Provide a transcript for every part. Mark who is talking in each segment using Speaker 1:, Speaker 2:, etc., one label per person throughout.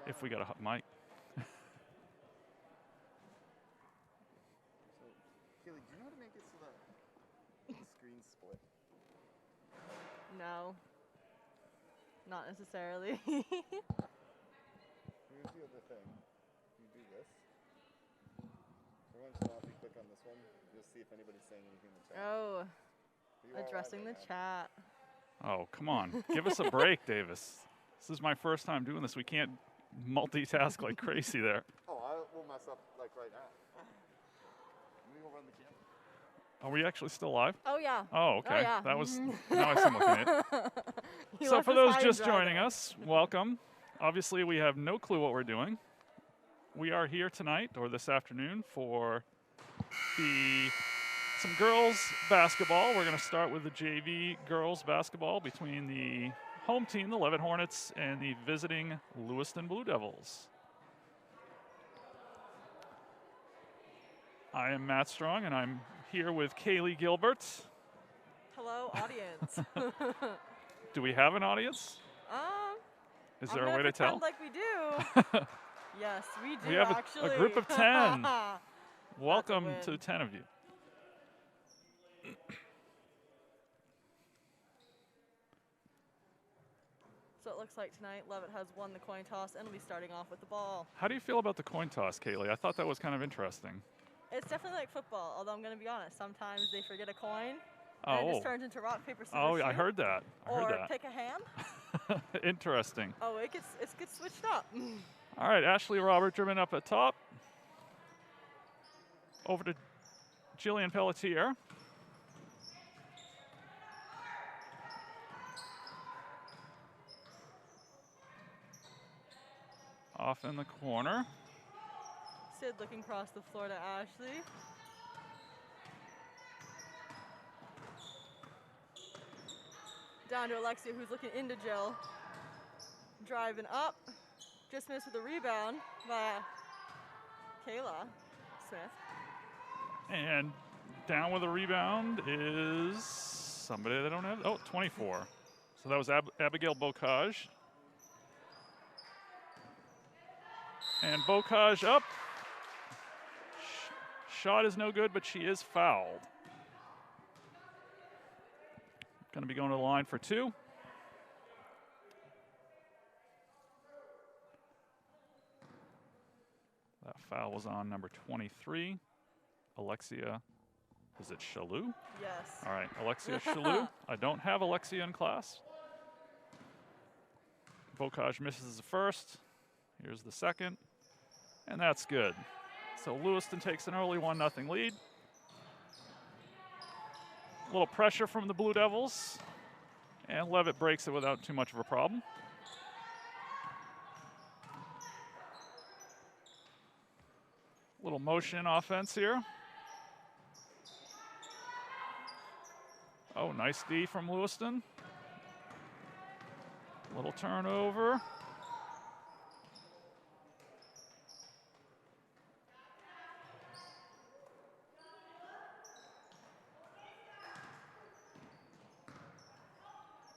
Speaker 1: if we got a hot mic.
Speaker 2: So, Kaylee, do you know how to make it so that the screen's split?
Speaker 3: No. Not necessarily.
Speaker 2: Here's the other thing. You do this. Every once in a while, if you click on this one, you'll see if anybody's saying anything in the chat.
Speaker 3: Oh,
Speaker 2: But you are live
Speaker 3: addressing the
Speaker 2: right now.
Speaker 3: chat.
Speaker 1: Oh, come on. Give us a break, Davis. This is my first time doing this. We can't multitask like crazy there.
Speaker 2: Oh, I will mess up like right now. Let me go run the camera.
Speaker 1: Are we actually still live?
Speaker 3: Oh, yeah.
Speaker 1: Oh, okay.
Speaker 3: Oh, yeah.
Speaker 1: That was, now I see I'm looking at it.
Speaker 3: He
Speaker 1: So
Speaker 3: left
Speaker 1: for
Speaker 3: us
Speaker 1: those
Speaker 3: high and
Speaker 1: just
Speaker 3: dry
Speaker 1: joining
Speaker 3: there.
Speaker 1: us, welcome. Obviously, we have no clue what we're doing. We are here tonight, or this afternoon, for some girls basketball. We're going to start with the JV girls basketball between the home team, the Leavitt Hornets, and the visiting Lewiston Blue Devils. I am Matt Strong, and I'm here with Kaylee Gilbert.
Speaker 3: Hello, audience.
Speaker 1: Do we have an audience? Is there a way to tell?
Speaker 3: Like we do. Yes, we do.
Speaker 1: We have
Speaker 3: actually.
Speaker 1: a group of 10. Welcome
Speaker 3: win.
Speaker 1: to 10 of you.
Speaker 3: So it looks like tonight Leavitt has won the coin toss and will be starting off with the ball.
Speaker 1: How do you feel about the coin toss, Kaylee? I thought that was kind of interesting.
Speaker 3: It's definitely like football, although I'm going to be honest. Sometimes they forget a coin and it
Speaker 1: Oh,
Speaker 3: just turns into rock, paper, scissors,
Speaker 1: oh,
Speaker 3: shoot.
Speaker 1: I heard that. I
Speaker 3: Or
Speaker 1: heard that.
Speaker 3: pick a hand.
Speaker 1: Interesting.
Speaker 3: Oh, it gets switched up.
Speaker 1: All right, Ashley Robert driven up at top. Over to Jillian Pelletier. Off in the corner.
Speaker 3: Sid looking across the floor to Ashley. Down to Alexia, who's looking into Jill. Driving up. Just missed with a rebound by Kayla Smith.
Speaker 1: And down with a rebound is somebody they don't have. Oh, 24. So that was Abigail Bocage. And Bocage up. Shot is no good, but she is fouled. Going to be going to the line for two. That foul was on number 23, Alexia. Is it Shalou?
Speaker 3: Yes.
Speaker 1: All right, Alexia Shalou. I don't have Alexia in class. Bocage misses the first. Here's the second. And that's good. So Lewiston takes an early 1-0 lead. A little pressure from the Blue Devils. And Leavitt breaks it without too much of a problem. Little motion offense here. Oh, nice D from Lewiston. Little turnover.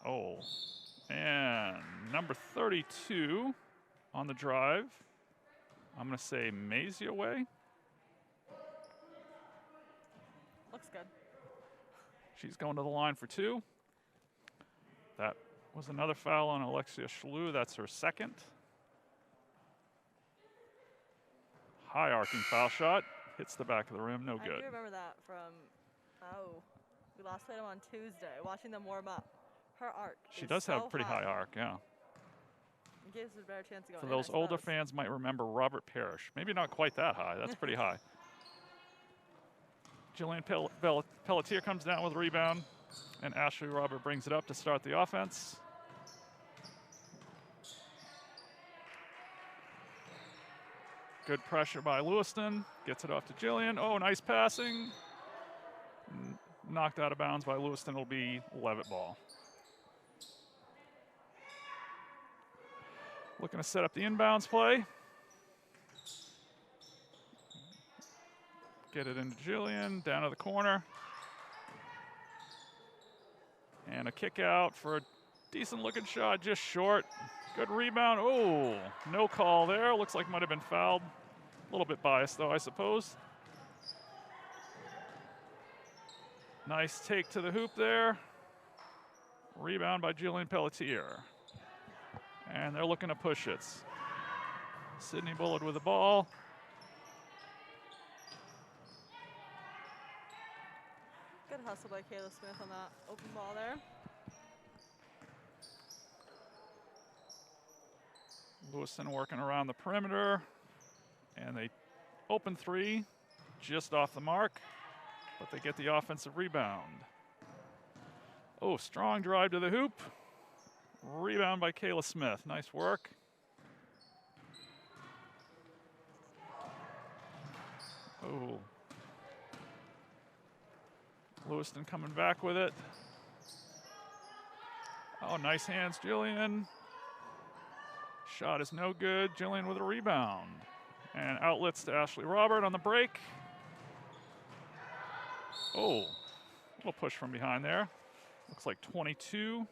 Speaker 1: Oh, and number 32 on the drive. I'm going to say Maisie away.
Speaker 3: Looks good.
Speaker 1: She's going to the line for two. That was another foul on Alexia Shalou. That's her second. High arcing foul shot. Hits the back of the rim. No
Speaker 3: I
Speaker 1: good.
Speaker 3: do remember that from, we last played them on Tuesday, watching them warm up. Her arc
Speaker 1: She
Speaker 3: is
Speaker 1: does
Speaker 3: so
Speaker 1: have pretty high arc, yeah.
Speaker 3: It gives us a better chance to go
Speaker 1: For
Speaker 3: in,
Speaker 1: those
Speaker 3: I
Speaker 1: older
Speaker 3: suppose.
Speaker 1: fans might remember Robert Parrish. Maybe not quite that high. That's pretty high. Jillian Pelletier comes down with a rebound, and Ashley Robert brings it up to start the offense. Good pressure by Lewiston. Gets it off to Jillian. Oh, nice passing. Knocked out of bounds by Lewiston. It'll be Leavitt ball. Looking to set up the inbounds play. Get it into Jillian, down to the corner. And a kick out for a decent looking shot, just short. Good rebound. Oh, no call there. Looks like might have been fouled. A little bit biased, though, I suppose. Nice take to the hoop there. Rebound by Jillian Pelletier. And they're looking to push it. Sydney Bullard with the ball.
Speaker 3: Good hustle by Kayla Smith on that open ball there.
Speaker 1: Lewiston working around the perimeter. And they open three, just off the mark, but they get the offensive rebound. Oh, strong drive to the hoop. Rebound by Kayla Smith. Nice work. Oh. Lewiston coming back with it. Oh, nice hands, Jillian. Shot is no good. Jillian with a rebound. And outlets to Ashley Robert on the break. Oh, a little push from behind there. Looks like 22.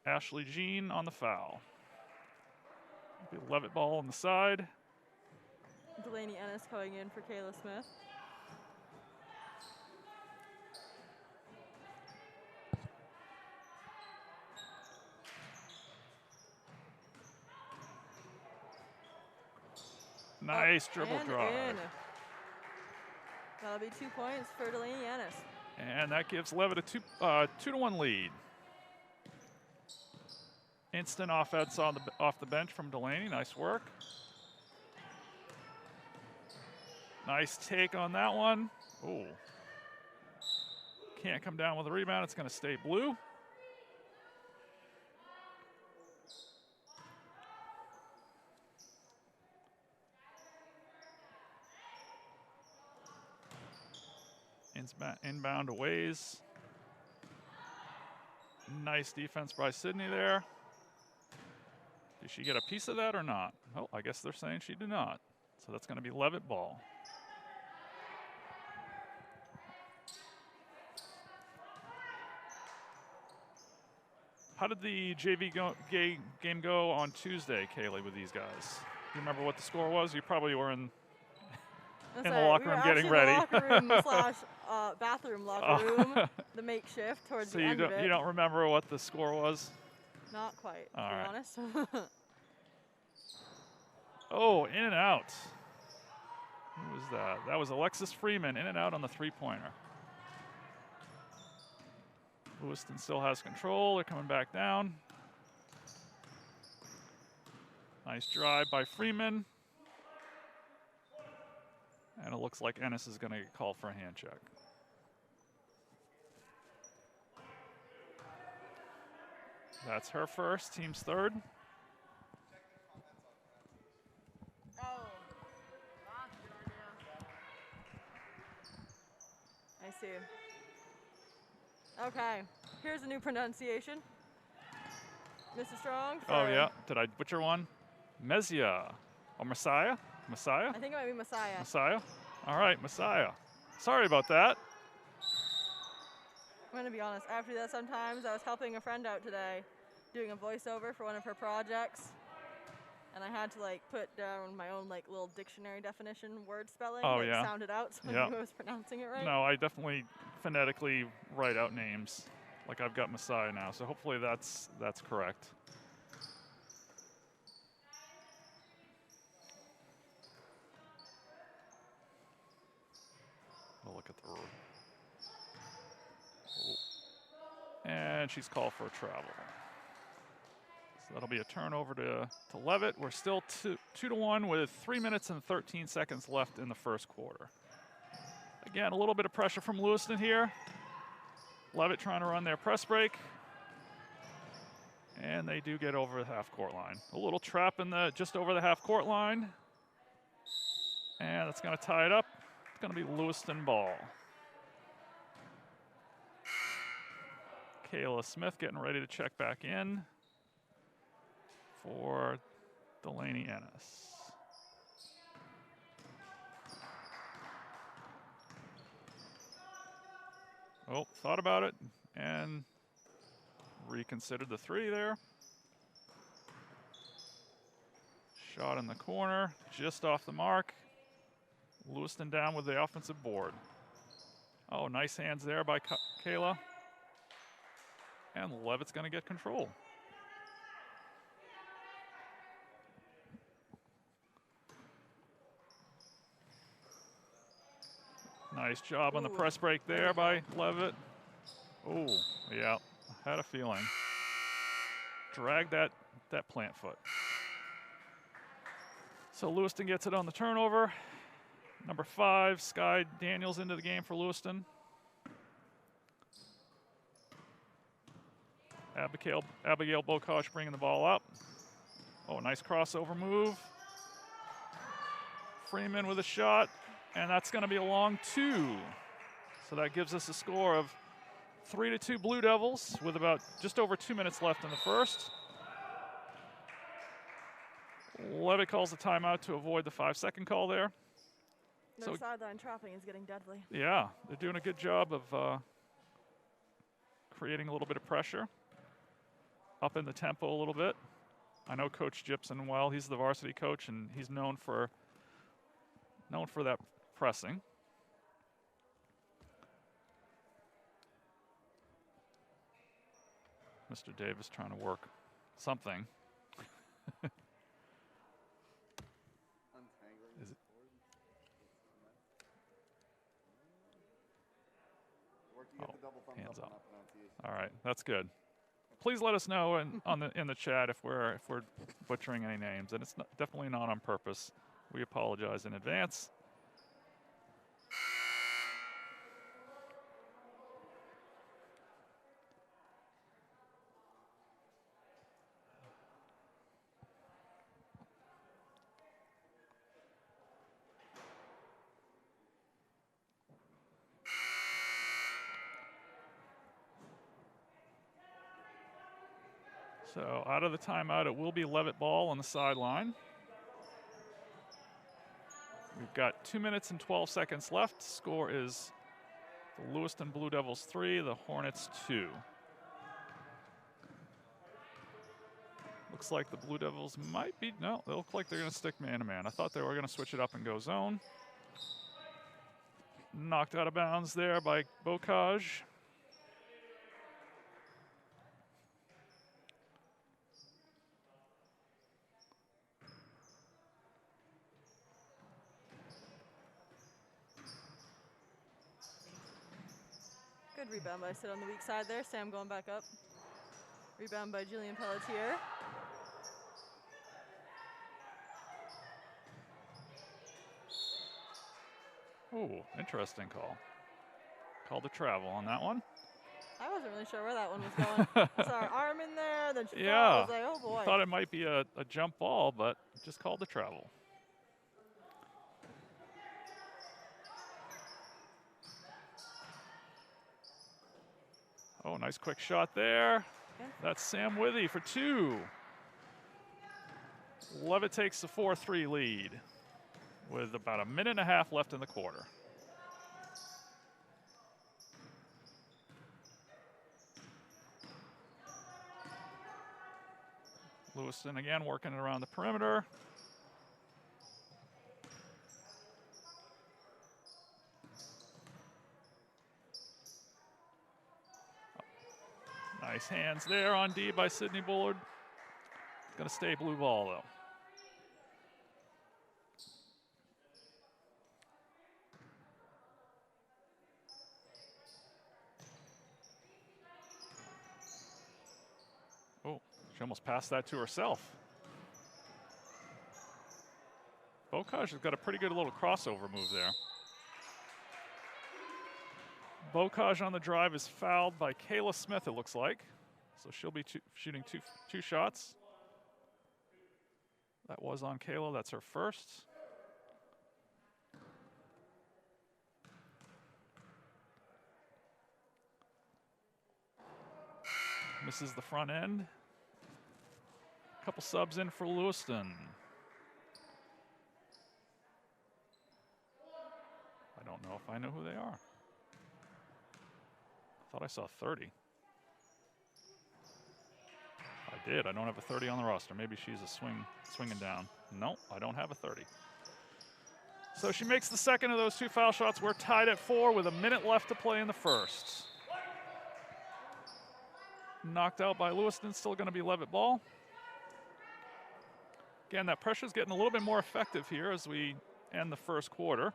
Speaker 1: Ashley Jean on the foul. Leavitt ball on the side.
Speaker 3: Delaney Ennis coming in for Kayla Smith.
Speaker 1: Nice dribble
Speaker 3: and
Speaker 1: drive.
Speaker 3: In. That'll be 2 points for Delaney Ennis.
Speaker 1: And that gives Leavitt a 2-1 lead. Instant offense on off the bench from Delaney. Nice work. Nice take on that one. Oh. Can't come down with a rebound. It's going to stay blue. Inbound to Ways. Nice defense by Sydney there. Did she get a piece of that or not? Oh, I guess they're saying she did not. So that's going to be Leavitt ball. How did the JV game go on Tuesday, Kaylee, with these guys? Do you remember what the score was? You probably were in the locker room getting ready.
Speaker 3: Locker room slash bathroom locker room, the makeshift towards the end of it.
Speaker 1: You don't remember what the score was?
Speaker 3: Not quite,
Speaker 1: All
Speaker 3: to
Speaker 1: right.
Speaker 3: be honest.
Speaker 1: Oh, in and out. Who was that? That was Alexis Freeman, in and out on the three-pointer. Lewiston still has control. They're coming back down. Nice drive by Freeman. And it looks like Ennis is going to get called for a hand check. That's her first, team's third.
Speaker 3: Oh, that's a good idea. I see. Okay, here's a new pronunciation. Mrs. Strong.
Speaker 1: Oh, yeah. Did I butcher one? Messiah. Or Messiah? Messiah?
Speaker 3: I think it might be Messiah.
Speaker 1: Messiah? All right, Messiah. Sorry about that.
Speaker 3: I'm going to be honest. After that, sometimes I was helping a friend out today doing a voiceover for one of her projects. And I had to put down my own little dictionary definition word spelling.
Speaker 1: Oh, yeah.
Speaker 3: Sound it out so I knew I was pronouncing it right.
Speaker 1: No, I definitely phonetically write out names. Like I've got Messiah now, so hopefully that's correct. We'll look at the road. Oh. And she's called for a travel. So that'll be a turnover to Leavitt. We're still 2-1 with 3 minutes and 13 seconds left in the first quarter. Again, a little bit of pressure from Lewiston here. Leavitt trying to run their press break. And they do get over the half-court line. A little trap in just over the half-court line. And that's going to tie it up. It's going to be Lewiston ball. Kayla Smith getting ready to check back in for Delaney Ennis. Oh, thought about it and reconsidered the three there. Shot in the corner, just off the mark. Lewiston down with the offensive board. Oh, nice hands there by Kayla. And Leavitt's going to get control. Nice job on the press break there by Leavitt. Oh, yeah, I had a feeling. Drag that plant foot. So Lewiston gets it on the turnover. Number 5, Sky Daniels into the game for Lewiston. Abigail Bokosh bringing the ball up. Oh, nice crossover move. Freeman with a shot, and that's going to be a long 2. So that gives us a score of 3-2 Blue Devils with about just over 2 minutes left in the first. Leavitt calls a timeout to avoid the 5-second call there.
Speaker 3: Their sideline trapping is getting deadly.
Speaker 1: Yeah, they're doing a good job of creating a little bit of pressure, up in the tempo a little bit. I know Coach Gibson well. He's the varsity coach, and he's known for that pressing. Mr. Davis trying to work something. Is it? Oh, hands up. All right, that's good. Please let us know in the chat if we're butchering any names, and it's definitely not on purpose. We apologize in advance. So out of the timeout, it will be Leavitt ball on the sideline. We've got 2 minutes and 12 seconds left. Score is the Lewiston Blue Devils 3, the Hornets 2. Looks like the Blue Devils might be, no, they look like they're going to stick man-to-man. I thought they were going to switch it up and go zone. Knocked out of bounds there by Bocage.
Speaker 3: Good rebound by Sid on the weak side there. Sam going back up. Rebound by Julian Pelletier.
Speaker 1: Ooh, interesting call. Called a travel on that one.
Speaker 3: I wasn't really sure where that one was going. I saw her arm in there, then she fell.
Speaker 1: Yeah,
Speaker 3: I was like, oh boy.
Speaker 1: Thought it might be a jump ball, but just called the travel. Oh, nice quick shot there.
Speaker 3: Okay.
Speaker 1: That's Sam Withy for 2. Leavitt takes the 4-3 lead with about a minute and a half left in the quarter. Lewiston again working around the perimeter. Nice hands there on D by Sydney Bullard. It's going to stay blue ball though. Oh, she almost passed that to herself. Bocage has got a pretty good little crossover move there. Bocage on the drive is fouled by Kayla Smith, it looks like. So she'll be shooting two shots. That was on Kayla, that's her first. Misses the front end. Couple subs in for Lewiston. I don't know if I know who they are. I thought I saw 30. I I did. I don't have a 30 on the roster. Maybe she's a swinging down. No, I don't have a 30. So she makes the second of those 2 foul shots. We're tied at 4 with a minute left to play in the first. Knocked out by Lewiston, still going to be Leavitt ball. Again, that pressure's getting a little bit more effective here as we end the first quarter.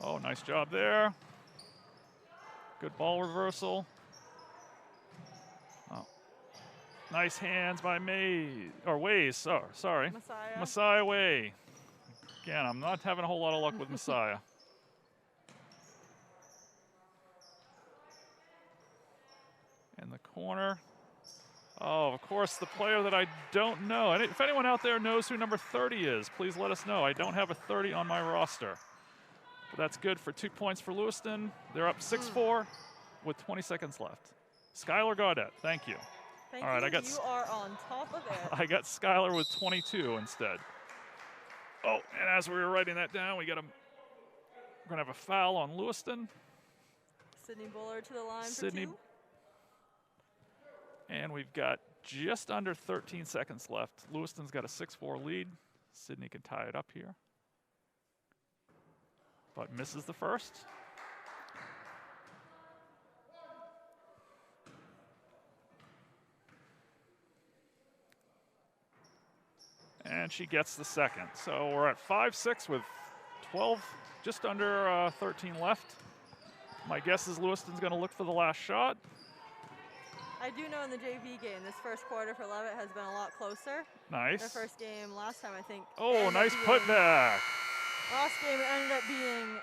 Speaker 1: Oh, nice job there. Good ball reversal. Oh. Nice hands by Ways. Oh, sorry. Messiah Way. Again, I'm not having a whole lot of luck with Messiah. In the corner. Oh, of course, the player that I don't know. And if anyone out there knows who number 30 is, please let us know. I don't have a 30 on my roster. But that's good for 2 points for Lewiston. They're up 6-4 with 20 seconds left. Skylar Gaudette, thank you.
Speaker 3: Thank
Speaker 1: All right,
Speaker 3: you. You are on top of it.
Speaker 1: I got Skylar with 22 instead. Oh, and as we were writing that down, we're going to have a foul on Lewiston.
Speaker 3: Sydney Bullard to the line for 2.
Speaker 1: And we've got just under 13 seconds left. Lewiston's got a 6-4 lead. Sydney can tie it up here, but misses the first. And she gets the second. So we're at 5-6 with 12, just under 13 left. My guess is Lewiston's going to look for the last shot.
Speaker 3: I do know in the JV game, this first quarter for Leavitt has been a lot closer.
Speaker 1: Nice.
Speaker 3: The first game last time, I think.
Speaker 1: Oh, nice putback.
Speaker 3: Last game it ended up being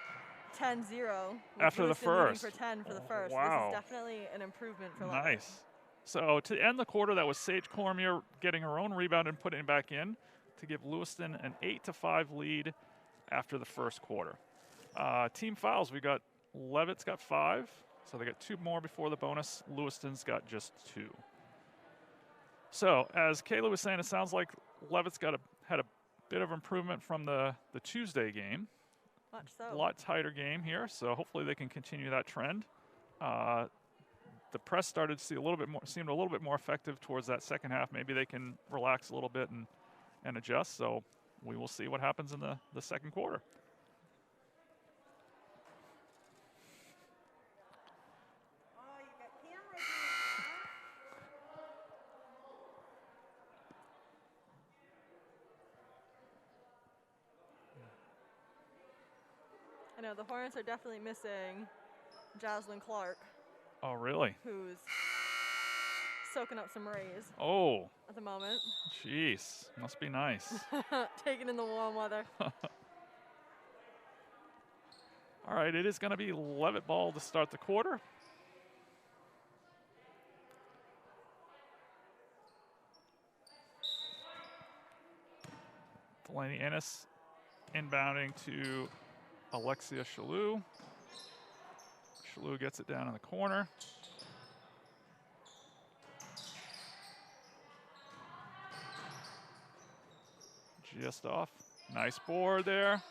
Speaker 3: 10-0.
Speaker 1: After the first.
Speaker 3: For 10 for the first.
Speaker 1: Wow.
Speaker 3: This is definitely an improvement for Leavitt.
Speaker 1: Nice. So to end the quarter, that was Sage Cormier getting her own rebound and putting it back in to give Lewiston an 8-5 lead after the first quarter. Team fouls, we got Leavitt's got 5. So they got 2 more before the bonus. Lewiston's got just 2. So as Kayla was saying, it sounds like Leavitt's had a bit of improvement from the Tuesday game.
Speaker 3: Much so.
Speaker 1: A lot tighter game here, so hopefully they can continue that trend. The press started to seemed a little bit more effective towards that second half. Maybe they can relax a little bit and adjust. So we will see what happens in the second quarter.
Speaker 3: I know the Hornets are definitely missing Jocelyn Clark.
Speaker 1: Oh, really?
Speaker 3: Who's soaking up some rays.
Speaker 1: Oh.
Speaker 3: At the moment.
Speaker 1: Jeez, must be nice.
Speaker 3: Taking in the warm weather.
Speaker 1: All right, it is going to be Leavitt ball to start the quarter. Delaney Ennis inbounding to Alexia Shalou. Shalou gets it down in the corner. Just off. Nice board there.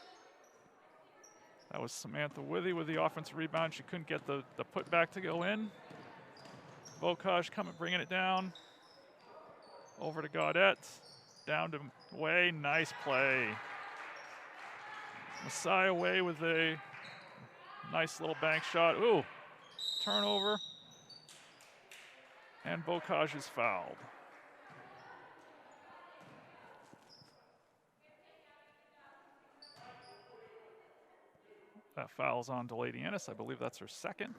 Speaker 1: That was Samantha Withy with the offensive rebound. She couldn't get the putback to go in. Bocage bringing it down. Over to Gaudette. Down to Way. Nice play. Messiah Way with a nice little bank shot. Ooh, turnover. And Bocage is fouled. That foul's on Delaney Ennis. I believe that's her second.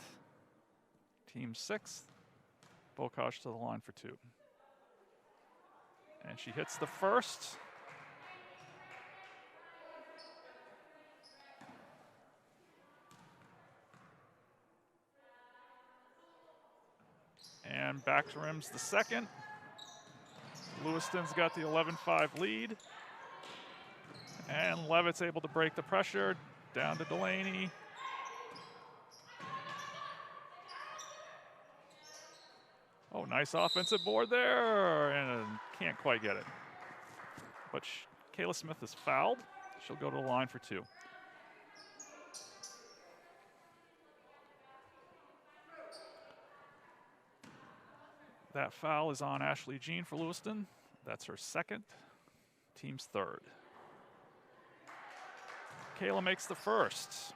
Speaker 1: Team 6th. Bocage to the line for 2. And she hits the first. And back to rims the second. Lewiston's got the 11-5 lead. And Leavitt's able to break the pressure. Down to Delaney. Oh, nice offensive board there. And can't quite get it. But Kayla Smith is fouled. She'll go to the line for 2. That foul is on Ashley Jean for Lewiston. That's her second, team's third. Kayla makes the first.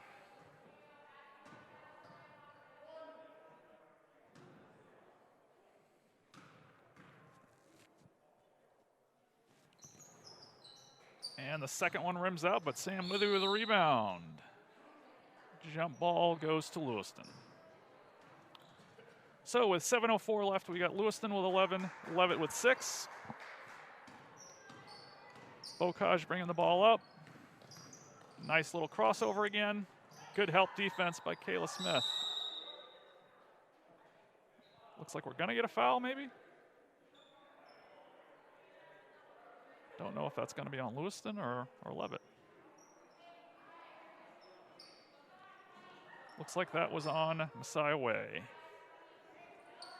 Speaker 1: And the second one rims out, but Sam Withy with a rebound. Jump ball goes to Lewiston. So with 7:04 left, we got Lewiston with 11, Leavitt with 6. Bocage bringing the ball up. Nice little crossover again. Good help defense by Kayla Smith. Looks like we're gonna get a foul maybe. Don't know if that's gonna be on Lewiston or Leavitt. Looks like that was on Messiah Way.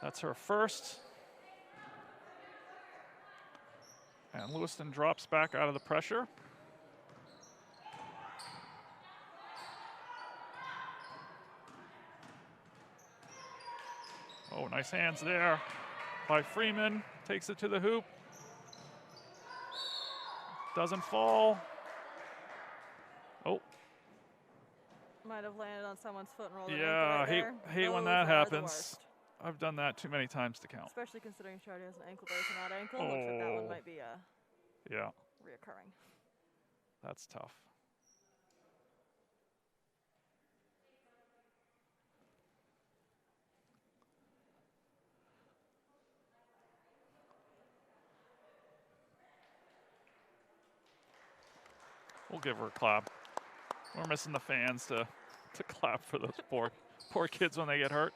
Speaker 1: That's her first. And Lewiston drops back out of the pressure. Oh, nice hands there by Freeman. Takes it to the hoop. Doesn't fall. Oh.
Speaker 3: Might have landed on someone's foot and rolled it.
Speaker 1: Yeah,
Speaker 3: right there.
Speaker 1: hate when
Speaker 3: Those
Speaker 1: that
Speaker 3: are the
Speaker 1: happens.
Speaker 3: worst.
Speaker 1: I've done that too many times to count.
Speaker 3: Especially considering she already has an ankle brace and that ankle. Looks like that one might be
Speaker 1: Yeah,
Speaker 3: reoccurring.
Speaker 1: that's tough. We'll give her a clap. We're missing the fans to clap for those poor kids when they get hurt.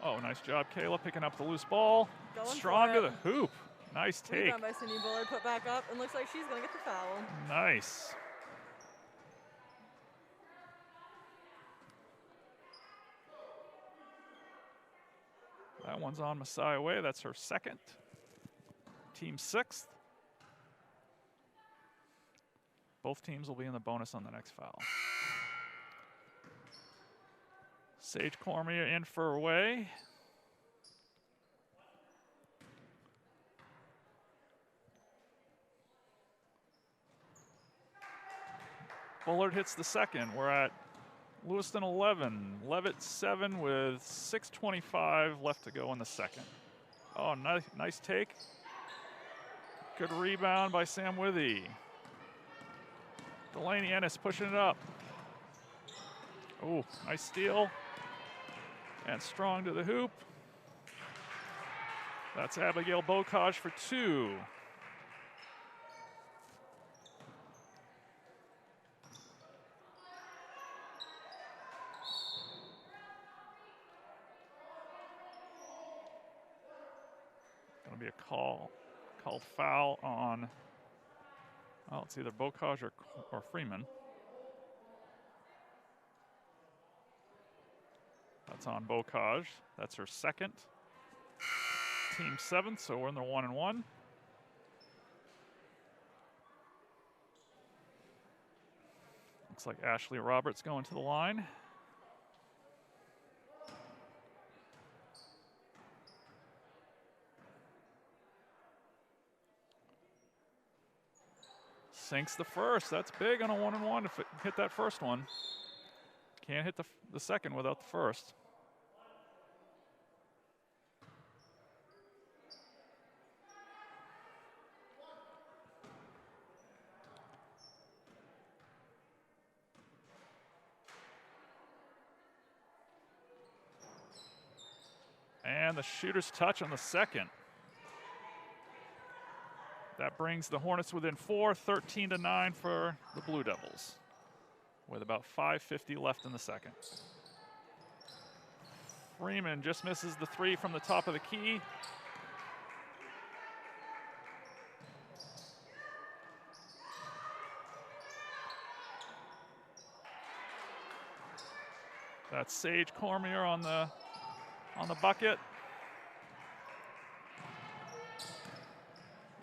Speaker 1: Oh, nice job, Kayla, picking up the loose ball.
Speaker 3: Going
Speaker 1: Strong
Speaker 3: for
Speaker 1: to
Speaker 3: it.
Speaker 1: the hoop. Nice take.
Speaker 3: Rebound by Cindy Bullard, put back up, and looks like she's going to get the foul.
Speaker 1: Nice. That one's on Messiah Way. That's her second. Team sixth. Both teams will be in the bonus on the next foul. Sage Cormier in for Way. Bullard hits the second. We're at Lewiston 11, Leavitt 7 with 6:25 left to go in the second. Oh, nice take. Good rebound by Sam Withy. Delaney Ennis pushing it up. Oh, nice steal. And Strong to the hoop. That's Abigail Bocage for 2. Be a called foul on, well, it's either Bocage or Freeman. That's on Bocage. That's her second. Team 7th, so we're in the 1-1. Looks like Ashley Roberts going to the line. Sinks the first. That's big on a 1-1 to hit that first one. Can't hit the second without the first. And the shooter's touch on the second. That brings the Hornets within 4, 13-9 for the Blue Devils, with about 5:50 left in the second. Freeman just misses the 3 from the top of the key. That's Sage Cormier on the bucket.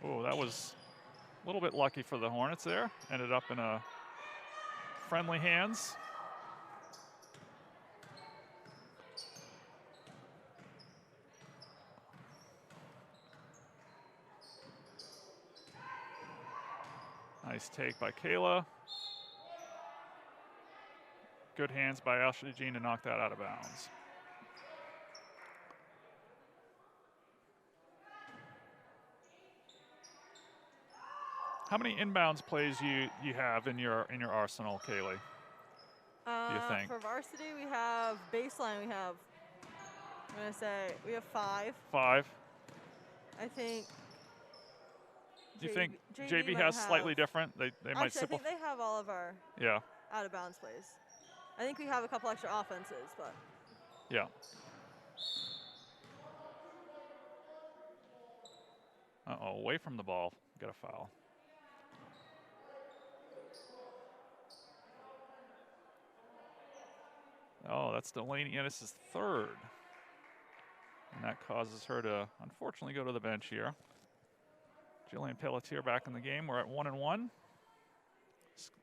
Speaker 1: Oh, that was A little bit lucky for the Hornets there. Ended up in a friendly hands. Nice take by Kayla. Good hands by Ashley Jean to knock that out of bounds. How many inbounds plays you have in your arsenal, Kaylee? Do you think?
Speaker 3: For varsity, we have baseline. I'm gonna say we have 5.
Speaker 1: 5.
Speaker 3: I think.
Speaker 1: Do you think
Speaker 3: JV
Speaker 1: JV
Speaker 3: might
Speaker 1: has
Speaker 3: have,
Speaker 1: slightly different? They might
Speaker 3: Actually, I think they have all of our out of bounds plays. I think we have a couple extra offenses, but.
Speaker 1: Yeah. Uh-oh, away from the ball. Got a foul. Oh, that's Delaney Ennis' 3rd. And that causes her to, unfortunately, go to the bench here. Jillian Pelletier back in the game. We're at 1-1.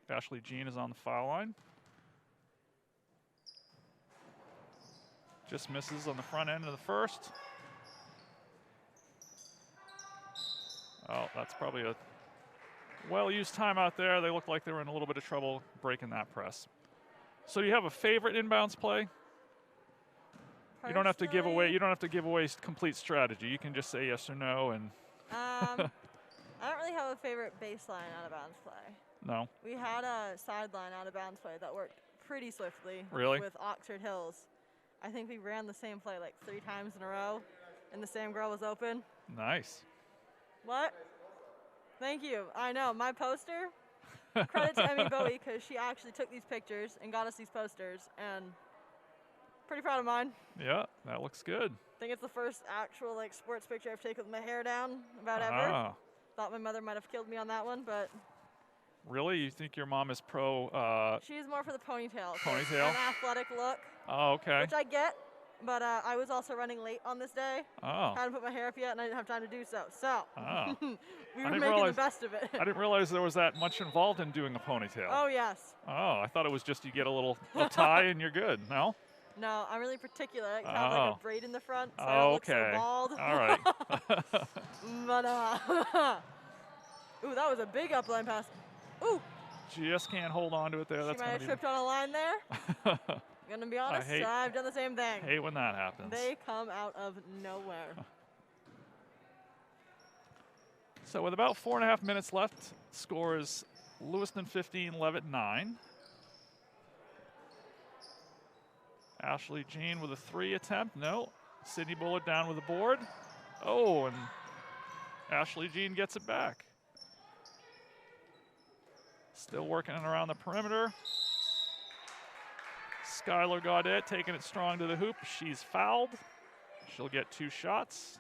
Speaker 1: Ashley Jean is on the foul line. Just misses on the front end of the first. Oh, that's probably a well-used timeout there. They look like they were in a little bit of trouble breaking that press. So do you have a favorite inbounds play? You don't have to give away. You don't have to give away complete strategy. You can just say yes or no. And
Speaker 3: I don't really have a favorite baseline out of bounds play.
Speaker 1: No.
Speaker 3: We had a sideline out of bounds play that worked pretty swiftly.
Speaker 1: Really?
Speaker 3: With Oxford Hills. I think we ran the same play like 3 times in a row, and the same girl was open.
Speaker 1: Nice.
Speaker 3: What? Thank you. I know. My poster, credit to Emmy Bowie, because she actually took these pictures and got us these posters, and pretty proud of mine.
Speaker 1: Yeah, that looks good.
Speaker 3: I think it's the first actual like sports picture I've taken with my hair down about ever. Thought my mother might have killed me on that one, but.
Speaker 1: Really? You think your mom is pro?
Speaker 3: She's more for the ponytail.
Speaker 1: Ponytail?
Speaker 3: An athletic look.
Speaker 1: Oh, okay.
Speaker 3: Which I get, but I was also running late on this day.
Speaker 1: Oh.
Speaker 3: Hadn't put my hair up yet, and I didn't have time to do so. So we were making
Speaker 1: realize,
Speaker 3: the best of it.
Speaker 1: I didn't realize there was that much involved in doing a ponytail.
Speaker 3: Oh, yes.
Speaker 1: Oh, I thought it was just you get a tie and you're good. No?
Speaker 3: No, I'm really particular. I have like a braid in the front, so I don't look so bald.
Speaker 1: All right.
Speaker 3: But, ooh, that was a big upline pass. Ooh.
Speaker 1: Just can't hold on to it there.
Speaker 3: She
Speaker 1: That's
Speaker 3: might have tripped on a line there. Gonna be honest, I've done the same thing.
Speaker 1: Hate when that happens.
Speaker 3: They come out of nowhere.
Speaker 1: So with about 4.5 minutes left, score is Lewiston 15, Leavitt 9. Ashley Jean with a 3 attempt. No. Sydney Bullard down with the board. Oh, and Ashley Jean gets it back. Still working around the perimeter. Skylar Gaudet taking it strong to the hoop. She's fouled. She'll get 2 shots.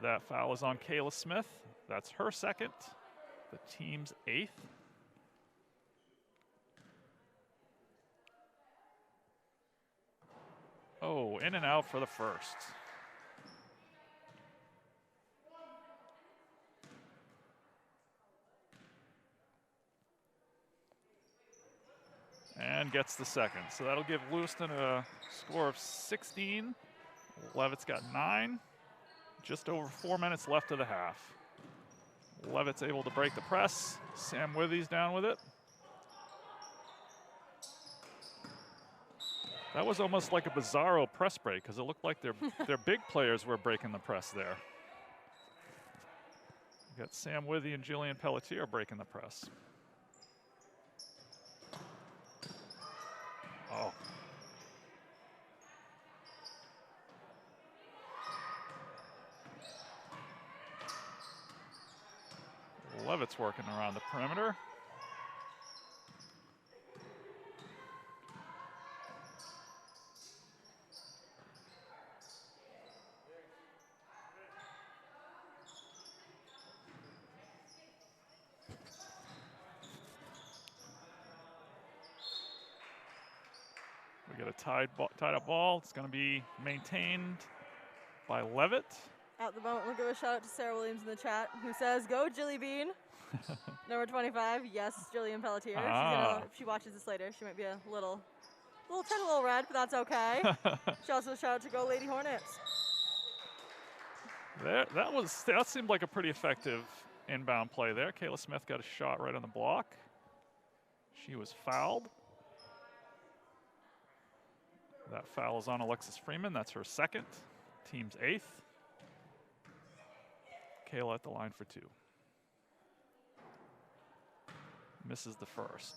Speaker 1: That foul is on Kayla Smith. That's her 2nd, the team's 8th. Oh, in and out for the first. And gets the 2nd. So that'll give Lewiston a score of 16. Leavitt's got 9. Just over 4 minutes left of the half. Leavitt's able to break the press. Sam Withy's down with it. That was almost like a bizarro press break because it looked like their big players were breaking the press there. You got Sam Withy and Jillian Pelletier breaking the press. Oh. Leavitt's working around the perimeter. We get a tied up ball. It's going to be maintained by Leavitt.
Speaker 3: at the moment, we'll give a shout out to Sarah Williams in the chat, who says, "Go Jilly Bean." Number 25, yes, Jillian Pelletier. If she watches this later, she might be a little red, but that's okay. She also shout out to Go Lady Hornets.
Speaker 1: That seemed like a pretty effective inbound play there. Kayla Smith got a shot right on the block. She was fouled. That foul is on Alexis Freeman. That's her second. Team's 8th. Kayla at the line for 2. Misses the first.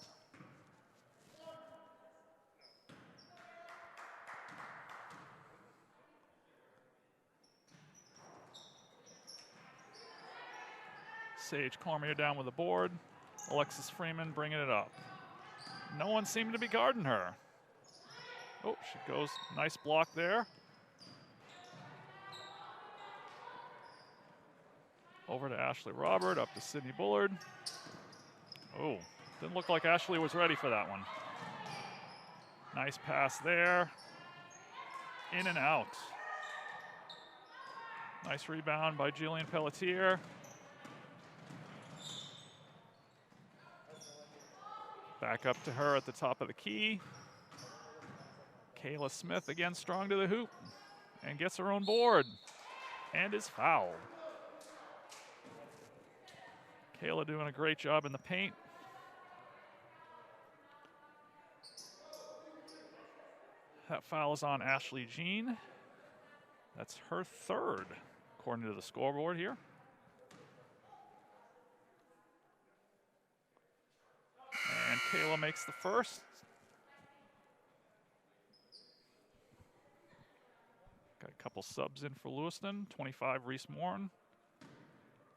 Speaker 1: Sage Cormier down with the board. Alexis Freeman bringing it up. No one seemed to be guarding her. Oh, she goes. Nice block there. Over to Ashley Robert, up to Sydney Bullard. Oh, didn't look like Ashley was ready for that one. Nice pass there. In and out. Nice rebound by Jillian Pelletier. Back up to her at the top of the key. Kayla Smith again strong to the hoop and gets her own board and is fouled. Kayla doing a great job in the paint. That foul is on Ashley Jean. That's her 3rd, according to the scoreboard here. And Kayla makes the first. Got a couple subs in for Lewiston. 25, Reese Morn.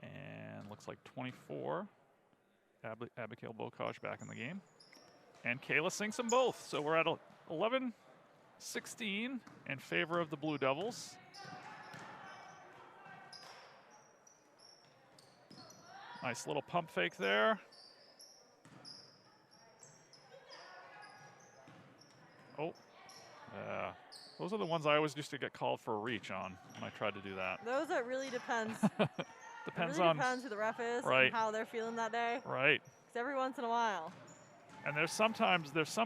Speaker 1: And looks like 24, Abigail Bocage back in the game. And Kayla sinks them both. So we're at 11-16 in favor of the Blue Devils. Nice little pump fake there. Oh, those are the ones I always used to get called for a reach on when I tried to do that.
Speaker 3: Those, it really depends.
Speaker 1: Depends
Speaker 3: depends who the ref is and how they're feeling that day.
Speaker 1: Right.
Speaker 3: Because every once in a while.
Speaker 1: And there's some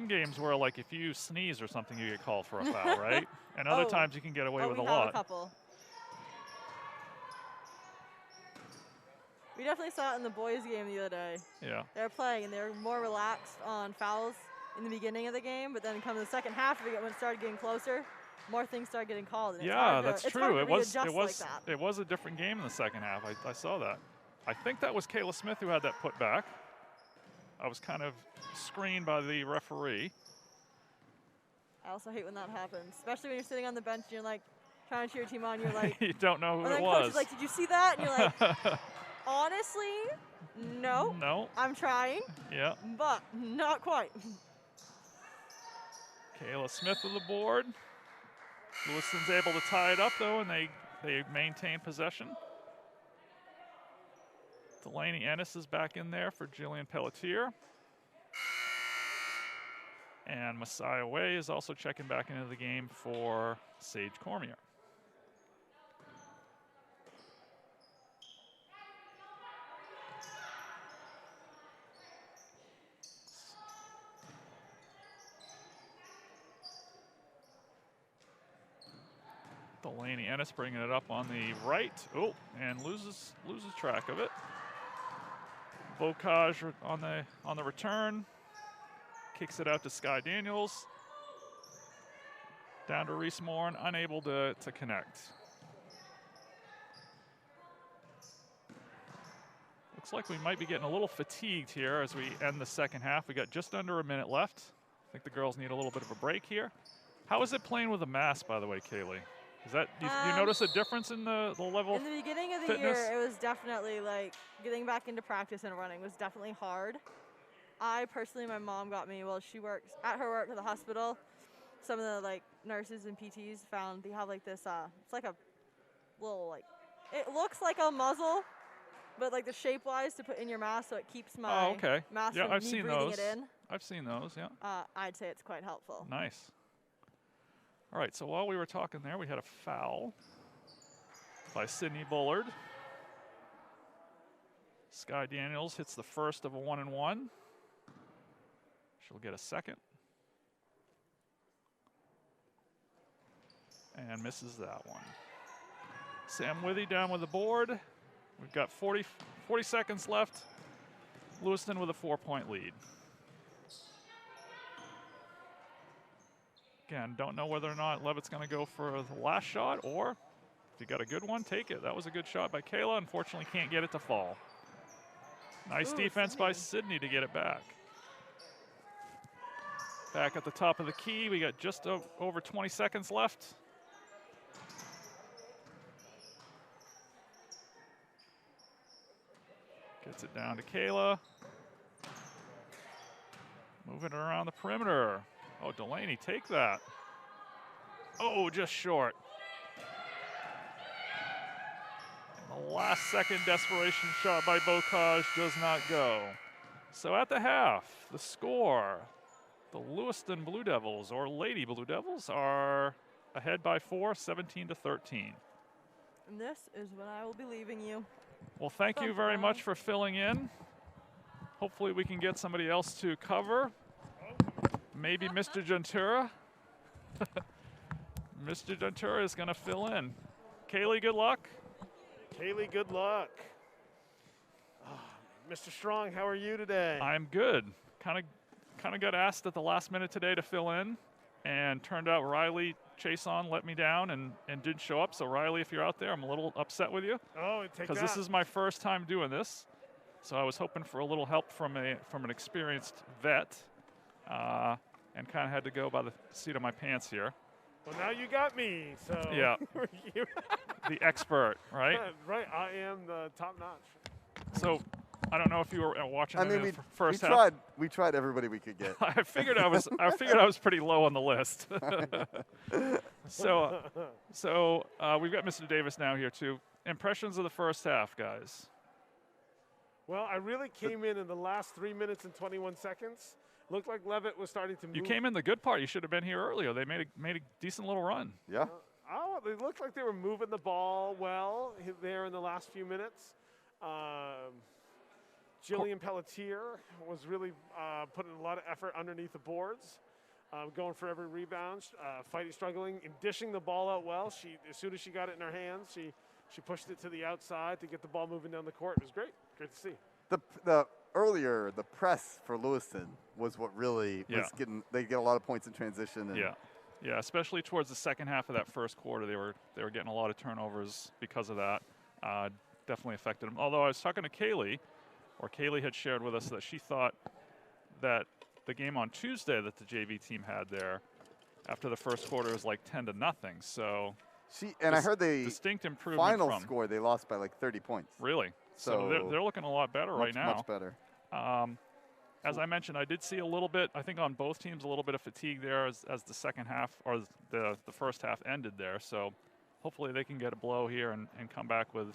Speaker 1: games where, like, if you sneeze or something, you get called for a foul, right? And other times you can get away with a lot.
Speaker 3: We have a couple. We definitely saw it in the boys' game the other day.
Speaker 1: Yeah.
Speaker 3: They were playing, and they were more relaxed on fouls in the beginning of the game, but then come the second half of it, when it started getting closer, more things started getting called. And
Speaker 1: yeah, that's true. It was
Speaker 3: a
Speaker 1: different game in the second half. I saw that. I think that was Kayla Smith who had that put back. I was kind of screened by the referee.
Speaker 3: I also hate when that happens, especially when you're sitting on the bench and you're like trying to cheer your team on. You're like,
Speaker 1: you don't know who
Speaker 3: and
Speaker 1: it
Speaker 3: then
Speaker 1: was.
Speaker 3: Coach is like, did you see that? And you're like, honestly, no.
Speaker 1: No.
Speaker 3: I'm trying.
Speaker 1: Yeah.
Speaker 3: But not quite.
Speaker 1: Kayla Smith with the board. Lewiston's able to tie it up though, and they maintain possession. Delaney Ennis is back in there for Jillian Pelletier. And Messiah Way is also checking back into the game for Sage Cormier. Delaney Ennis bringing it up on the right. Oh, and loses track of it. Bocage on the return. Kicks it out to Sky Daniels. Down to Reese Morn, unable to connect. Looks like we might be getting a little fatigued here as we end the second half. We got just under a minute left. I think the girls need a little bit of a break here. How is it playing with a mask, by the way, Kaylee? Is that, do you notice a difference in the level?
Speaker 3: In the beginning of the
Speaker 1: fitness?
Speaker 3: year, it was definitely like getting back into practice and running was definitely hard. I personally, my mom got me, well, she works at her work at the hospital. Some of the like nurses and PTs found they have like this, it's like a little like, it looks like a muzzle, but like the shape wise to put in your mask so it keeps my mask from me breathing it in.
Speaker 1: I've seen those, yeah.
Speaker 3: I'd say it's quite helpful.
Speaker 1: Nice. All right, so while we were talking there, we had a foul. by Sydney Bullard. Sky Daniels hits the first of a 1-and-1. She'll get a second. And misses that one. Sam Withy down with the board. We've got 40 seconds left. Lewiston with a 4-point lead. Again, don't know whether or not Leavitt's going to go for the last shot, or if you got a good one, take it. That was a good shot by Kayla. Unfortunately, can't get it to fall. Nice defense by Sydney to get it back. Back at the top of the key, we got just over 20 seconds left. Gets it down to Kayla. Moving it around the perimeter. Oh, Delaney, take that. Oh, just short. And the last second desperation shot by Bocage does not go. So at the half, the score, the Lewiston Blue Devils, or Lady Blue Devils, are ahead by 4, 17-13.
Speaker 3: And this is when I will be leaving you.
Speaker 1: Well, thank you very much for filling in. Hopefully we can get somebody else to cover. Maybe Mr. Gentura. Mr. Gentura is going to fill in. Kaylee, good luck.
Speaker 4: Kaylee, good luck. Mr. Strong, how are you today?
Speaker 1: I'm good. Kind of got asked at the last minute today to fill in, and turned out Riley Chason let me down and didn't show up. So Riley, if you're out there, I'm a little upset with you.
Speaker 4: Oh, take that.
Speaker 1: Because this is my first time doing this. So I was hoping for a little help from an experienced vet, and kind of had to go by the seat of my pants here.
Speaker 4: Well, now you got me. So
Speaker 1: yeah, the expert, right?
Speaker 4: Right, I am the top notch.
Speaker 1: So I don't know if you were watching.
Speaker 2: I mean,
Speaker 1: the first half.
Speaker 2: We tried everybody we could get.
Speaker 1: I figured I was pretty low on the list. So we've got Mr. Davis now here too. Impressions of the first half, guys.
Speaker 4: Well, I really came in the last 3 minutes and 21 seconds. Looked like Leavitt was starting to move.
Speaker 1: You came in the good part. You should have been here earlier. They made a decent little run.
Speaker 2: Yeah.
Speaker 4: They looked like they were moving the ball well there in the last few minutes. Jillian Pelletier was really putting a lot of effort underneath the boards, going for every rebound, fighting, struggling, and dishing the ball out well. As soon as she got it in her hands, she pushed it to the outside to get the ball moving down the court. It was great. Great to see.
Speaker 2: The press for Lewiston was what really was getting. They get a lot of points in transition. And
Speaker 1: yeah, especially towards the second half of that first quarter, they were getting a lot of turnovers because of that. Definitely affected them. Although I was talking to Kaylee, or Kaylee had shared with us that she thought that the game on Tuesday that the JV team had there, after the first quarter, was like 10-0. So
Speaker 2: I heard the
Speaker 1: distinct improvement.
Speaker 2: Final score they lost by like 30 points.
Speaker 1: Really? So they're looking a lot better right now.
Speaker 2: Much better.
Speaker 1: As I mentioned, I did see a little bit, I think on both teams, a little bit of fatigue there as the second half, or the first half ended there. So hopefully they can get a blow here and come back with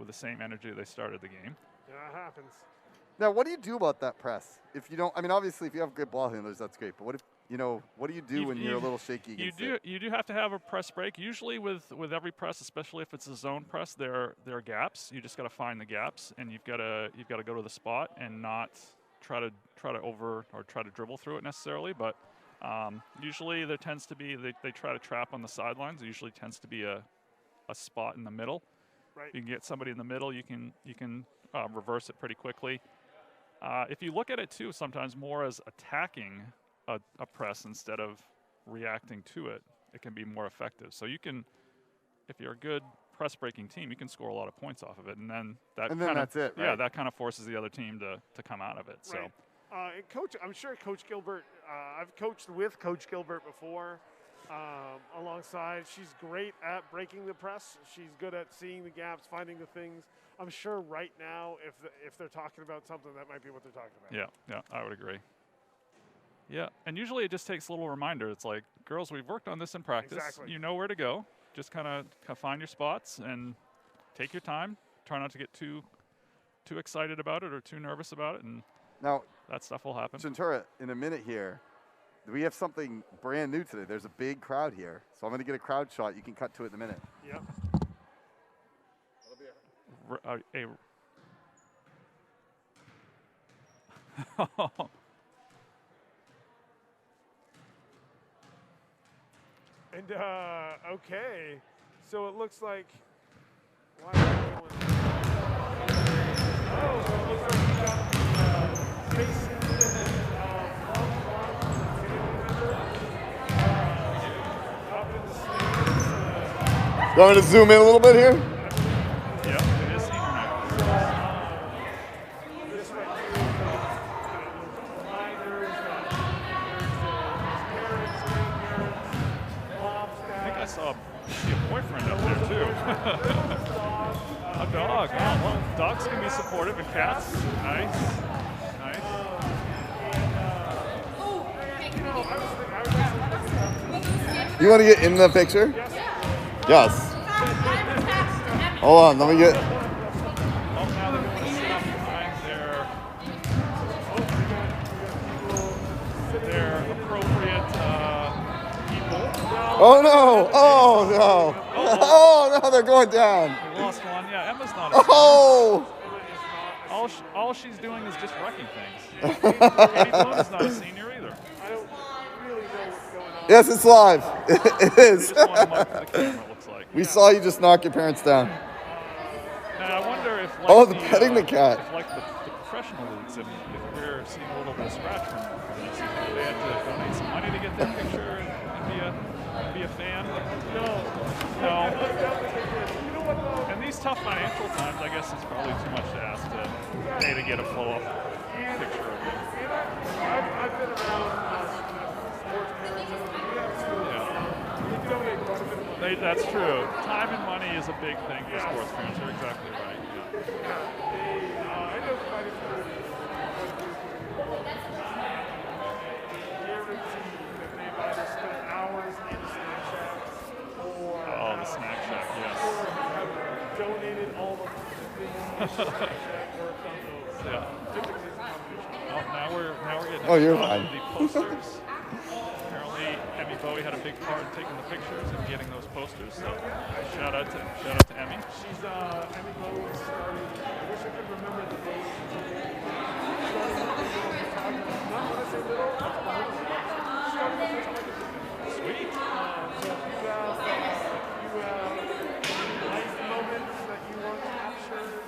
Speaker 1: the same energy they started the game.
Speaker 4: Yeah, that happens.
Speaker 2: Now, what do you do about that press? If you don't, I mean, obviously, if you have good ball handlers, that's great. But what if, what do you do when you're a little shaky against it?
Speaker 1: You do have to have a press break. Usually with every press, especially if it's a zone press, there are gaps. You just got to find the gaps, and you've got to go to the spot and not try to dribble through it necessarily. But usually there tends to be they try to trap on the sidelines. There usually tends to be a spot in the middle.
Speaker 4: Right.
Speaker 1: You can get somebody in the middle. You can reverse it pretty quickly. If you look at it too, sometimes more as attacking a press instead of reacting to it, it can be more effective. So you can, if you're a good press breaking team, you can score a lot of points off of it, and then
Speaker 2: that's it. Right?
Speaker 1: Yeah, that kind of forces the other team to come out of it.
Speaker 4: Right.
Speaker 1: So,
Speaker 4: and Coach, I'm sure Coach Gilbert. I've coached with Coach Gilbert before. Alongside, she's great at breaking the press. She's good at seeing the gaps, finding the things. I'm sure right now, if they're talking about something, that might be what they're talking about.
Speaker 1: Yeah, I would agree. Yeah, and usually it just takes a little reminder. It's like, girls, we've worked on this in practice.
Speaker 4: Exactly.
Speaker 1: You know where to go. Just kind of find your spots and take your time. Try not to get too excited about it or too nervous about it, and
Speaker 2: now
Speaker 1: that stuff will happen.
Speaker 2: Gentura, in a minute here, we have something brand new today. There's a big crowd here, so I'm going to get a crowd shot. You can cut to it in a minute.
Speaker 4: Yep. And okay, so it looks like. Why am I going? Oh, so it looks like we got Jason up in the stands.
Speaker 2: You want me to zoom in a little bit here?
Speaker 1: Yeah, it is senior night.
Speaker 4: This right here is minors, parents, grandparents, moms,
Speaker 1: I think I
Speaker 4: dads.
Speaker 1: saw a boyfriend up there too. A dog. Oh, well, dogs can be supportive, and cats. Nice. Nice.
Speaker 2: You want to get in the picture? Yes. Hold on, let me get.
Speaker 1: Oh, now they're going to sit up behind their appropriate people.
Speaker 2: Oh no! Oh no! Oh no! They're going down.
Speaker 1: We lost one. Yeah, Emma's not.
Speaker 2: Oh!
Speaker 1: All she's doing is just wrecking things. Katie Bloom is not a senior either.
Speaker 4: I don't really know what's going on.
Speaker 2: Yes, it's live. It
Speaker 1: They
Speaker 2: is.
Speaker 1: just want to mark for the camera, it looks like.
Speaker 2: We saw you just knock your parents down.
Speaker 1: And I wonder if, like,
Speaker 2: Oh, the petting the cat.
Speaker 1: if, like the professional leagues, if we're seeing a little bit of scratch from this, if they had to donate some money to get their picture and be a fan. No. And these tough financial times, I guess it's probably too much to ask to pay to get a blow-up picture of you.
Speaker 4: I've been around sports parents, and we have to donate quite a bit of money.
Speaker 1: That's true. Time and money is a big thing for sports parents. You're exactly right. Yeah.
Speaker 4: I know quite a few guarantee that they've either spent hours in a snack shack or
Speaker 1: Oh, the snack shack, yes.
Speaker 4: have donated all of the things in the snack shack or have done those.
Speaker 1: Yeah.
Speaker 4: Typically it's a combination.
Speaker 1: Oh, now we're getting
Speaker 2: Oh, you're
Speaker 1: into
Speaker 2: fine.
Speaker 1: the posters. Apparently, Emmy Bowie had a big part in taking the pictures and getting those posters. So, shout out to Emmy.
Speaker 4: She's Emmy Bowie started. I wish I could remember the date. Not when I say little, that's behind the scenes. Started with such like a
Speaker 1: Sweet.
Speaker 4: So if you have nice moments that you want captured,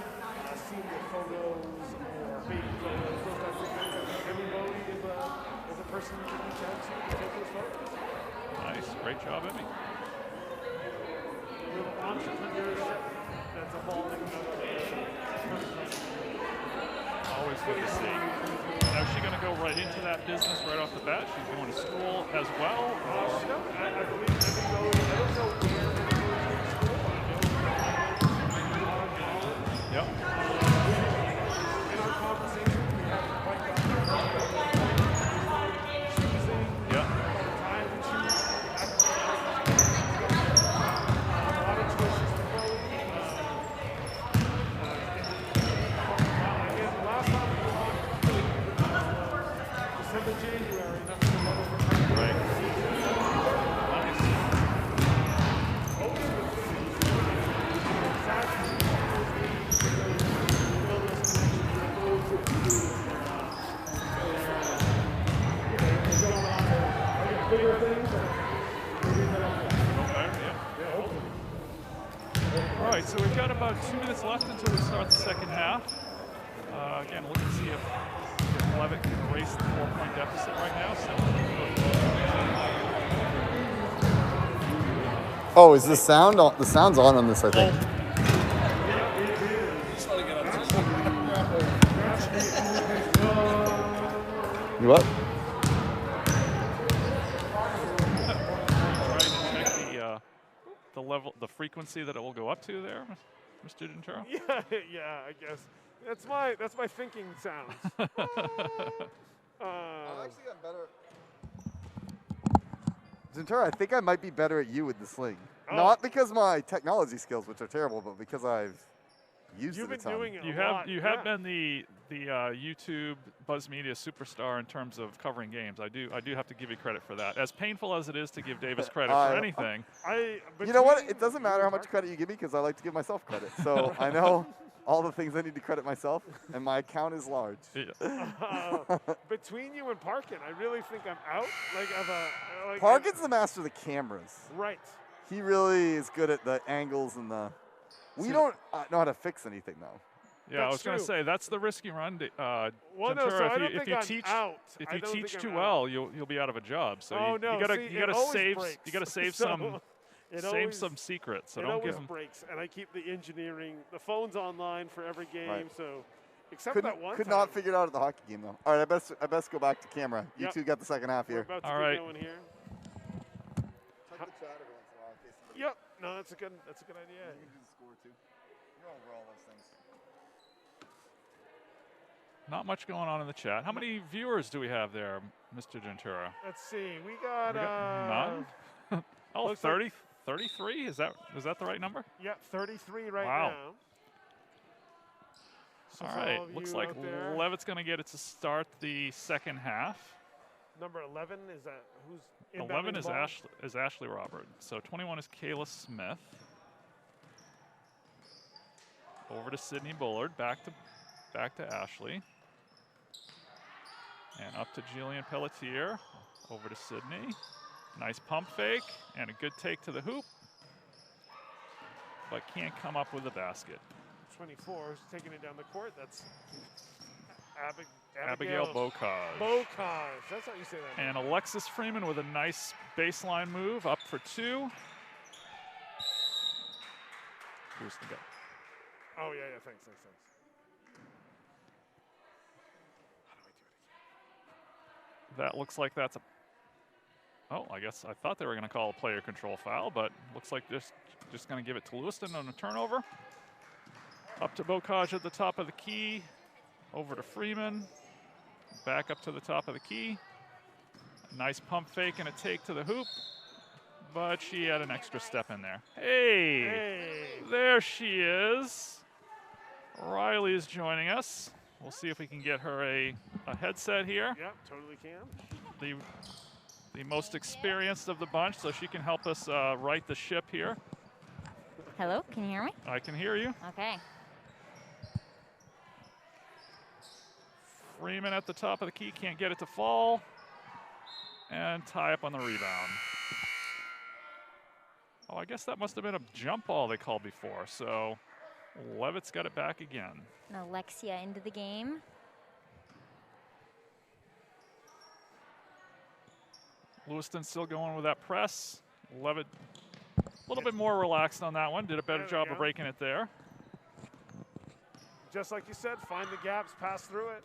Speaker 4: senior photos or baby photos, those types of things. Emmy Bowie is a person you can reach out to take those photos.
Speaker 1: Nice. Great job, Emmy.
Speaker 4: We have entrepreneurship that's evolving.
Speaker 1: Always good to see. Now, is she going to go right into that business right off the bat? She's going to school as well? Or?
Speaker 4: I believe Emmy Bowie, I don't know where Emmy Bowie's going to school, but I know
Speaker 1: Yep.
Speaker 4: in our conversation, we haven't quite gotten to choosing
Speaker 1: Yep.
Speaker 4: by the time we choose a lot of choices to vote. Again, the last time we talked, December, January, nothing but overtime.
Speaker 1: Right. Nice. All right, so we've got about 2 minutes left until we start the second half. Again, look to see if Leavitt can erase the 4-point deficit right now.
Speaker 2: Oh, is the sound on? The sound's on this, I think. You what?
Speaker 1: Trying to check the level, the frequency that it will go up to there, Mr. Gentero?
Speaker 4: Yeah, I guess. That's my thinking sound.
Speaker 2: I'm actually gotten better. Ventura, I think I might be better at you with the sling.
Speaker 4: Oh.
Speaker 2: Not because my technology skills, which are terrible, but because I've used
Speaker 4: You've
Speaker 2: it a
Speaker 4: been
Speaker 2: ton.
Speaker 4: doing it
Speaker 1: You
Speaker 4: a
Speaker 1: have
Speaker 4: lot.
Speaker 1: have been the YouTube Buzz Media superstar in terms of covering games. I do have to give you credit for that. As painful as it is to give Davis credit for anything.
Speaker 2: You know what? It doesn't matter how much credit you give me because I like to give myself credit. So I know all the things I need to credit myself, and my account is large.
Speaker 1: Yeah.
Speaker 4: Between you and Parkin, I really think I'm out.
Speaker 2: Parkin's the master of the cameras.
Speaker 4: Right.
Speaker 2: He really is good at the angles and the. We don't know how to fix anything though.
Speaker 1: Yeah, I was going to say that's the risky run.
Speaker 4: Well, no,
Speaker 1: Gentera,
Speaker 4: so I don't
Speaker 1: if
Speaker 4: think
Speaker 1: you
Speaker 4: I'm
Speaker 1: teach,
Speaker 4: out.
Speaker 1: if
Speaker 4: I
Speaker 1: you
Speaker 4: don't
Speaker 1: teach
Speaker 4: think
Speaker 1: too
Speaker 4: I'm
Speaker 1: well,
Speaker 4: out.
Speaker 1: you'll be out of a job. So
Speaker 4: Oh,
Speaker 1: you
Speaker 4: no,
Speaker 1: gotta
Speaker 4: see,
Speaker 1: you gotta
Speaker 4: it always
Speaker 1: save
Speaker 4: breaks.
Speaker 1: you gotta save
Speaker 4: So
Speaker 1: some
Speaker 4: it
Speaker 1: save
Speaker 4: always-
Speaker 1: some secrets. So
Speaker 4: it
Speaker 1: don't
Speaker 4: always
Speaker 1: give them.
Speaker 4: breaks, and I keep the engineering. The phone's online for every game,
Speaker 2: Right.
Speaker 4: so except
Speaker 2: Could
Speaker 4: that one
Speaker 2: could
Speaker 4: time.
Speaker 2: not figure it out at the hockey game though. All right, I best go back to camera. You
Speaker 4: Yep.
Speaker 2: two got the second half
Speaker 4: We're
Speaker 2: here.
Speaker 4: about to
Speaker 1: All
Speaker 4: get
Speaker 1: right.
Speaker 4: going here.
Speaker 2: Check the chat every once in a while in case somebody.
Speaker 4: Yep. No, that's a good idea.
Speaker 2: You can do the score too. You're over all those things.
Speaker 1: Not much going on in the chat. How many viewers do we have there, Mr. Gentera?
Speaker 4: Let's see. We got,
Speaker 1: none. Oh,
Speaker 4: looks
Speaker 1: 30, 33? Is that the right number?
Speaker 4: Yeah, 33 right
Speaker 1: Wow.
Speaker 4: now. So
Speaker 1: All
Speaker 4: for
Speaker 1: right.
Speaker 4: of
Speaker 1: Looks
Speaker 4: you
Speaker 1: like
Speaker 4: out there,
Speaker 1: Levitt's going to get it to start the second half.
Speaker 4: number 11 is that who's
Speaker 1: 11
Speaker 4: inbounding
Speaker 1: is
Speaker 4: the ball?
Speaker 1: Ashley Robert. So 21 is Kayla Smith. Over to Sydney Bullard. Back to Ashley. And up to Jillian Pelletier. Over to Sydney. Nice pump fake and a good take to the hoop. But can't come up with the basket.
Speaker 4: 24 is taking it down the court. That's
Speaker 1: Abigail Bocage.
Speaker 4: Bocage. That's how you say that.
Speaker 1: And Alexis Freeman with a nice baseline move up for two. Lewiston got
Speaker 4: Oh, yeah, thanks.
Speaker 1: How do I do it again? That looks like that's a. Oh, I guess I thought they were going to call a player control foul, but looks like just going to give it to Lewiston on a turnover. Up to Bocage at the top of the key. Over to Freeman. Back up to the top of the key. Nice pump fake and a take to the hoop. But she had an extra step in there. Hey! There she is. Riley is joining us. We'll see if we can get her a headset here.
Speaker 4: Yep, totally can.
Speaker 1: The most experienced of the bunch, so she can help us right the ship here.
Speaker 5: Hello, can you hear me?
Speaker 1: I can hear you.
Speaker 5: Okay.
Speaker 1: Freeman at the top of the key, can't get it to fall. And tie up on the rebound. Oh, I guess that must have been a jump ball they called before. So Levitt's got it back again.
Speaker 5: And Alexia into the game.
Speaker 1: Lewiston still going with that press. Levitt a little bit more relaxed on that one. Did a better
Speaker 4: There we
Speaker 1: job
Speaker 4: go.
Speaker 1: of breaking it there.
Speaker 4: Just like you said, find the gaps, pass through it.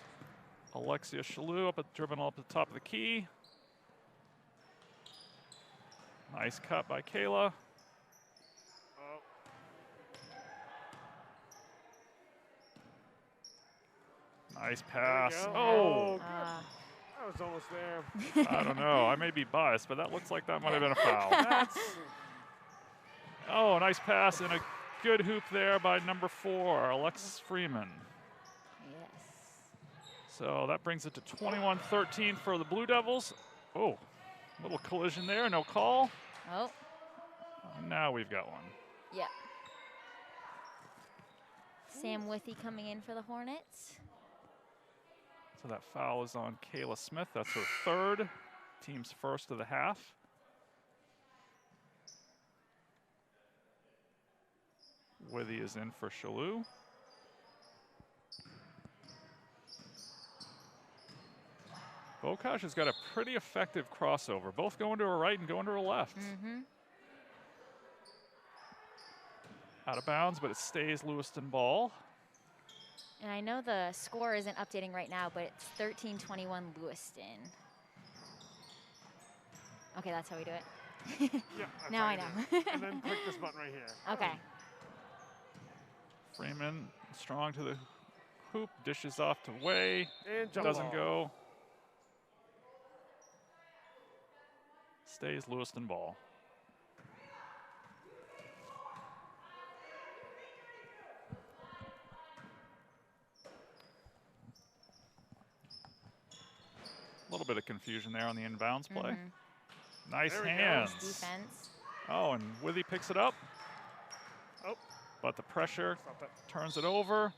Speaker 1: Alexia Shalou dribbling up at the top of the key. Nice cut by Kayla.
Speaker 4: Oh,
Speaker 1: Nice
Speaker 4: there we
Speaker 1: pass.
Speaker 4: go.
Speaker 1: Oh,
Speaker 4: Good. I was almost there.
Speaker 1: I don't know. I may be biased, but that looks like that might have been a foul.
Speaker 4: That's
Speaker 1: Oh, nice pass and a good hoop there by number 4, Alexis Freeman.
Speaker 5: Yes.
Speaker 1: So that brings it to 21-13 for the Blue Devils. Oh, little collision there, no call.
Speaker 5: Oh,
Speaker 1: Now we've got one.
Speaker 5: yeah. Sam Withy coming in for the Hornets.
Speaker 1: So that foul is on Kayla Smith. That's her third, team's first of the half. Withy is in for Shalou. Bocage has got a pretty effective crossover, both going to her right and going to her left.
Speaker 5: Mm-hmm.
Speaker 1: Out of bounds, but it stays Lewiston ball.
Speaker 5: And I know the score isn't updating right now, but it's 13-21 Lewiston. Okay, that's how we do it.
Speaker 4: yeah. that's
Speaker 5: Now
Speaker 4: how
Speaker 5: I
Speaker 4: you
Speaker 5: know.
Speaker 4: do it. And then click this button right here.
Speaker 5: Okay.
Speaker 1: Freeman strong to the hoop, dishes off to Way,
Speaker 4: And jump
Speaker 1: doesn't
Speaker 4: ball.
Speaker 1: go. Stays Lewiston ball. A little bit of confusion there on the inbounds play.
Speaker 5: Mhm.
Speaker 1: Nice
Speaker 4: There we go.
Speaker 1: hands.
Speaker 5: Defense.
Speaker 1: Oh, and Withy picks it up.
Speaker 4: Oh,
Speaker 1: but the pressure
Speaker 4: Stop that.
Speaker 1: turns it over.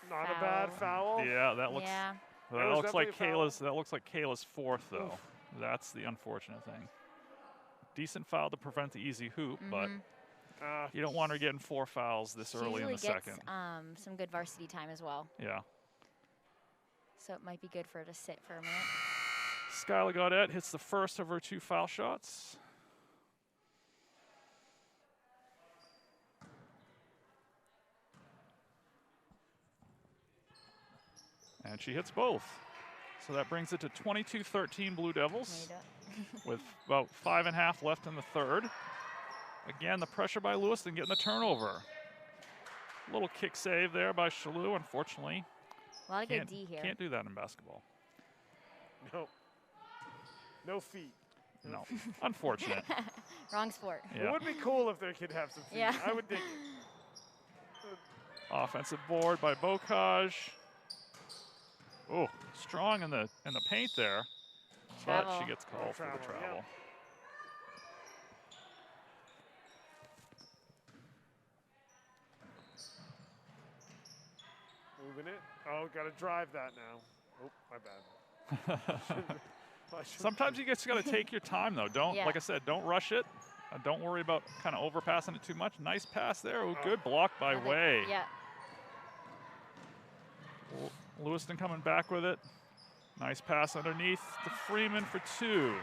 Speaker 4: Not a bad foul.
Speaker 1: Yeah, that looks.
Speaker 5: Yeah.
Speaker 1: That
Speaker 4: was
Speaker 1: looks like
Speaker 4: definitely a foul.
Speaker 1: Kayla's. That looks like Kayla's fourth, though.
Speaker 4: Oof.
Speaker 1: That's the unfortunate thing. Decent foul to prevent the easy hoop, but you don't want her getting 4 fouls this
Speaker 5: She
Speaker 1: early in
Speaker 5: usually
Speaker 1: the
Speaker 5: gets
Speaker 1: second.
Speaker 5: some good varsity time as well.
Speaker 1: Yeah.
Speaker 5: So it might be good for her to sit for a minute.
Speaker 1: Skylar Gaudette hits the first of her 2 foul shots. And she hits both. So that brings it to 22-13 Blue Devils with about 5.5 left in the third. Again, the pressure by Lewiston getting the turnover. Little kick save there by Shalou, unfortunately.
Speaker 5: A lot of good D here.
Speaker 1: Can't do that in basketball.
Speaker 4: No. No feet.
Speaker 1: No. Unfortunate.
Speaker 5: Wrong sport.
Speaker 1: Yeah.
Speaker 4: It would be cool if they could have some feet.
Speaker 5: Yeah.
Speaker 4: I would dig it.
Speaker 1: Offensive board by Bocage. Oh, strong in the paint there.
Speaker 5: Travel.
Speaker 1: But she gets called for the
Speaker 4: Travel,
Speaker 1: travel.
Speaker 4: Moving it. Oh, got to drive that now. Oh, my bad.
Speaker 1: Sometimes you just got to take your time, though. Don't,
Speaker 5: Yeah.
Speaker 1: like I said, don't rush it. Don't worry about kind of overpassing it too much. Nice pass there. Oh, good block by
Speaker 5: Love it.
Speaker 1: Way.
Speaker 5: Yeah.
Speaker 1: Lewiston coming back with it. Nice pass underneath to Freeman for 2.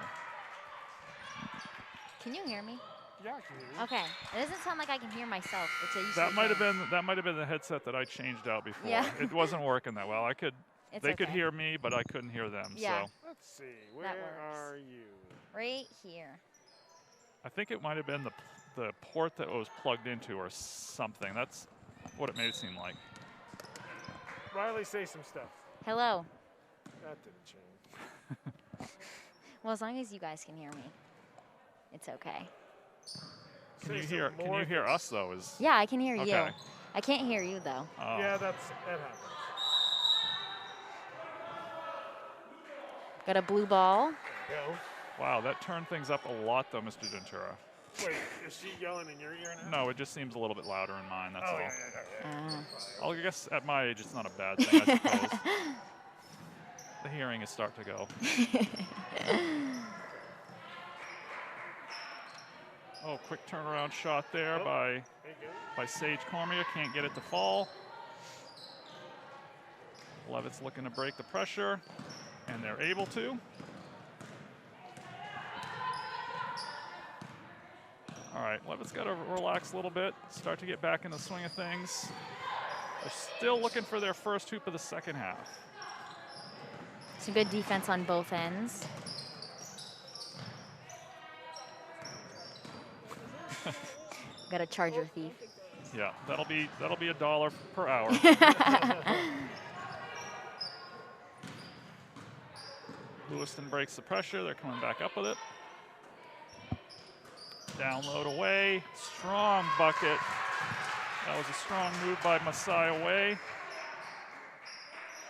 Speaker 5: Can you hear me?
Speaker 4: Yeah, I can hear you.
Speaker 5: Okay. It doesn't sound like I can hear myself, which I usually
Speaker 1: That might have
Speaker 5: can.
Speaker 1: been the headset that I changed out before.
Speaker 5: Yeah.
Speaker 1: It wasn't working that well.
Speaker 5: It's
Speaker 1: They could
Speaker 5: okay.
Speaker 1: hear me, but I couldn't hear them.
Speaker 5: Yeah.
Speaker 1: So
Speaker 4: Let's see. Where
Speaker 5: That works.
Speaker 4: are you?
Speaker 5: Right here.
Speaker 1: I think it might have been the port that it was plugged into or something. That's what it made it seem like.
Speaker 4: Riley, say some stuff.
Speaker 5: Hello.
Speaker 4: That didn't change.
Speaker 5: Well, as long as you guys can hear me, it's okay.
Speaker 1: Can you
Speaker 4: Say
Speaker 1: hear?
Speaker 4: some
Speaker 1: Can
Speaker 4: more
Speaker 1: you hear
Speaker 4: things.
Speaker 1: us though? Is
Speaker 5: Yeah, I can hear
Speaker 1: Okay.
Speaker 5: you. I can't hear you though.
Speaker 1: oh.
Speaker 4: Yeah, that happens.
Speaker 5: Got a blue ball.
Speaker 4: There you
Speaker 1: Wow, that turned things up a lot though, Mr. Ventura.
Speaker 4: go. Wait, is she yelling in your ear now?
Speaker 1: No, it just seems a little bit louder in mine. That's
Speaker 4: Oh,
Speaker 1: all.
Speaker 4: yeah.
Speaker 5: Uh,
Speaker 1: I guess at my age, it's not a bad thing. I suppose. The hearing is starting to go. Oh, quick turnaround shot there
Speaker 4: Oh.
Speaker 1: by
Speaker 4: There you go.
Speaker 1: Sage Cormier. Can't get it to fall. Levitt's looking to break the pressure, and they're able to. All right, Levitt's got to relax a little bit, start to get back in the swing of things. They're still looking for their first hoop of the second half.
Speaker 5: some good defense on both ends. Got a charger thief.
Speaker 1: Yeah, that'll be $1 per hour. Lewiston breaks the pressure. They're coming back up with it. Download away. Strong bucket. That was a strong move by Messiah Way.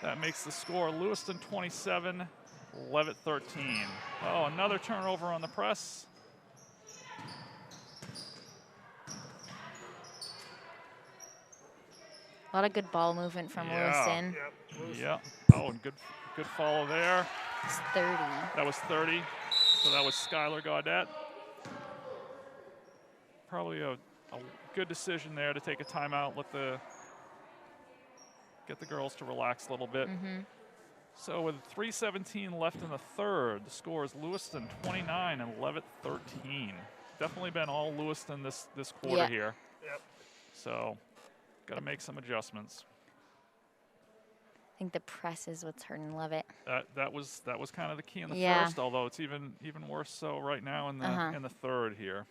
Speaker 1: That makes the score Lewiston 27, Leavitt 13. Oh, another turnover on the press.
Speaker 5: A lot of good ball movement from
Speaker 1: Yeah.
Speaker 5: Lewiston.
Speaker 4: Yep.
Speaker 1: Yeah. Oh, and good follow there.
Speaker 5: It's 30.
Speaker 1: That was 30. So that was Skylar Gaudette. Probably a good decision there to take a timeout, get the girls to relax a little bit. So with 3:17 left in the third, the score is Lewiston 29 and Leavitt 13. Definitely been all Lewiston this quarter
Speaker 5: Yeah.
Speaker 1: here.
Speaker 4: Yep.
Speaker 1: So got to make some adjustments.
Speaker 5: I think the press is what's hurting Leavitt.
Speaker 1: That was kind of the key in the
Speaker 5: Yeah.
Speaker 1: first, although it's even worse so right now in the third here.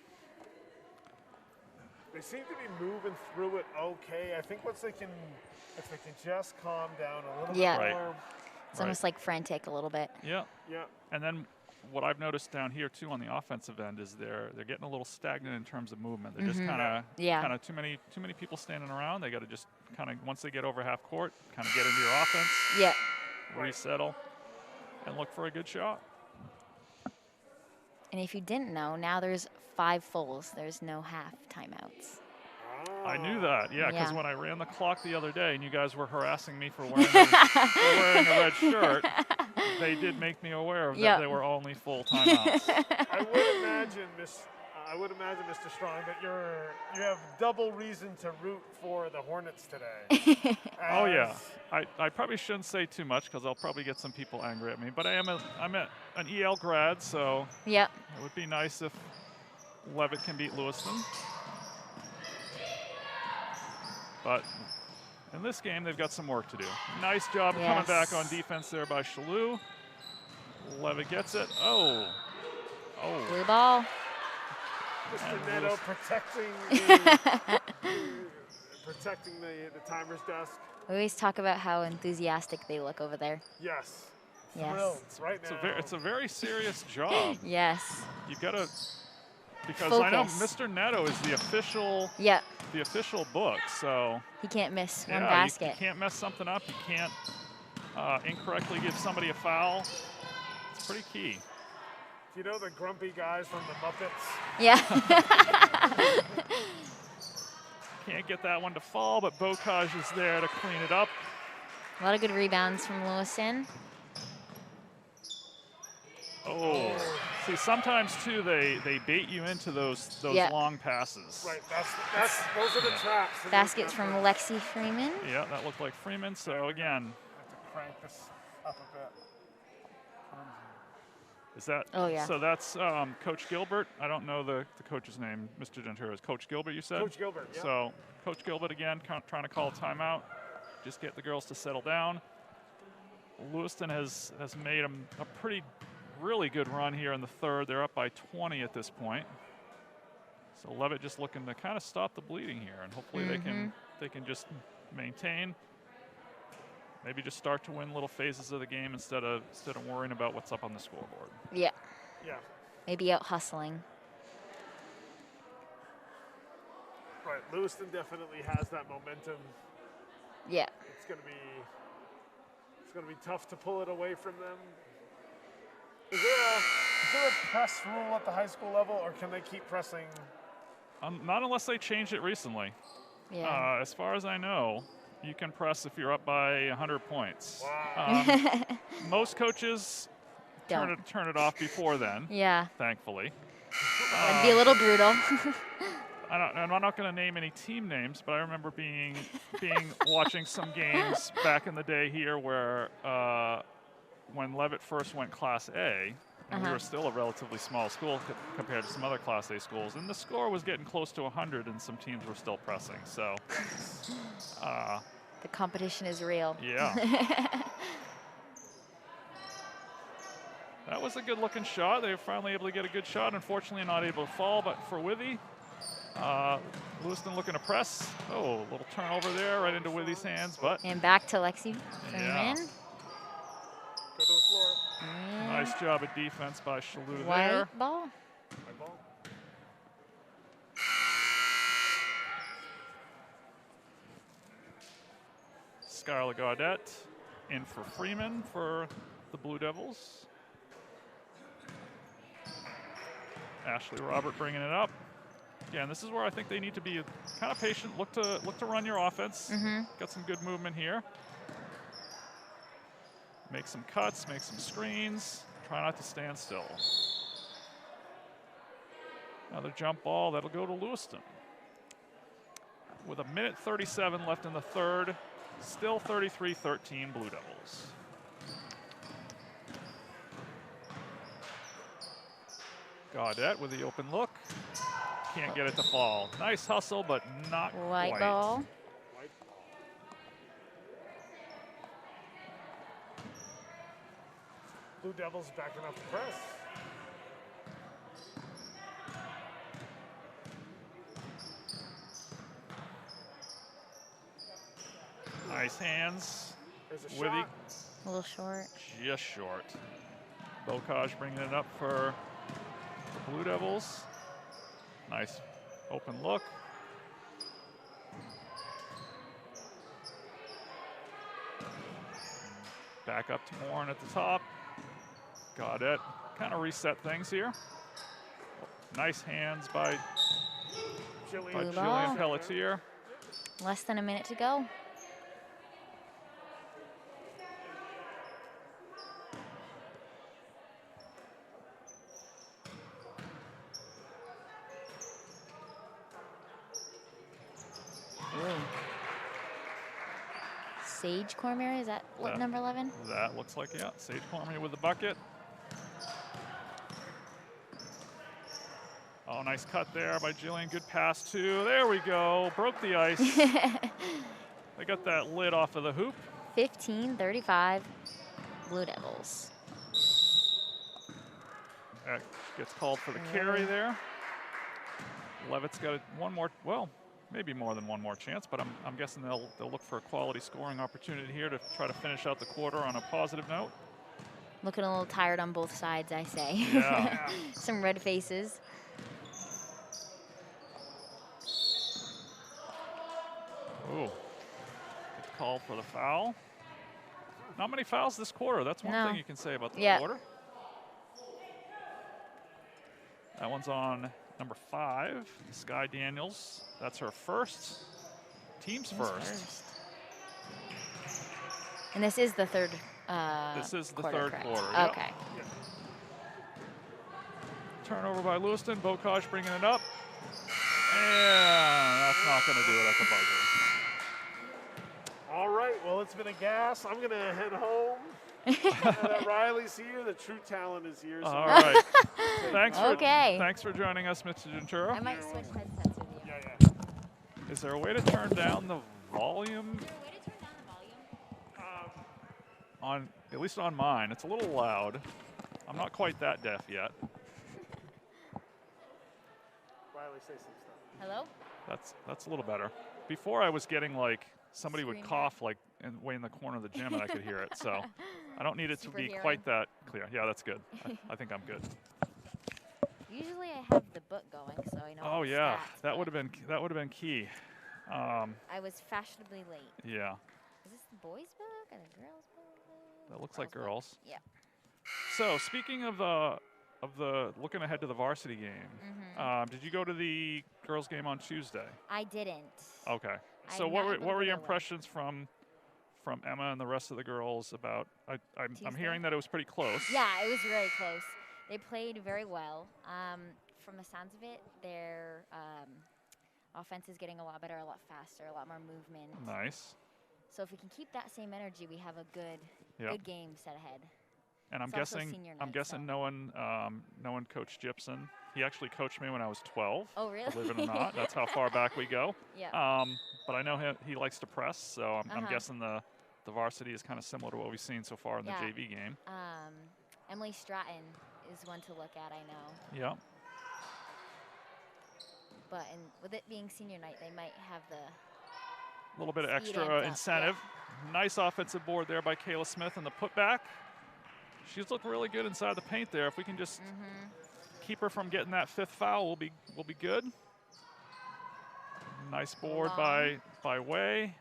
Speaker 4: They seem to be moving through it okay. I think if they can just calm down a little
Speaker 5: Yeah.
Speaker 4: bit
Speaker 1: Right.
Speaker 4: more.
Speaker 5: It's almost like frantic a little bit.
Speaker 1: Yeah.
Speaker 4: Yeah.
Speaker 1: And then what I've noticed down here too on the offensive end is they're getting a little stagnant in terms of movement. They're just
Speaker 5: Yeah.
Speaker 1: kind of too many people standing around. They got to just kind of once they get over half court, kind of get into your offense,
Speaker 5: Yeah.
Speaker 1: resettle, and look for a good shot.
Speaker 5: And if you didn't know, now there's 5 fulls. There's no half timeouts.
Speaker 1: I knew that, yeah, because
Speaker 5: Yeah.
Speaker 1: when I ran the clock the other day and you guys were harassing me for wearing, for wearing a red shirt, they did make me aware of that they were only full timeouts.
Speaker 4: I would imagine, Mr. Strong, that you have double reason to root for the Hornets today.
Speaker 1: Oh yeah, I probably shouldn't say too much because I'll probably get some people angry at me. But I'm an EL grad, so
Speaker 5: Yep.
Speaker 1: it would be nice if Leavitt can beat Lewiston. But in this game, they've got some work to do. Nice job coming back on defense there by Shalou. Leavitt gets it. Oh.
Speaker 5: Blue ball.
Speaker 4: Mr. Neto protecting the timer's desk.
Speaker 5: We always talk about how enthusiastic they look over there.
Speaker 4: Yes.
Speaker 5: Yes.
Speaker 4: Thrilled right now.
Speaker 1: It's a very serious job.
Speaker 5: Yes.
Speaker 1: You've got to, because
Speaker 5: Focus.
Speaker 1: I know Mr. Neto is the official book, so
Speaker 5: he can't miss one
Speaker 1: you
Speaker 5: basket.
Speaker 1: can't mess something up. You can't incorrectly give somebody a foul. It's pretty key.
Speaker 4: Do you know the grumpy guys from the Muppets?
Speaker 5: Yeah.
Speaker 1: Can't get that one to fall, but Bocage is there to clean it up.
Speaker 5: A lot of good rebounds from Lewiston.
Speaker 1: Oh, see, sometimes too they bait you into those long passes.
Speaker 4: Right, those are the traps.
Speaker 5: Baskets from Lexi Freeman.
Speaker 1: Yeah, that looked like Freeman. So again,
Speaker 4: I have to crank this up a bit.
Speaker 1: is that?
Speaker 5: Oh yeah.
Speaker 1: So that's Coach Gilbert. I don't know the coach's name, Mr. Genturo. Is Coach Gilbert? You said.
Speaker 4: Coach Gilbert. Yeah.
Speaker 1: So Coach Gilbert again, trying to call a timeout, just get the girls to settle down. Lewiston has made a really good run here in the third. They're up by 20 at this point. So Leavitt just looking to kind of stop the bleeding here, and hopefully they can just maintain. Maybe just start to win little phases of the game instead of worrying about what's up on the scoreboard.
Speaker 5: Yeah.
Speaker 4: Yeah.
Speaker 5: Maybe out hustling.
Speaker 4: Right. Lewiston definitely has that momentum.
Speaker 5: Yeah.
Speaker 4: It's gonna be tough to pull it away from them. Is there a press rule at the high school level, or can they keep pressing?
Speaker 1: Not unless they changed it recently.
Speaker 5: Yeah.
Speaker 1: As far as I know, you can press if you're up by 100 points.
Speaker 4: Wow.
Speaker 1: Most coaches turn it off before then.
Speaker 5: Yeah.
Speaker 1: Thankfully.
Speaker 5: It'd be a little brutal.
Speaker 1: I'm not going to name any team names, but I remember watching some games back in the day here where when Leavitt first went Class A, and we were still a relatively small school compared to some other Class A schools, and the score was getting close to 100, and some teams were still pressing. So
Speaker 5: the competition is real.
Speaker 1: Yeah. That was a good-looking shot. They were finally able to get a good shot. Unfortunately, not able to fall, but for Withy, Lewiston looking to press. Oh, a little turnover there right into Withy's hands, but
Speaker 5: And back to Lexi
Speaker 1: yeah.
Speaker 5: Freeman.
Speaker 4: Go to the floor.
Speaker 1: Nice job of defense by Shalou there.
Speaker 5: White ball.
Speaker 4: White ball.
Speaker 1: Skylar Gaudette in for Freeman for the Blue Devils. Ashley Robert bringing it up. Again, this is where I think they need to be kind of patient. Look to run your offense. Got some good movement here. Make some cuts, make some screens. Try not to stand still. Another jump ball, that'll go to Lewiston. With 1:37 left in the third, still 33-13 Blue Devils. Gaudette with the open look. Can't get it to fall. Nice hustle, but not
Speaker 5: White
Speaker 1: quite.
Speaker 5: ball.
Speaker 4: Blue Devils backing up the press.
Speaker 1: Nice hands.
Speaker 4: There's a
Speaker 1: Withy.
Speaker 4: shot.
Speaker 5: A little short.
Speaker 1: Just short. Bocage bringing it up for the Blue Devils. Nice open look. Back up to Morin at the top. Got it. Kind of reset things here. Nice hands by by
Speaker 5: Blue
Speaker 1: Jillian
Speaker 5: ball.
Speaker 1: Pelletier.
Speaker 5: Less than a minute to go. Sage Cormier, is that number 11?
Speaker 1: That looks like, yeah, Sage Cormier with the bucket. Oh, nice cut there by Jillian. Good pass, too. There we go. Broke the ice. They got that lid off of the hoop.
Speaker 5: 15-35, Blue Devils.
Speaker 1: That gets called for the carry there. Leavitt's got one more, well, maybe more than one more chance, but I'm guessing they'll look for a quality scoring opportunity here to try to finish out the quarter on a positive note.
Speaker 5: Looking a little tired on both sides, I say.
Speaker 1: Yeah.
Speaker 5: Some red faces.
Speaker 1: Ooh. It's called for the foul. Not many fouls this quarter. That's one thing you can say about the quarter. That one's on number 5, Sky Daniels. That's her first. Team's first.
Speaker 5: And this is the third
Speaker 1: this is the
Speaker 5: quarter,
Speaker 1: third
Speaker 5: correct?
Speaker 1: quarter.
Speaker 5: Okay.
Speaker 1: Yep. Turnover by Lewiston. Bocage bringing it up. And that's not going to do it at the buzzer.
Speaker 4: All right, well, it's been a gas. I'm going to head home. Riley's here. The true talent is here. So
Speaker 1: All right. Thanks for joining us, Mr. Genturo.
Speaker 5: I might switch headsets with you.
Speaker 4: Yeah.
Speaker 1: Is there a way to turn down the volume?
Speaker 5: Is there a way to turn down the volume?
Speaker 1: On, at least on mine, it's a little loud. I'm not quite that deaf yet.
Speaker 4: Riley, say some stuff.
Speaker 5: Hello?
Speaker 1: That's a little better. Before I was getting like somebody would
Speaker 5: Scream
Speaker 1: cough like way in the corner of the gym and I could hear it. So I don't need it to be
Speaker 5: Super
Speaker 1: quite that clear. Yeah, that's good. I think I'm good.
Speaker 5: Usually I have the book going, so I know.
Speaker 1: Oh
Speaker 5: all the
Speaker 1: yeah,
Speaker 5: stats,
Speaker 1: that
Speaker 5: but
Speaker 1: would have been key.
Speaker 5: I was fashionably late.
Speaker 1: Yeah.
Speaker 5: Is this the boys' book or the girls' book?
Speaker 1: That looks like
Speaker 5: book.
Speaker 1: girls.
Speaker 5: Yeah.
Speaker 1: So speaking of the looking ahead to the varsity game, did you go to the girls' game on Tuesday?
Speaker 5: I didn't.
Speaker 1: Okay.
Speaker 5: I'm
Speaker 1: So
Speaker 5: not
Speaker 1: what
Speaker 5: able
Speaker 1: were
Speaker 5: to
Speaker 1: your
Speaker 5: go away.
Speaker 1: impressions from Emma and the rest of the girls about? I'm
Speaker 5: Tuesday?
Speaker 1: hearing that it was pretty close.
Speaker 5: Yeah, it was really close. They played very well. From the sounds of it, their offense is getting a lot better, a lot faster, a lot more movement.
Speaker 1: Nice.
Speaker 5: So if we can keep that same energy, we have a good game set ahead.
Speaker 1: And I'm
Speaker 5: It's also
Speaker 1: guessing
Speaker 5: senior
Speaker 1: I'm
Speaker 5: night,
Speaker 1: guessing
Speaker 5: so.
Speaker 1: no one Coach Gibson. He actually coached me when I was 12.
Speaker 5: Oh, really?
Speaker 1: Believe it or not, that's how far back we go.
Speaker 5: Yeah.
Speaker 1: But I know he likes to press, so I'm guessing the varsity is kind of similar to what we've seen so far in the JV game.
Speaker 5: Emily Stratton is one to look at, I know.
Speaker 1: Yeah.
Speaker 5: But with it being senior night, they might have the
Speaker 1: little bit of
Speaker 5: speed
Speaker 1: extra
Speaker 5: amped up,
Speaker 1: incentive. Nice offensive board there by Kayla Smith and the putback. She's looked really good inside the paint there. If we can just keep her from getting that 5th foul, we'll be good. Nice board by Way.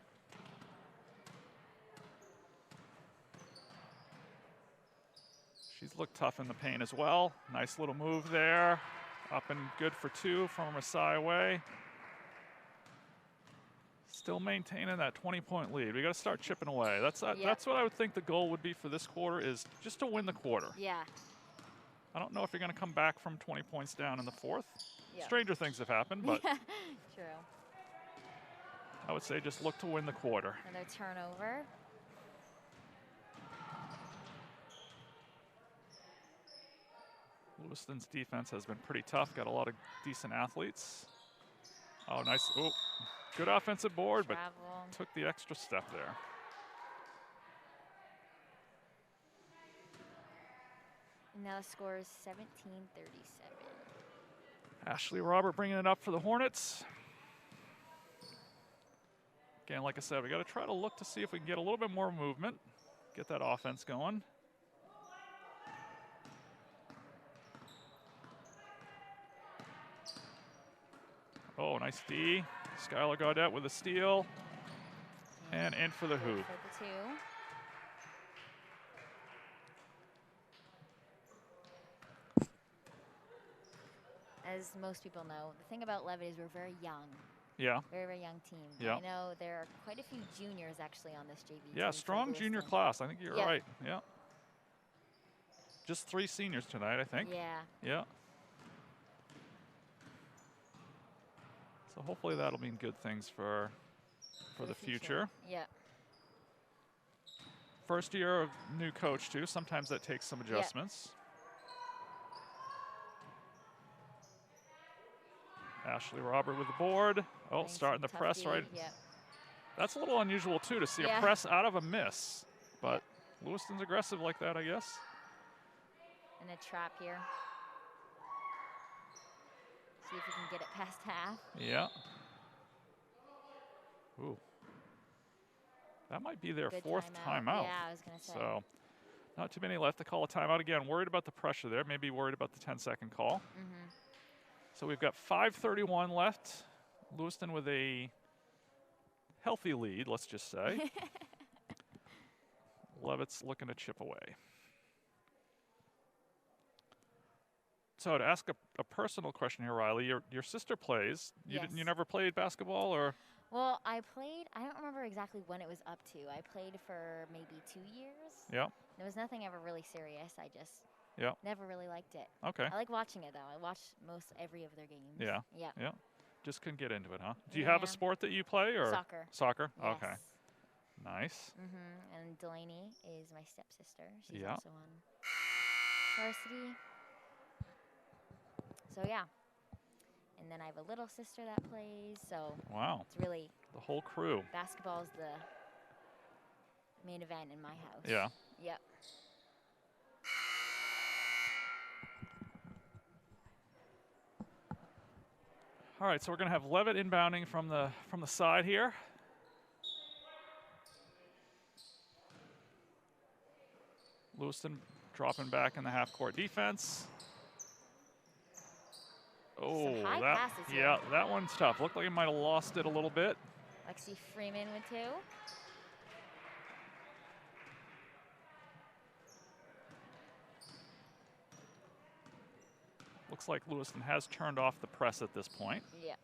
Speaker 1: She's looked tough in the paint as well. Nice little move there. Up and good for 2 from Messiah Way. Still maintaining that 20-point lead. We got to start chipping away. That's what I would think the goal would be for this quarter, is just to win the quarter.
Speaker 5: Yeah.
Speaker 1: I don't know if you're going to come back from 20 points down in the 4th.
Speaker 5: Yeah.
Speaker 1: Stranger things have happened, but
Speaker 5: True.
Speaker 1: I would say just look to win the quarter.
Speaker 5: Another turnover.
Speaker 1: Lewiston's defense has been pretty tough. Got a lot of decent athletes. Oh, nice. Oh, good offensive board, but took the extra step there.
Speaker 5: Now the score is 17-37.
Speaker 1: Ashley Robert bringing it up for the Hornets. Again, like I said, we got to try to look to see if we can get a little bit more movement, get that offense going. Oh, nice D. Skylar Gaudette with a steal. And in for the hoop.
Speaker 5: For the 2. as most people know, the thing about Leavitt is we're very young.
Speaker 1: Yeah.
Speaker 5: Very, very young team.
Speaker 1: Yeah.
Speaker 5: I know there are quite a few juniors actually on this JV team.
Speaker 1: Yeah, strong junior
Speaker 5: Lewiston.
Speaker 1: class. I think you're
Speaker 5: Yeah.
Speaker 1: right. Yeah. Just 3 seniors tonight, I think.
Speaker 5: Yeah.
Speaker 1: Yeah. So hopefully that'll mean good things for the future.
Speaker 5: Yeah.
Speaker 1: First year of new coach too. Sometimes that takes some adjustments. Ashley Robert with the board. Oh,
Speaker 5: Nice
Speaker 1: starting the
Speaker 5: tough
Speaker 1: press
Speaker 5: D,
Speaker 1: right.
Speaker 5: Yeah.
Speaker 1: That's a little unusual too to see a press out of a miss, but Lewiston's aggressive like that, I guess.
Speaker 5: And a trap here. See if we can get it past half.
Speaker 1: Yeah. Ooh. That might be their
Speaker 5: Good
Speaker 1: 4th timeout.
Speaker 5: Yeah, I was going to say.
Speaker 1: So not too many left to call a timeout again. Worried about the pressure there. Maybe worried about the 10-second call.
Speaker 5: Mm-hmm.
Speaker 1: So we've got 5:31 left. Lewiston with a healthy lead, let's just say. Leavitt's looking to chip away. So to ask a personal question here, Riley, your sister plays. You never played basketball, or?
Speaker 5: Well, I don't remember exactly when it was up to. I played for maybe 2 years.
Speaker 1: Yeah.
Speaker 5: There was nothing ever really serious. I just never really liked it.
Speaker 1: Okay.
Speaker 5: I like watching it, though. I watch most every of their games.
Speaker 1: Yeah.
Speaker 5: Yeah.
Speaker 1: Yeah. Just couldn't get into it, huh? Do you have a sport that you play, or?
Speaker 5: Soccer.
Speaker 1: Soccer?
Speaker 5: Yes.
Speaker 1: Okay. Nice.
Speaker 5: Mm-hmm. And Delaney is my stepsister. She's
Speaker 1: Yeah.
Speaker 5: also on Varsity. So, yeah. And then I have a little sister that plays, so
Speaker 1: wow.
Speaker 5: It's really
Speaker 1: the whole crew.
Speaker 5: Basketball is the main event in my house.
Speaker 1: Yeah.
Speaker 5: Yep.
Speaker 1: All right, so we're going to have Leavitt inbounding from the side here. Lewiston dropping back in the half-court defense. Oh, that one's tough. Looked like he might have lost it a little bit.
Speaker 5: Lexi Freeman with 2.
Speaker 1: Looks like Lewiston has turned off the press at this point.
Speaker 5: Yeah.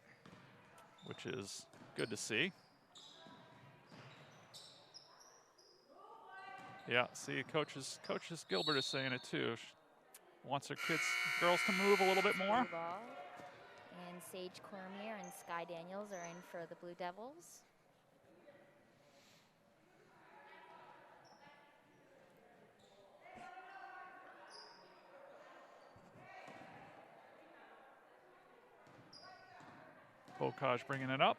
Speaker 1: Which is good to see. Yeah, see, Coaches Gilbert is saying it too. She wants her girls to move a little bit more.
Speaker 5: And Sage Cormier and Sky Daniels are in for the Blue Devils.
Speaker 1: Bokaj bringing it up.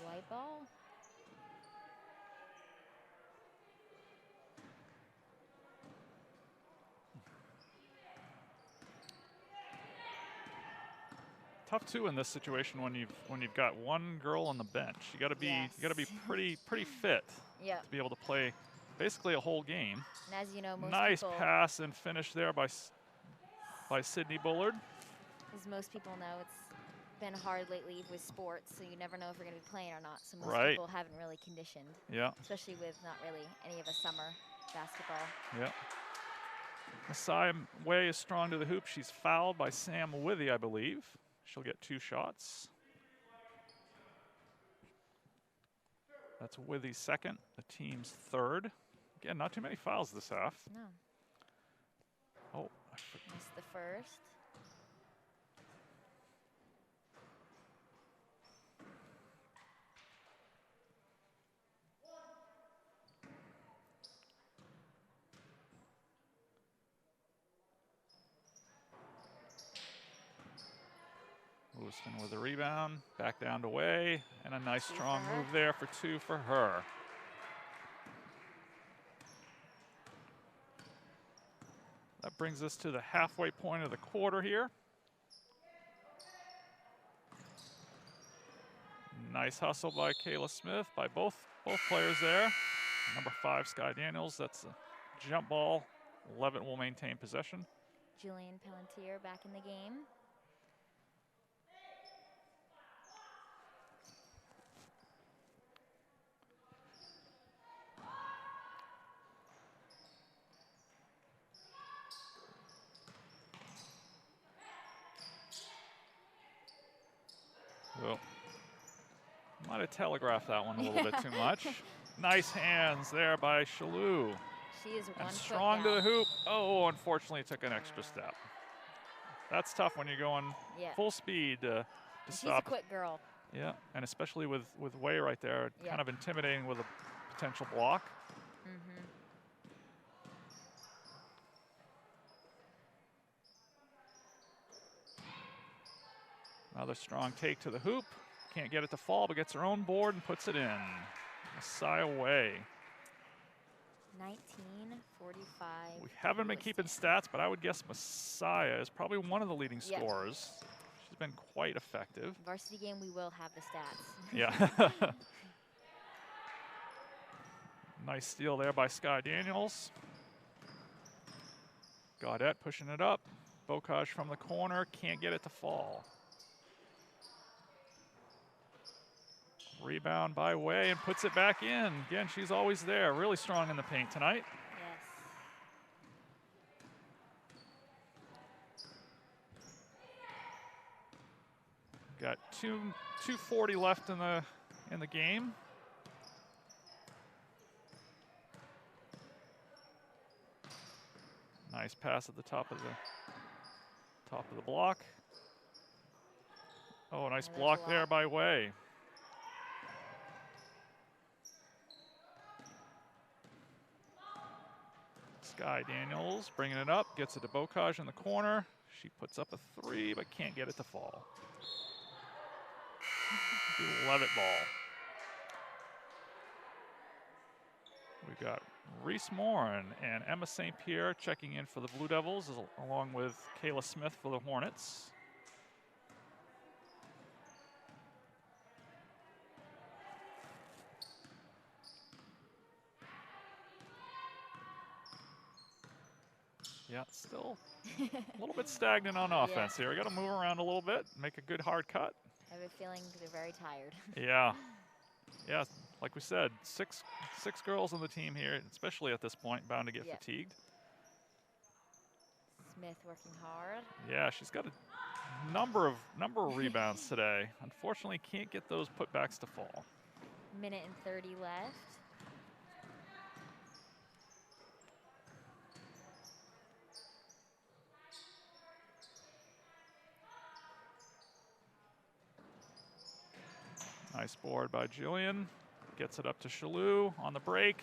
Speaker 5: White ball.
Speaker 1: Tough too in this situation when you've got one girl on the bench. You got to be pretty fit to be able to play basically a whole game.
Speaker 5: And as you know, most
Speaker 1: nice pass and finish there by Sydney Bullard.
Speaker 5: As most people know, it's been hard lately with sports, so you never know if you're going to be playing or not. So most people haven't really conditioned.
Speaker 1: Yeah.
Speaker 5: Especially with not really any of a summer basketball.
Speaker 1: Yeah. Messiah Way is strong to the hoop. She's fouled by Sam Withy, I believe. She'll get 2 shots. That's Withy's second, the team's third. Again, not too many fouls this half.
Speaker 5: No.
Speaker 1: Oh.
Speaker 5: Missed the first.
Speaker 1: Lewiston with a rebound, back down to Way, and a nice strong move there for 2 for her. That brings us to the halfway point of the quarter here. Nice hustle by Kayla Smith, by both players there. Number 5, Sky Daniels, that's a jump ball. Leavitt will maintain possession.
Speaker 5: Julian Pelletier back in the game.
Speaker 1: Oh. Might have telegraphed that one a little bit too much. Nice hands there by Shalou.
Speaker 5: She is one
Speaker 1: And
Speaker 5: foot
Speaker 1: strong to
Speaker 5: down.
Speaker 1: the hoop. Oh, unfortunately took an extra step. That's tough when you're going full speed to
Speaker 5: She's
Speaker 1: stop.
Speaker 5: a quick girl.
Speaker 1: Yeah, and especially with Wei right there, kind of intimidating with a potential block.
Speaker 5: Mm-hmm.
Speaker 1: Another strong take to the hoop. Can't get it to fall, but gets her own board and puts it in. Messiah Wei.
Speaker 5: 19:45.
Speaker 1: We haven't been keeping stats, but I would guess Messiah is probably one of the leading scorers. She's been quite effective.
Speaker 5: Varsity game, we will have the stats.
Speaker 1: Yeah. Nice steal there by Sky Daniels. Gaudette pushing it up. Bocage from the corner, can't get it to fall. Rebound by Wei and puts it back in. Again, she's always there. Really strong in the paint tonight.
Speaker 5: Yes.
Speaker 1: Got 2:40 left in the game. Nice pass at the top of the block. Oh, nice block there by Wei. Sky Daniels bringing it up, gets it to Bocage in the corner. She puts up a 3, but can't get it to fall. The Leavitt ball. We've got Reese Morin and Emma St. Pierre checking in for the Blue Devils, along with Kayla Smith for the Hornets. Yeah, still a little bit stagnant on offense here. We got to move around a little bit, make a good hard cut.
Speaker 5: I have a feeling they're very tired.
Speaker 1: Yeah. Yeah, like we said, six girls on the team here, especially at this point, bound to get fatigued.
Speaker 5: Smith working hard.
Speaker 1: Yeah, she's got a number of rebounds today. Unfortunately, can't get those putbacks to fall.
Speaker 5: Minute and 30 left.
Speaker 1: Nice board by Jillian. Gets it up to Shalou on the break.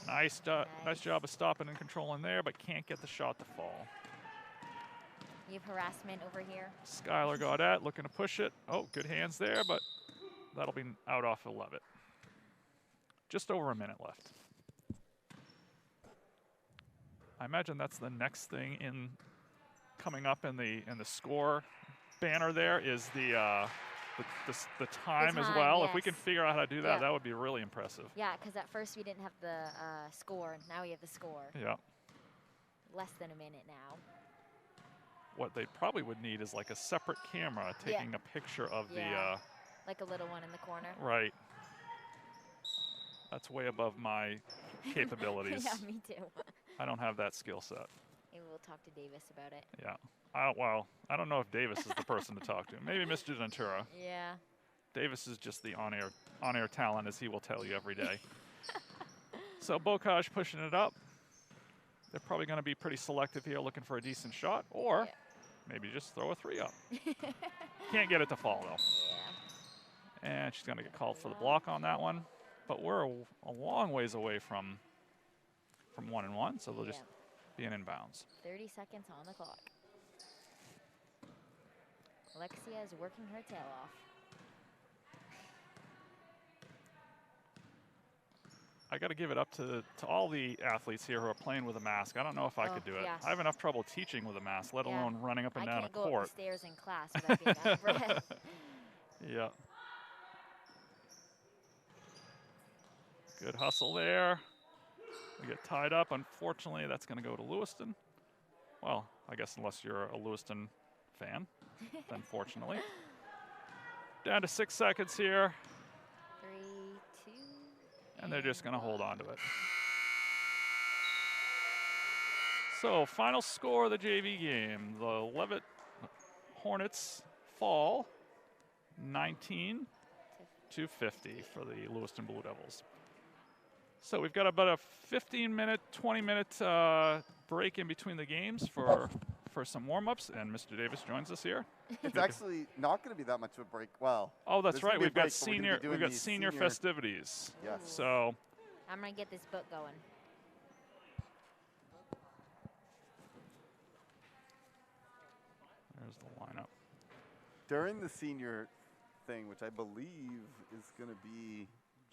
Speaker 1: Nice job of stopping and controlling there, but can't get the shot to fall.
Speaker 5: We have harassment over here.
Speaker 1: Skylar Gaudette looking to push it. Oh, good hands there, but that'll be out off of Leavitt. Just over a minute left. I imagine that's the next thing coming up in the score banner there is the time as well.
Speaker 5: Yes.
Speaker 1: If we can figure out how to do that, that would be really impressive.
Speaker 5: Yeah, because at first we didn't have the score, and now we have the score.
Speaker 1: Yeah.
Speaker 5: Less than a minute now.
Speaker 1: What they probably would need is like a separate camera taking a picture of the...
Speaker 5: like a little one in the corner.
Speaker 1: Right. That's way above my capabilities.
Speaker 5: Yeah, me too.
Speaker 1: I don't have that skill set.
Speaker 5: Maybe we'll talk to Davis about it.
Speaker 1: Yeah. I don't know if Davis is the person to talk to. Maybe Mr. Ventura.
Speaker 5: Yeah.
Speaker 1: Davis is just the on-air talent, as he will tell you every day. So Bocage pushing it up. They're probably going to be pretty selective here, looking for a decent shot, or maybe just throw a 3 up. Can't get it to fall, though.
Speaker 5: Yeah.
Speaker 1: And she's going to get called for the block on that one. But we're a long ways away from 1-1, so they'll just be in inbounds.
Speaker 5: 30 seconds on the clock. Alexia is working her tail off.
Speaker 1: I got to give it up to all the athletes here who are playing with a mask. I don't know if I could do it.
Speaker 5: Yes.
Speaker 1: I have enough trouble teaching with a mask, let alone running up and down a
Speaker 5: I can't go
Speaker 1: court.
Speaker 5: up the stairs in class without being out of breath.
Speaker 1: Yeah. Good hustle there. We get tied up. Unfortunately, that's going to go to Lewiston. Well, I guess unless you're a Lewiston fan, unfortunately. Down to 6 seconds here.
Speaker 5: 3, 2.
Speaker 1: And they're just going to hold on to it. So, final score of the JV game. The Leavitt Hornets fall 19 to 50 for the Lewiston Blue Devils. So we've got about a 15-minute, 20-minute break in between the games for some warm-ups, and Mr. Davis joins us here.
Speaker 2: It's actually not going to be that much of a break. Well,
Speaker 1: oh, that's right. We've got
Speaker 2: senior
Speaker 1: festivities.
Speaker 2: Yes.
Speaker 1: So
Speaker 5: I'm going to get this book going.
Speaker 1: there's the lineup.
Speaker 2: During the senior thing, which I believe is going to be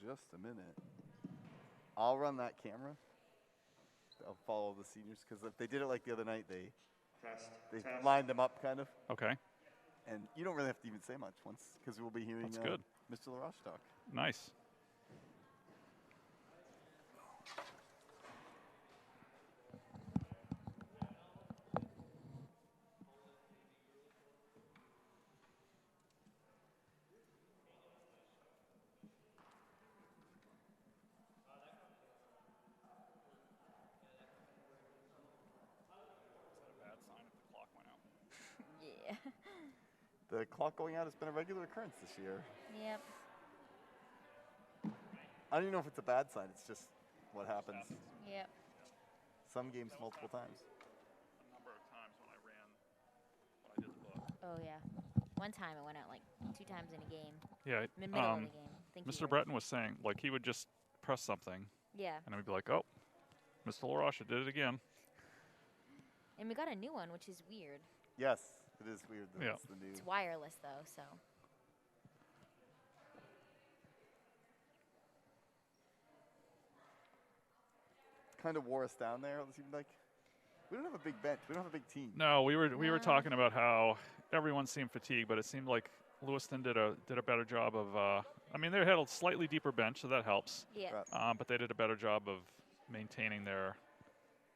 Speaker 2: just a minute, I'll run that camera. I'll follow the seniors because if they did it like the other night, they lined them up kind of.
Speaker 1: Okay.
Speaker 2: And you don't really have to even say much once because we'll be hearing
Speaker 1: That's good.
Speaker 2: Mr. LaRoche talk.
Speaker 1: Nice.
Speaker 5: Yeah.
Speaker 2: The clock going out has been a regular occurrence this year.
Speaker 5: Yep.
Speaker 2: I don't even know if it's a bad sign. It's just what happens.
Speaker 5: Yep.
Speaker 2: Some games multiple times.
Speaker 1: A number of times when I did the book.
Speaker 5: Oh, yeah. One time it went out like 2 times in a game.
Speaker 1: Yeah.
Speaker 5: In the middle of the game. Thank you,
Speaker 1: Mr.
Speaker 5: Rich.
Speaker 1: Breton was saying, like, he would just press something,
Speaker 5: Yeah.
Speaker 1: and we'd be like, oh, Mr. LaRoche did it again.
Speaker 5: And we got a new one, which is weird.
Speaker 2: Yes, it is weird that
Speaker 1: Yeah.
Speaker 2: it's the new.
Speaker 5: It's wireless, though, so.
Speaker 2: Kind of wore us down there. It seemed like we don't have a big bench. We don't have a big team.
Speaker 1: No, we were
Speaker 5: No.
Speaker 1: talking about how everyone seemed fatigued, but it seemed like Lewiston did a better job of. I mean, they had a slightly deeper bench, so that helps.
Speaker 5: Yeah.
Speaker 2: Right.
Speaker 1: But they did a better job of maintaining their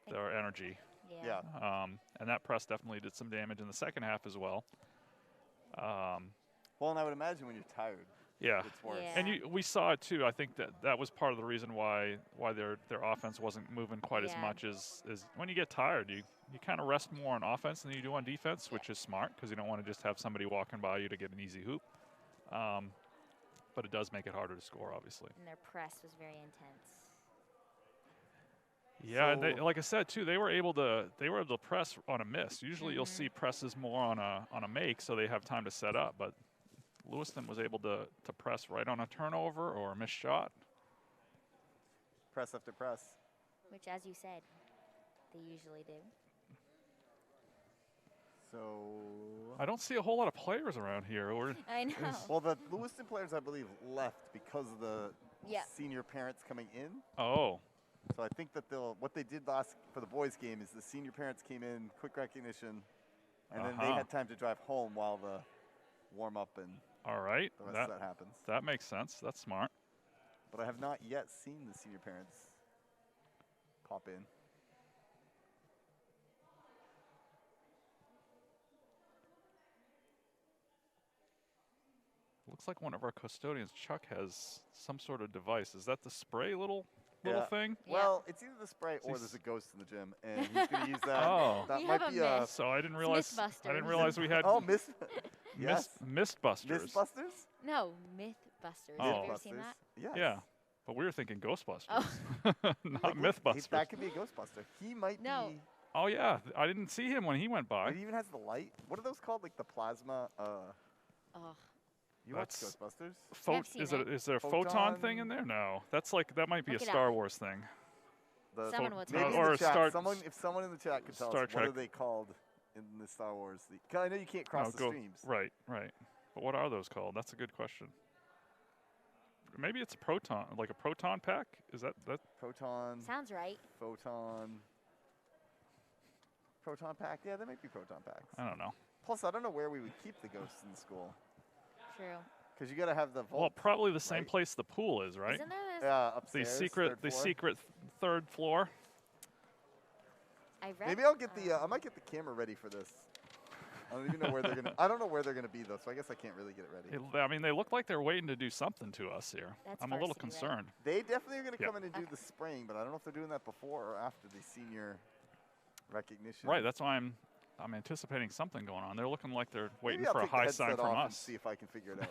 Speaker 1: energy.
Speaker 5: Yeah.
Speaker 2: Yeah.
Speaker 1: And that press definitely did some damage in the second half as well.
Speaker 2: Well, and I would imagine when you're tired,
Speaker 1: Yeah.
Speaker 2: it's worse.
Speaker 5: Yeah.
Speaker 1: And we saw it too. I think that was part of the reason why their offense wasn't moving quite as
Speaker 5: Yeah.
Speaker 1: much as when you get tired, you kind of rest more on offense than you do on defense, which is smart because you don't want to just have somebody walking by you to get an easy hoop. But it does make it harder to score, obviously.
Speaker 5: And their press was very intense.
Speaker 1: Yeah, and
Speaker 2: So-
Speaker 1: like I said too, they were able to press on a miss. Usually you'll see presses more on a make, so they have time to set up. But Lewiston was able to press right on a turnover or a missed shot.
Speaker 2: Press after press.
Speaker 5: Which, as you said, they usually do.
Speaker 2: So,
Speaker 1: I don't see a whole lot of players around here.
Speaker 5: I know.
Speaker 2: well, the Lewiston players, I believe, left because of the
Speaker 5: Yeah.
Speaker 2: senior parents coming in.
Speaker 1: Oh,
Speaker 2: So I think that what they did for the boys' game is the senior parents came in, quick recognition, and then they
Speaker 1: Uh-huh.
Speaker 2: had time to drive home while the warm-up and
Speaker 1: all right.
Speaker 2: the rest of that happens.
Speaker 1: That makes sense. That's smart.
Speaker 2: But I have not yet seen the senior parents pop in.
Speaker 1: Looks like one of our custodians, Chuck, has some sort of device. Is that the spray little
Speaker 2: Yeah.
Speaker 1: thing?
Speaker 5: Yeah.
Speaker 2: Well, it's either the spray or
Speaker 1: He's-
Speaker 2: there's a ghost in the gym, and he's going to use that.
Speaker 1: Oh.
Speaker 2: That
Speaker 5: We
Speaker 2: might
Speaker 5: have a
Speaker 2: be a
Speaker 5: myth.
Speaker 1: So I didn't realize. I didn't
Speaker 5: Mythbusters.
Speaker 1: realize we had
Speaker 2: yes,
Speaker 1: Mistbusters.
Speaker 2: Mythbusters.
Speaker 5: No, Mythbusters.
Speaker 1: Oh.
Speaker 5: Have you ever seen that?
Speaker 2: Yes.
Speaker 1: Yeah, but we were thinking Ghostbusters,
Speaker 5: Oh.
Speaker 1: not
Speaker 2: Like,
Speaker 1: Mythbusters.
Speaker 2: That could be a Ghostbuster. He might
Speaker 5: No.
Speaker 2: be.
Speaker 1: Oh yeah, I didn't see him when he went by.
Speaker 2: It even has the light. What are those called? Like the plasma.
Speaker 5: Oh,
Speaker 2: You watch
Speaker 1: That's-
Speaker 2: Ghostbusters?
Speaker 5: I've seen it.
Speaker 1: Is there a photon thing in
Speaker 2: Photon-
Speaker 1: there? No, that might be
Speaker 5: Look
Speaker 1: a
Speaker 5: it
Speaker 1: Star
Speaker 5: up.
Speaker 1: Wars thing.
Speaker 2: The
Speaker 5: Someone will
Speaker 2: maybe
Speaker 5: tell
Speaker 2: in
Speaker 1: Or
Speaker 2: the
Speaker 1: a
Speaker 2: chat,
Speaker 1: Star-
Speaker 2: if someone in the chat could tell
Speaker 1: Star
Speaker 2: us what are
Speaker 1: Trek.
Speaker 2: they called in the Star Wars? 'Cause I know you can't cross the streams.
Speaker 1: Right. But what are those called? That's a good question. Maybe it's a proton, like a proton pack. Is that?
Speaker 2: Proton,
Speaker 5: sounds right.
Speaker 2: photon, proton pack. Yeah, there might be proton packs.
Speaker 1: I don't know.
Speaker 2: Plus, I don't know where we would keep the ghosts in the school
Speaker 5: True.
Speaker 2: because you got to have the vault.
Speaker 1: Well, probably the same
Speaker 2: right?
Speaker 1: place the pool is, right?
Speaker 5: Isn't there this?
Speaker 2: Yeah,
Speaker 1: The
Speaker 2: upstairs.
Speaker 1: secret,
Speaker 2: third floor.
Speaker 1: third floor.
Speaker 5: I read.
Speaker 2: Maybe I'll get I might get the camera ready for this. I don't even know where they're gonna. I don't know where they're gonna be though, so I guess I can't really get it ready.
Speaker 1: I mean, they look like they're waiting to do something to us here.
Speaker 5: That's
Speaker 1: I'm a little
Speaker 5: Varsity, right?
Speaker 1: concerned.
Speaker 2: They definitely are gonna
Speaker 1: Yeah.
Speaker 2: come in and do
Speaker 5: Okay.
Speaker 2: the spraying, but I don't know if they're doing that before or after the senior recognition.
Speaker 1: Right. That's why I'm I'm anticipating something going on. They're looking like they're waiting
Speaker 2: Maybe I'll
Speaker 1: for a
Speaker 2: take the
Speaker 1: high sign
Speaker 2: headset
Speaker 1: from
Speaker 2: off and
Speaker 1: us.
Speaker 2: see if I can figure it out.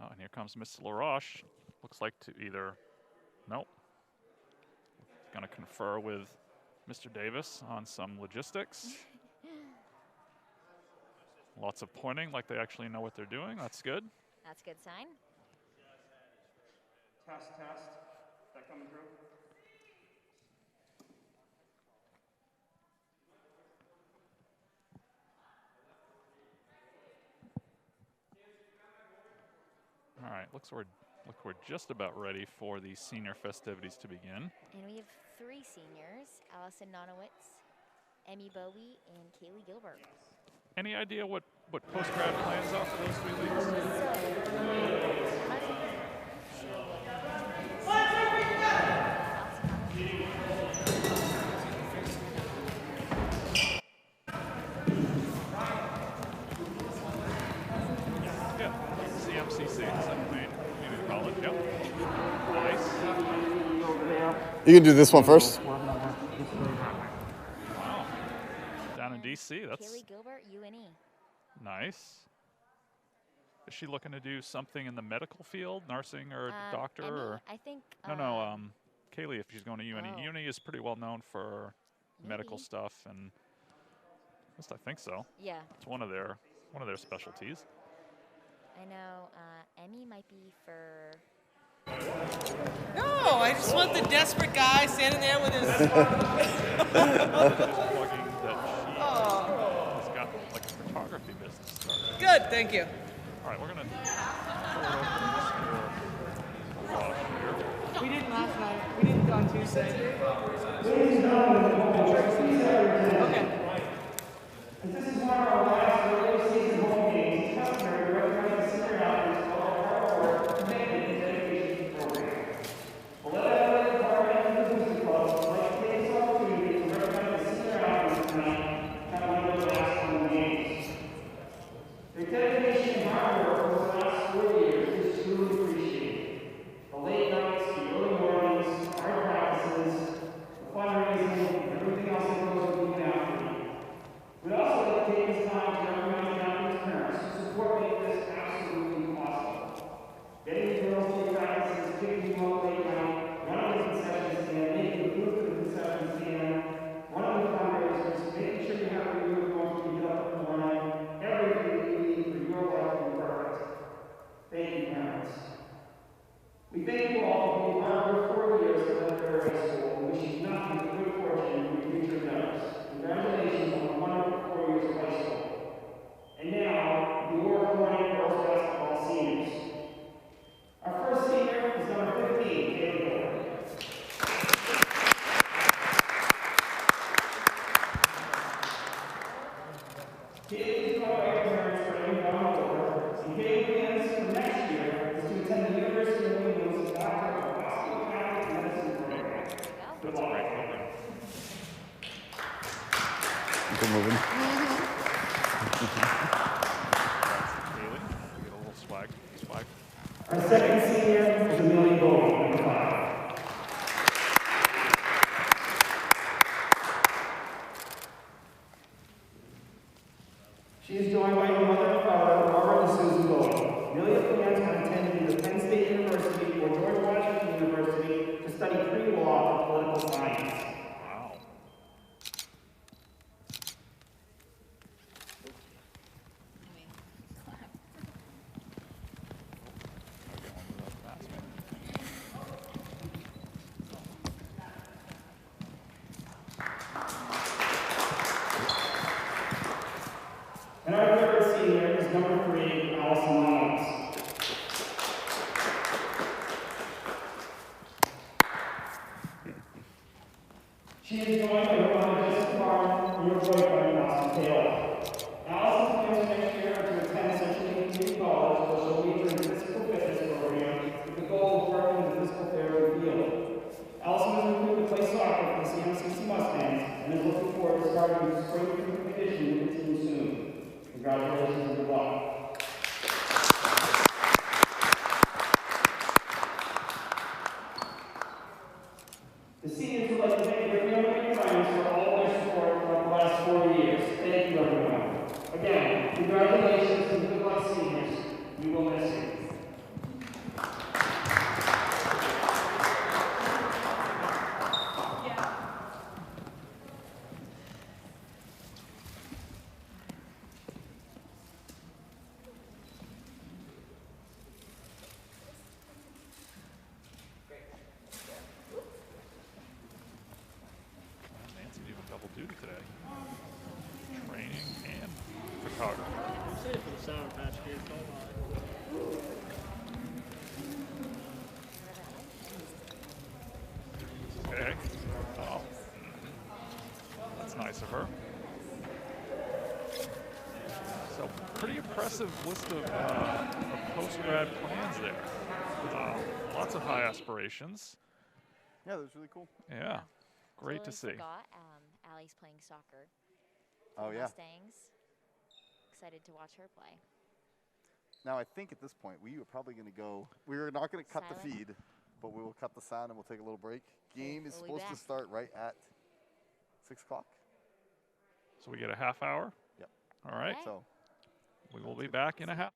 Speaker 1: Oh, and here comes Mr. LaRoche. Looks like to either, nope. Going to confer with Mr. Davis on some logistics. Lots of pointing, like they actually know what they're doing. That's good.
Speaker 5: That's a good sign.
Speaker 6: Test, test. That coming through?
Speaker 1: All right, look, we're just about ready for the senior festivities to begin.
Speaker 5: And we have 3 seniors, Allison Nonowitz, Emmy Bowie, and Kaylee Gilbert.
Speaker 1: Any idea what post-grad plans are for those 3 ladies? Yeah, CMCC, Second Main Community College, yep. Nice.
Speaker 2: You can do this one first.
Speaker 1: Wow. Down in DC, that's
Speaker 5: Kaylee Gilbert, UNE.
Speaker 1: nice. Is she looking to do something in the medical field, nursing or doctor?
Speaker 5: Emmy,
Speaker 1: Or
Speaker 5: I think.
Speaker 1: no, Kaylee, if she's going to UNE.
Speaker 5: Oh.
Speaker 1: UNE is pretty well known for medical
Speaker 5: Maybe.
Speaker 1: stuff, and at least I think so.
Speaker 5: Yeah,
Speaker 1: It's one of their specialties.
Speaker 5: I know. Emmy might be for.
Speaker 7: No, I just want the desperate guy standing there with his.
Speaker 1: Just plugging that she has got like a photography business started.
Speaker 7: Good, thank you.
Speaker 1: All right, we're gonna throw it over to Mr. Walsh here.
Speaker 7: We didn't last night. We didn't on Tuesday. Okay.
Speaker 6: This is one of our last regular season home games. It's customary to recognize the senior athletes for all their hard work, commitment, and dedication to the program. The Leavitt Athletic Department and the Booster Club would like to take this opportunity to recognize the senior athletes tonight at one of the last home games. Their dedication and hard work over the last 4 years is truly appreciated. The late nights, the early mornings, hard practices, the fundraising, and everything else that goes with being an athlete. We'd also like to take this time to recognize the athletes' parents whose support make this absolutely possible. Getting the girls to practices, picking them up late night, running the concession stand, making the food for the concession stand, running the fundraisers, making sure you have your uniforms when you get up in the morning, everything that you need for your life to be perfect. Thank you, parents. We thank you all for being part of your 4 years at Leavitt High School and wish you nothing but good fortune in your future endeavors. Congratulations on the wonderful 4 years of high school. And now, the Aurora Morning Girls Basketball Seniors. Our first senior is number 15, Kaylee Gilbert. Kaylee is joined by her parents for Amy Brown Gilbert, and Kaylee plans for next year is to attend the University of New England's Doctor of Osteopathic Medicine program.
Speaker 1: That's a great program.
Speaker 2: Keep it moving.
Speaker 1: Kaylee, get a little swag.
Speaker 6: Our second senior is Amelia Bowie, number 5. She is joined by her mother and father, Robert and Susan Bowie. Amelia plans on attending either Penn State University or George Washington University to study pre-law and political science.
Speaker 1: Wow.
Speaker 6: And our third senior is number 3, Allison Miles. She is joined by her mother, Jessica Barnes, and her boyfriend, Austin Taylor. Allison plans next year to attend Central Community College, where she'll major in the physical fitness program with the goal of working in the physical therapy field. Allison is recruited to play soccer for the CMCC Mustangs and is looking forward to starting her spring competition with the team soon. Congratulations and good luck. The seniors would Sour Patch Kids don't lie.
Speaker 1: Okay. Oh. That's nice of her. So pretty impressive list of post-grad plans there. Lots of high aspirations.
Speaker 2: Yeah, that was really cool.
Speaker 1: Yeah. Great to see.
Speaker 5: Forgot, Allie's playing soccer.
Speaker 2: Oh,
Speaker 5: the
Speaker 2: yeah.
Speaker 5: Mustangs. Excited to watch her play.
Speaker 2: Now, I think at this point, we are probably going to go. We're not going to cut the
Speaker 5: Silent?
Speaker 2: feed, but we will cut the sound and we'll take a little break. Game is
Speaker 5: we'll be
Speaker 2: supposed to
Speaker 5: back.
Speaker 2: start right at 6 o'clock.
Speaker 1: So we get a half hour?
Speaker 2: Yep.
Speaker 1: All right.
Speaker 5: Okay.
Speaker 2: So
Speaker 1: We will be back in a half.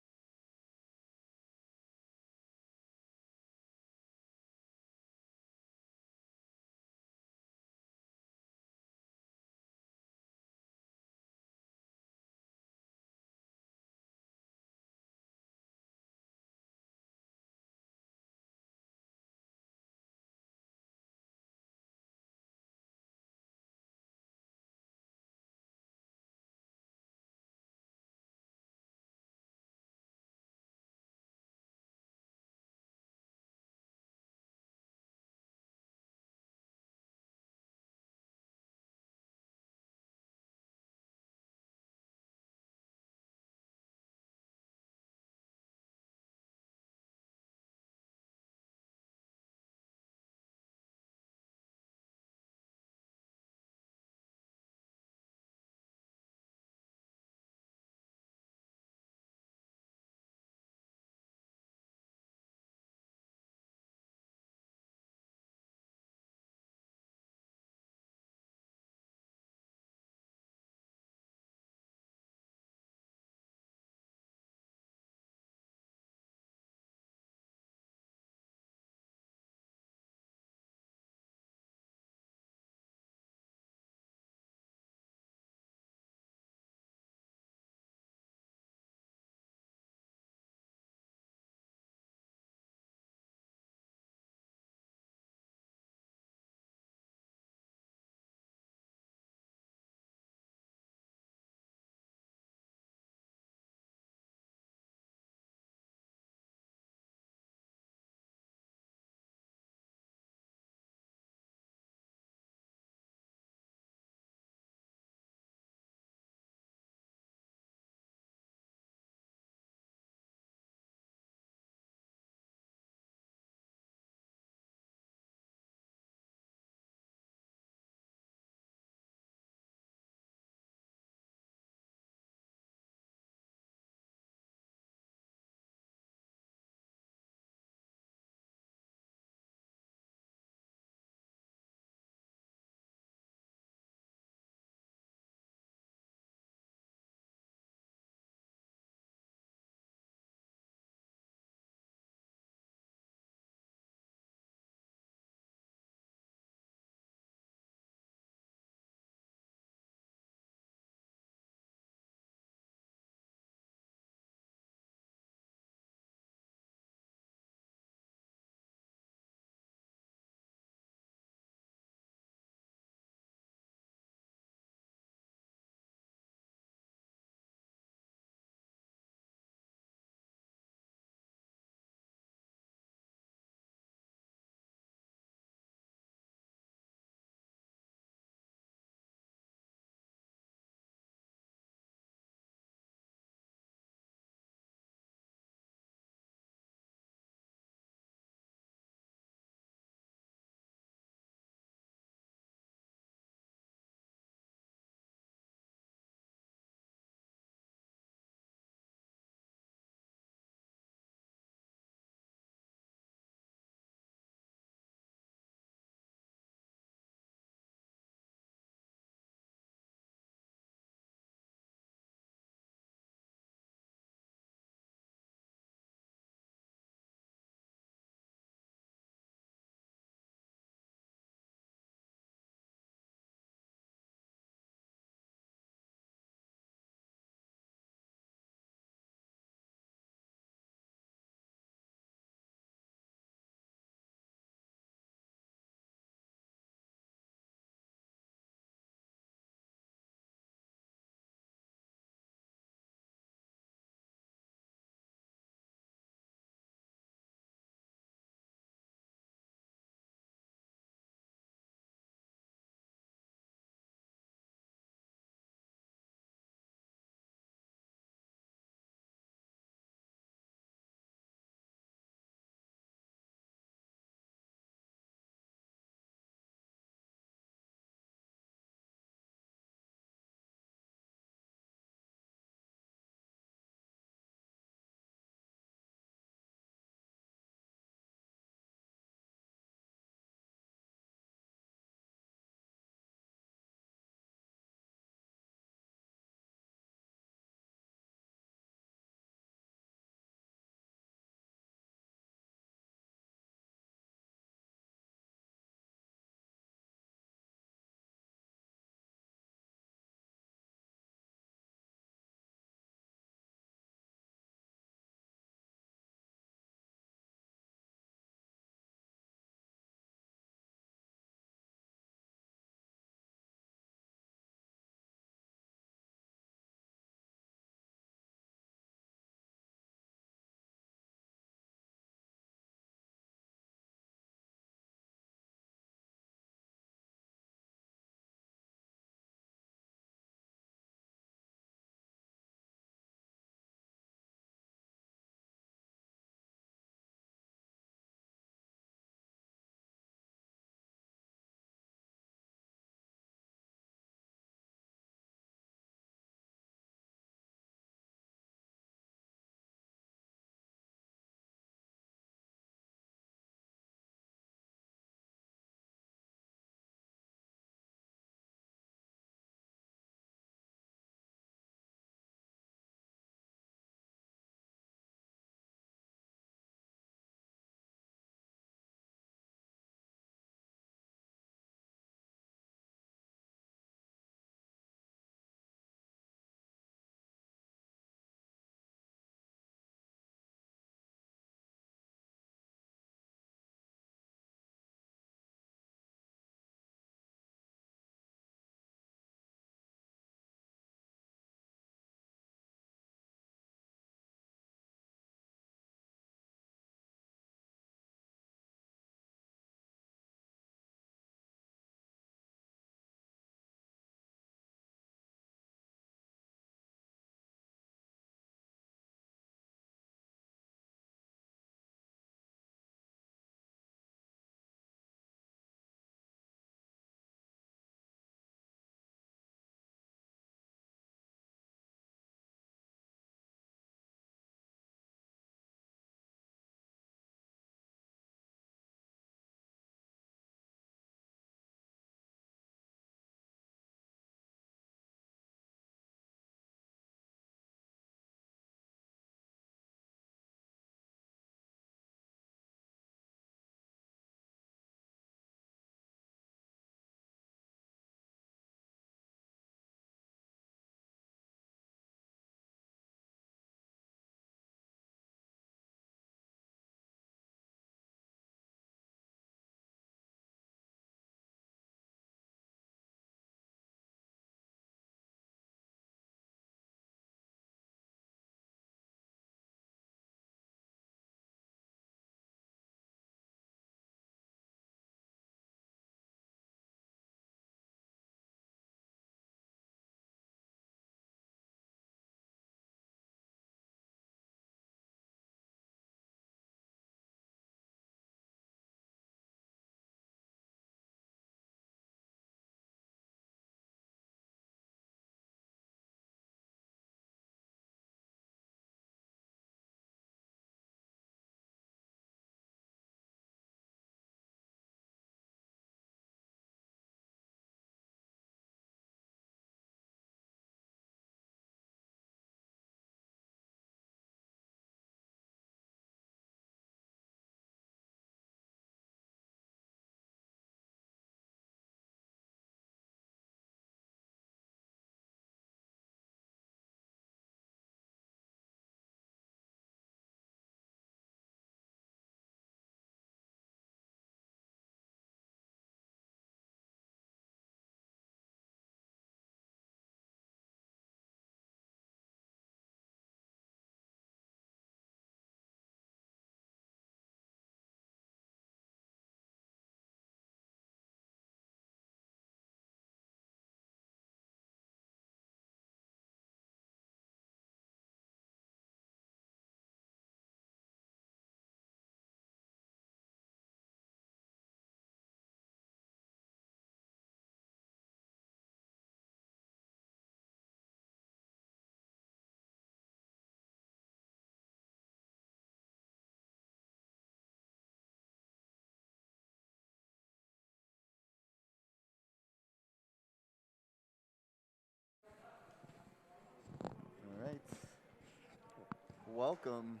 Speaker 2: welcome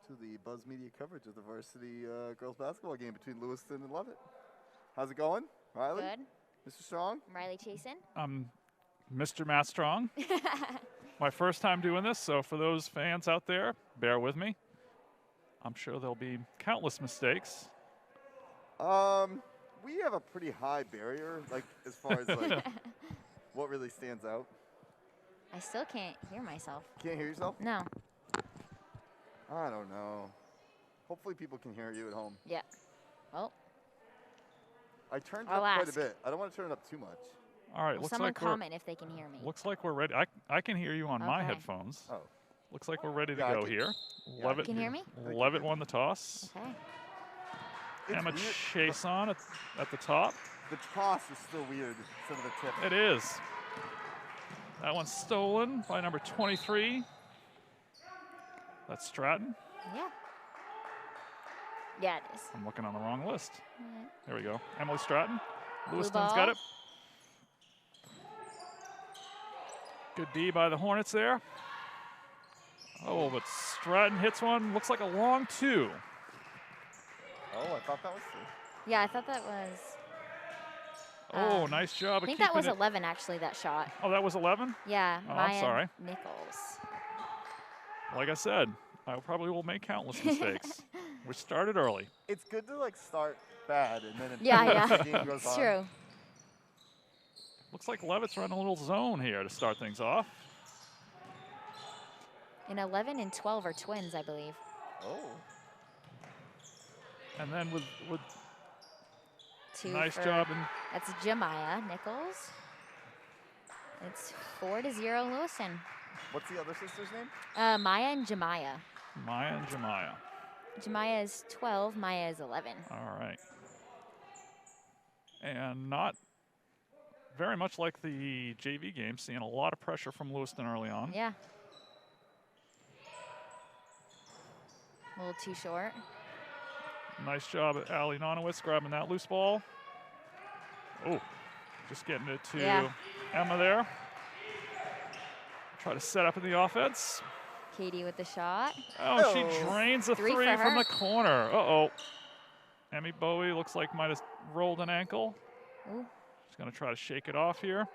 Speaker 2: to the Buzz Media coverage of the varsity girls basketball game between Lewiston and Leavitt. How's it going, Riley?
Speaker 5: Good.
Speaker 2: Mr. Strong?
Speaker 5: I'm Riley Chasen.
Speaker 1: I'm Mr. Matt Strong. My first time doing this, so for those fans out there, bear with me. I'm sure there'll be countless mistakes.
Speaker 2: We have a pretty high barrier, like as far as like what really stands out.
Speaker 5: I still can't hear myself.
Speaker 2: Can't hear yourself?
Speaker 5: No.
Speaker 2: I don't know. Hopefully people can hear you at home.
Speaker 5: Yeah. Well,
Speaker 2: I turned it
Speaker 5: I'll
Speaker 2: up quite a
Speaker 5: ask.
Speaker 2: bit. I don't want to turn it up too much.
Speaker 1: All right,
Speaker 5: will
Speaker 1: looks
Speaker 5: someone
Speaker 1: like we're
Speaker 5: comment if they can hear me.
Speaker 1: looks like we're ready. I can hear you on my
Speaker 5: Okay.
Speaker 1: headphones.
Speaker 2: Oh.
Speaker 1: Looks like we're ready to
Speaker 2: Yeah, I
Speaker 1: go
Speaker 2: can-
Speaker 1: here.
Speaker 2: yeah, I
Speaker 1: Leavitt,
Speaker 5: can hear me?
Speaker 1: Leavitt won the toss.
Speaker 5: Okay.
Speaker 2: It's
Speaker 1: Emma
Speaker 2: weird.
Speaker 1: Chason at the top.
Speaker 2: The toss is still weird instead of the tip.
Speaker 1: It is. That one's stolen by number 23. That's Stratton.
Speaker 5: Yeah. Yeah, it is.
Speaker 1: I'm looking on the wrong list.
Speaker 5: Alright.
Speaker 1: There we go. Emily Stratton.
Speaker 5: Blue
Speaker 1: Lewiston's
Speaker 5: ball.
Speaker 1: got it. Good D by the Hornets there. Oh, but Stratton hits one. Looks like a long two.
Speaker 2: Oh, I thought that was three.
Speaker 5: Yeah, I thought that was.
Speaker 1: Oh, nice job
Speaker 5: I
Speaker 1: of
Speaker 5: think
Speaker 1: keeping
Speaker 5: that was
Speaker 1: it.
Speaker 5: 11 actually. That shot.
Speaker 1: Oh, that was 11?
Speaker 5: Yeah.
Speaker 1: Oh, I'm
Speaker 5: Maya
Speaker 1: sorry.
Speaker 5: Nichols.
Speaker 1: Like I said, I probably will make countless mistakes. We started early.
Speaker 2: It's good to like start bad and then
Speaker 5: Yeah,
Speaker 2: the
Speaker 5: yeah.
Speaker 2: game goes
Speaker 5: It's
Speaker 2: on.
Speaker 5: true.
Speaker 1: Looks like Leavitt's running a little zone here to start things off.
Speaker 5: And 11 and 12 are twins, I believe.
Speaker 2: Oh.
Speaker 1: And then with
Speaker 5: Two
Speaker 1: nice
Speaker 5: for,
Speaker 1: job. And
Speaker 5: That's Jemiah Nichols. It's 4-0 Lewiston.
Speaker 2: What's the other sister's name?
Speaker 5: Maya and Jemiah.
Speaker 1: Maya and Jemiah.
Speaker 5: Jemiah is 12. Maya is 11.
Speaker 1: All right. And not very much like the JV game, seeing a lot of pressure from Lewiston early on.
Speaker 5: Yeah. A little too short.
Speaker 1: Nice job at Allie Nonowitz grabbing that loose ball. Oh, just getting it to
Speaker 5: Yeah.
Speaker 1: Emma there. Try to set up in the offense.
Speaker 5: Katie with the shot.
Speaker 1: Oh, she
Speaker 2: Oh.
Speaker 1: drains a
Speaker 5: Three
Speaker 1: three
Speaker 5: for
Speaker 1: from
Speaker 5: her.
Speaker 1: the corner. Uh-oh. Emmy Bowie looks like might have rolled an ankle.
Speaker 5: Ooh.
Speaker 1: She's going to try to shake it off here.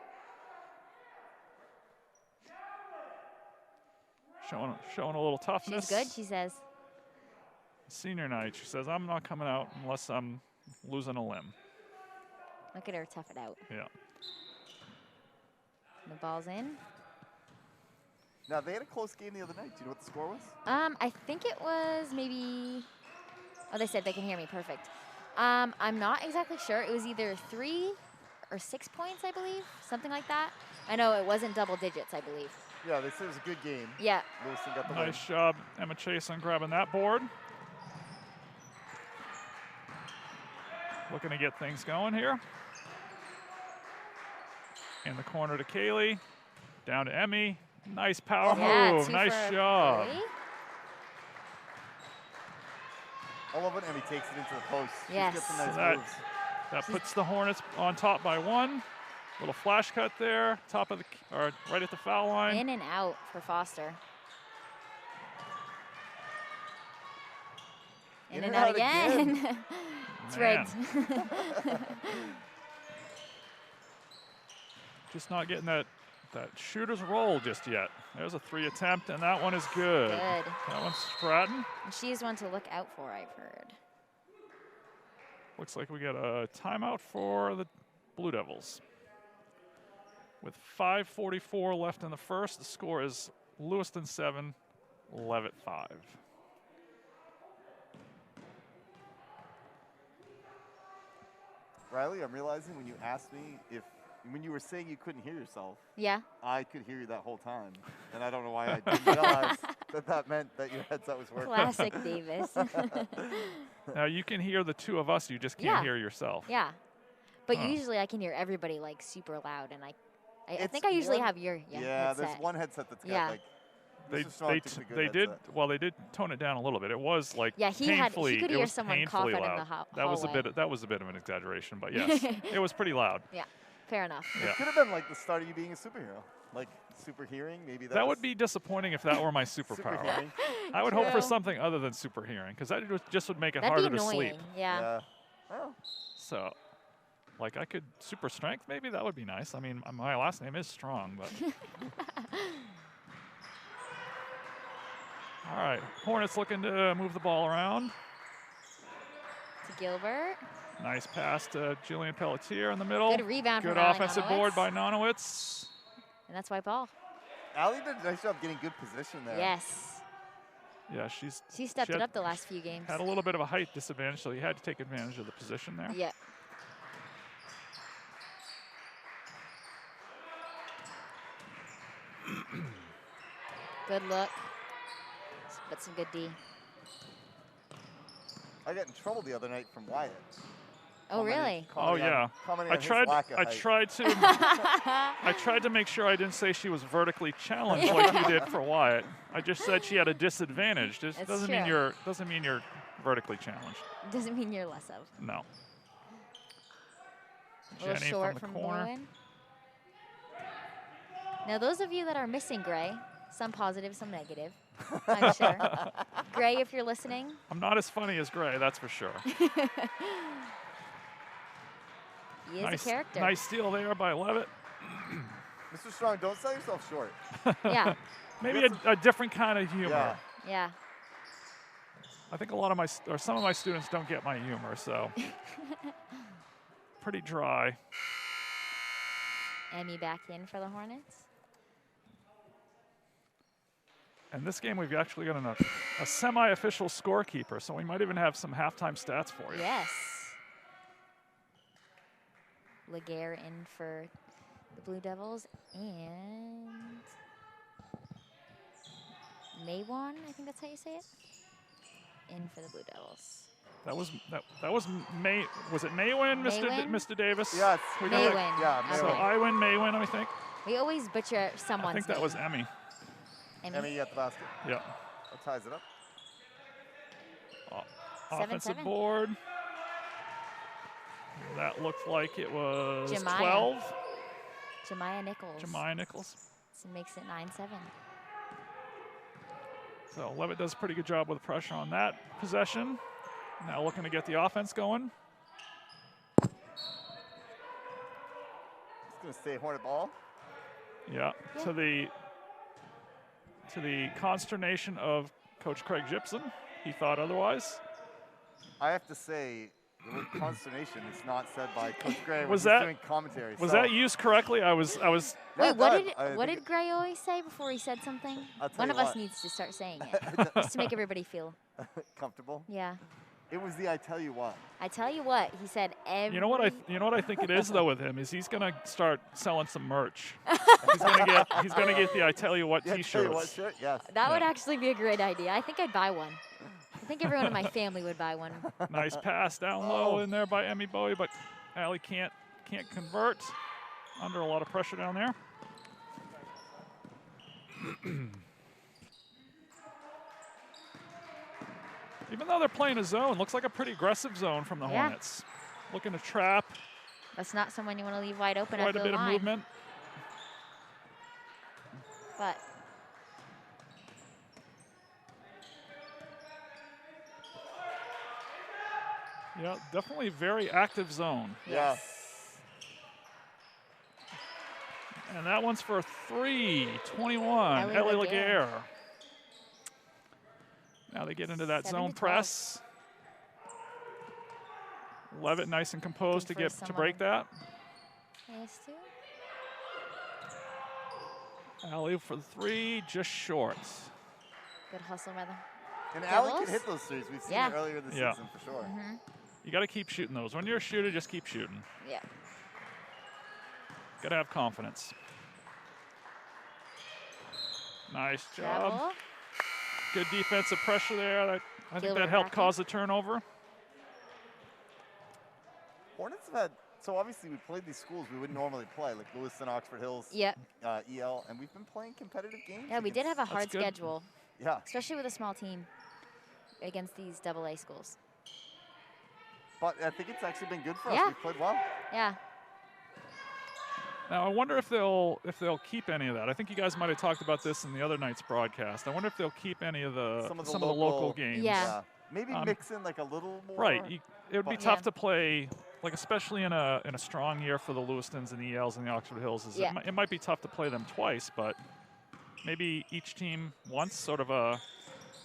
Speaker 1: Showing a little toughness.
Speaker 5: She's good, she says.
Speaker 1: Senior night, she says, I'm not coming out unless I'm losing a limb.
Speaker 5: Look at her tough it out.
Speaker 1: Yeah.
Speaker 5: The ball's in.
Speaker 2: Now they had a close game the other night. Do you know what the score was?
Speaker 5: I think it was maybe. Oh, they said they can hear me. Perfect. I'm not exactly sure. It was either 3 or 6 points, I believe, something like that. I know it wasn't double digits, I believe.
Speaker 2: Yeah, they said it was a good game.
Speaker 5: Yeah.
Speaker 2: Lewiston got the win.
Speaker 1: Nice job, Emma Chason grabbing that board. Looking to get things going here. In the corner to Kaylee. Down to Emmy. Nice power
Speaker 5: Yeah,
Speaker 1: move.
Speaker 5: 2
Speaker 1: Nice
Speaker 5: for
Speaker 1: job.
Speaker 5: 3.
Speaker 2: I love when Emmy takes it into the post. She
Speaker 5: Yes.
Speaker 2: gets some nice
Speaker 1: So that-
Speaker 2: moves.
Speaker 1: That puts the Hornets on top by 1. Little flash cut there. Top of the, or right at the foul line.
Speaker 5: In and out for Foster. In and out again. It's
Speaker 1: Man.
Speaker 5: rigged.
Speaker 1: Just not getting that shooter's roll just yet. There's a 3 attempt, and that one is good.
Speaker 5: Good.
Speaker 1: That one's Stratton.
Speaker 5: And she's one to look out for, I've heard.
Speaker 1: Looks like we get a timeout for the Blue Devils. With 5:44 left in the first, the score is Lewiston 7, Leavitt 5.
Speaker 2: Riley, I'm realizing when you asked me when you were saying you couldn't hear yourself,
Speaker 5: Yeah.
Speaker 2: I could hear you that whole time. And I don't know why I didn't realize that meant that your headset was working.
Speaker 5: Classic Davis.
Speaker 1: Now you can hear the two of us, you just can't
Speaker 5: Yeah.
Speaker 1: hear yourself.
Speaker 5: Yeah. But
Speaker 1: Huh.
Speaker 5: usually I can hear everybody like super loud, and I
Speaker 2: It's
Speaker 5: think I usually
Speaker 2: one-
Speaker 5: have your
Speaker 2: Yeah, there's
Speaker 5: headset.
Speaker 2: one headset that's got
Speaker 5: Yeah.
Speaker 2: like.
Speaker 1: They
Speaker 2: Mr. Strong took a good
Speaker 1: they did
Speaker 2: headset.
Speaker 1: well. They did tone it down a little bit. It was like
Speaker 5: Yeah, he
Speaker 1: painfully.
Speaker 5: could
Speaker 1: it
Speaker 5: hear
Speaker 1: was
Speaker 5: someone
Speaker 1: painfully
Speaker 5: coughing in
Speaker 1: loud.
Speaker 5: the
Speaker 1: That was a
Speaker 5: hallway.
Speaker 1: bit. That was a bit of an exaggeration, but yes, it was pretty loud.
Speaker 5: Yeah, fair enough.
Speaker 1: Yeah.
Speaker 2: It could have been like the start of you being a superhero. Like super hearing, maybe
Speaker 1: That would be disappointing if that were my
Speaker 2: super
Speaker 1: superpower.
Speaker 2: hearing.
Speaker 1: I would hope for
Speaker 5: True.
Speaker 1: something other than super hearing, because that just would make it
Speaker 5: That'd
Speaker 1: harder
Speaker 5: be
Speaker 1: to
Speaker 5: annoying.
Speaker 1: sleep.
Speaker 5: Yeah.
Speaker 2: Well,
Speaker 1: So, like, I could super strength, maybe that would be nice. I mean, my last name is Strong, but. All right, Hornets looking to move the ball around.
Speaker 5: To Gilbert.
Speaker 1: Nice pass to Julian Pelletier in the middle.
Speaker 5: Good rebound
Speaker 1: Good
Speaker 5: from Allie
Speaker 1: offensive
Speaker 5: Nonowitz.
Speaker 1: board by Nonowitz.
Speaker 5: And that's white ball.
Speaker 2: Allie did a nice job getting good position there.
Speaker 5: Yes.
Speaker 1: Yeah,
Speaker 5: She
Speaker 1: she
Speaker 5: stepped
Speaker 1: had-
Speaker 5: it up the last few games.
Speaker 1: had a little bit of a height disadvantage, so he had to take advantage of the position there.
Speaker 5: Yeah. Good look. But some good D.
Speaker 2: I got in trouble the other night from Wyatt.
Speaker 5: Oh, really?
Speaker 1: Oh yeah, I tried. I tried to. I tried to make sure I didn't say she was vertically challenged like you did for Wyatt. I just said she had a disadvantage. This
Speaker 5: That's
Speaker 1: doesn't
Speaker 5: true.
Speaker 1: mean you're vertically challenged.
Speaker 5: Doesn't mean you're less of.
Speaker 1: No.
Speaker 5: A little
Speaker 1: Jenny
Speaker 5: short
Speaker 1: from
Speaker 5: from
Speaker 1: the corner.
Speaker 5: Lewin. Now, those of you that are missing Gray, some positive, some negative, I'm sure. Gray, if you're listening.
Speaker 1: I'm not as funny as Gray, that's for sure.
Speaker 5: He is
Speaker 1: nice,
Speaker 5: a character.
Speaker 1: nice steal there by Leavitt.
Speaker 2: Mr. Strong, don't sell yourself short.
Speaker 5: Yeah,
Speaker 1: Maybe a different kind of humor.
Speaker 2: Yeah.
Speaker 5: yeah.
Speaker 1: I think some of my students don't get my humor, so pretty dry.
Speaker 5: Emmy back in for the Hornets.
Speaker 1: And this game, we've actually got a semi-official scorekeeper, so we might even have some halftime stats for you.
Speaker 5: Yes. Laguerre in for the Blue Devils, and Maywan, I think that's how you say it, in for the Blue Devils.
Speaker 1: That was May. Was it Maywin,
Speaker 5: Maywin?
Speaker 1: Mr. Davis?
Speaker 2: Yes.
Speaker 1: We got it.
Speaker 5: Maywin.
Speaker 2: Yeah,
Speaker 5: Okay.
Speaker 1: So I win, Maywin, I think.
Speaker 5: We always butcher someone's
Speaker 1: I think that
Speaker 5: name.
Speaker 1: was Emmy.
Speaker 5: Emmy.
Speaker 2: Emmy at the basket.
Speaker 1: Yeah.
Speaker 2: That ties it up.
Speaker 1: Offensive
Speaker 5: 7-7.
Speaker 1: board. That looked like it was
Speaker 5: Jemiah.
Speaker 1: 12.
Speaker 5: Jemiah Nichols.
Speaker 1: Jemiah Nichols.
Speaker 5: So makes it 9-7.
Speaker 1: So Leavitt does a pretty good job with the pressure on that possession. Now looking to get the offense going.
Speaker 2: It's going to stay Hornet ball.
Speaker 1: Yeah. To the consternation of Coach Craig Gibson. He thought otherwise.
Speaker 2: I have to say, the word consternation is not said by Coach Gray when
Speaker 1: Was
Speaker 2: he's
Speaker 1: that-
Speaker 2: doing commentary.
Speaker 1: Was
Speaker 2: so
Speaker 1: that used correctly? I was
Speaker 2: Yeah,
Speaker 5: Wait, what
Speaker 2: no,
Speaker 5: did
Speaker 2: I
Speaker 5: what
Speaker 2: think
Speaker 5: did Gray always say before he said something?
Speaker 2: I'll tell
Speaker 5: One
Speaker 2: you
Speaker 5: of us
Speaker 2: what.
Speaker 5: needs to start saying it, just to make everybody feel.
Speaker 2: comfortable?
Speaker 5: Yeah.
Speaker 2: It was the I tell you what.
Speaker 5: I tell you what, he said every.
Speaker 1: You know what I think it is though with him is he's gonna start selling some merch. he's gonna get the I tell you what
Speaker 2: Yeah,
Speaker 1: T-shirts.
Speaker 2: tell you what shirt? Yes.
Speaker 5: That would
Speaker 1: Yeah.
Speaker 5: actually be a great idea. I think I'd buy one. I think everyone in my family would buy one.
Speaker 1: Nice pass down low in there by Emmy Bowie, but Allie can't convert. Under a lot of pressure down there. Even though they're playing a zone, looks like a pretty aggressive zone from the
Speaker 5: Yeah.
Speaker 1: Hornets. Looking to trap,
Speaker 5: That's not someone you want to leave wide open
Speaker 1: quite
Speaker 5: after
Speaker 1: a
Speaker 5: the
Speaker 1: bit of
Speaker 5: line.
Speaker 1: movement.
Speaker 5: But
Speaker 1: Yeah, definitely very active zone.
Speaker 2: Yeah.
Speaker 1: And that one's for 3, 21,
Speaker 5: Ellie
Speaker 1: Ellie
Speaker 5: Laguerre.
Speaker 1: Laguerre. Now they get into that
Speaker 5: 7
Speaker 1: zone
Speaker 5: to 12.
Speaker 1: press. Leavitt nice and composed to
Speaker 5: Looking
Speaker 1: get
Speaker 5: for
Speaker 1: to break
Speaker 5: someone.
Speaker 1: that.
Speaker 5: yes, too.
Speaker 1: Alley for the 3, just short.
Speaker 5: Good hustle by the.
Speaker 2: And Allie
Speaker 5: Devils?
Speaker 2: can hit those threes. We've seen
Speaker 5: Yeah.
Speaker 2: it earlier this
Speaker 1: Yeah.
Speaker 2: season for sure.
Speaker 1: You got to keep shooting those. When you're a shooter, just keep shooting.
Speaker 5: Yeah.
Speaker 1: Got to have confidence. Nice job.
Speaker 5: Travel.
Speaker 1: Good defensive pressure there. I think
Speaker 5: Gilbert
Speaker 1: that helped
Speaker 5: back in.
Speaker 1: cause the turnover.
Speaker 2: Hornets have had, so obviously we played these schools we wouldn't normally play, like Lewiston, Oxford Hills,
Speaker 5: Yep.
Speaker 2: EL, and we've been playing competitive games.
Speaker 5: Yeah, we did have a
Speaker 2: against-
Speaker 5: hard
Speaker 1: good.
Speaker 5: schedule,
Speaker 2: Yeah,
Speaker 5: especially with a small team against these AA schools.
Speaker 2: but I think it's actually been good for us.
Speaker 5: Yeah.
Speaker 2: We've played well.
Speaker 5: Yeah.
Speaker 1: Now I wonder if they'll keep any of that. I think you guys might have talked about this in the other night's broadcast. I wonder if they'll keep any of the
Speaker 2: Some of the
Speaker 1: local
Speaker 2: local
Speaker 1: games.
Speaker 5: Yeah.
Speaker 2: Maybe mix in like a little more.
Speaker 1: Right. It would be
Speaker 2: but-
Speaker 1: tough
Speaker 5: Yeah.
Speaker 1: to play, like especially in a strong year for the Lewistons and the ELs and the Oxford Hills.
Speaker 5: Yeah.
Speaker 1: It might be tough to play them twice, but maybe each team once, sort of a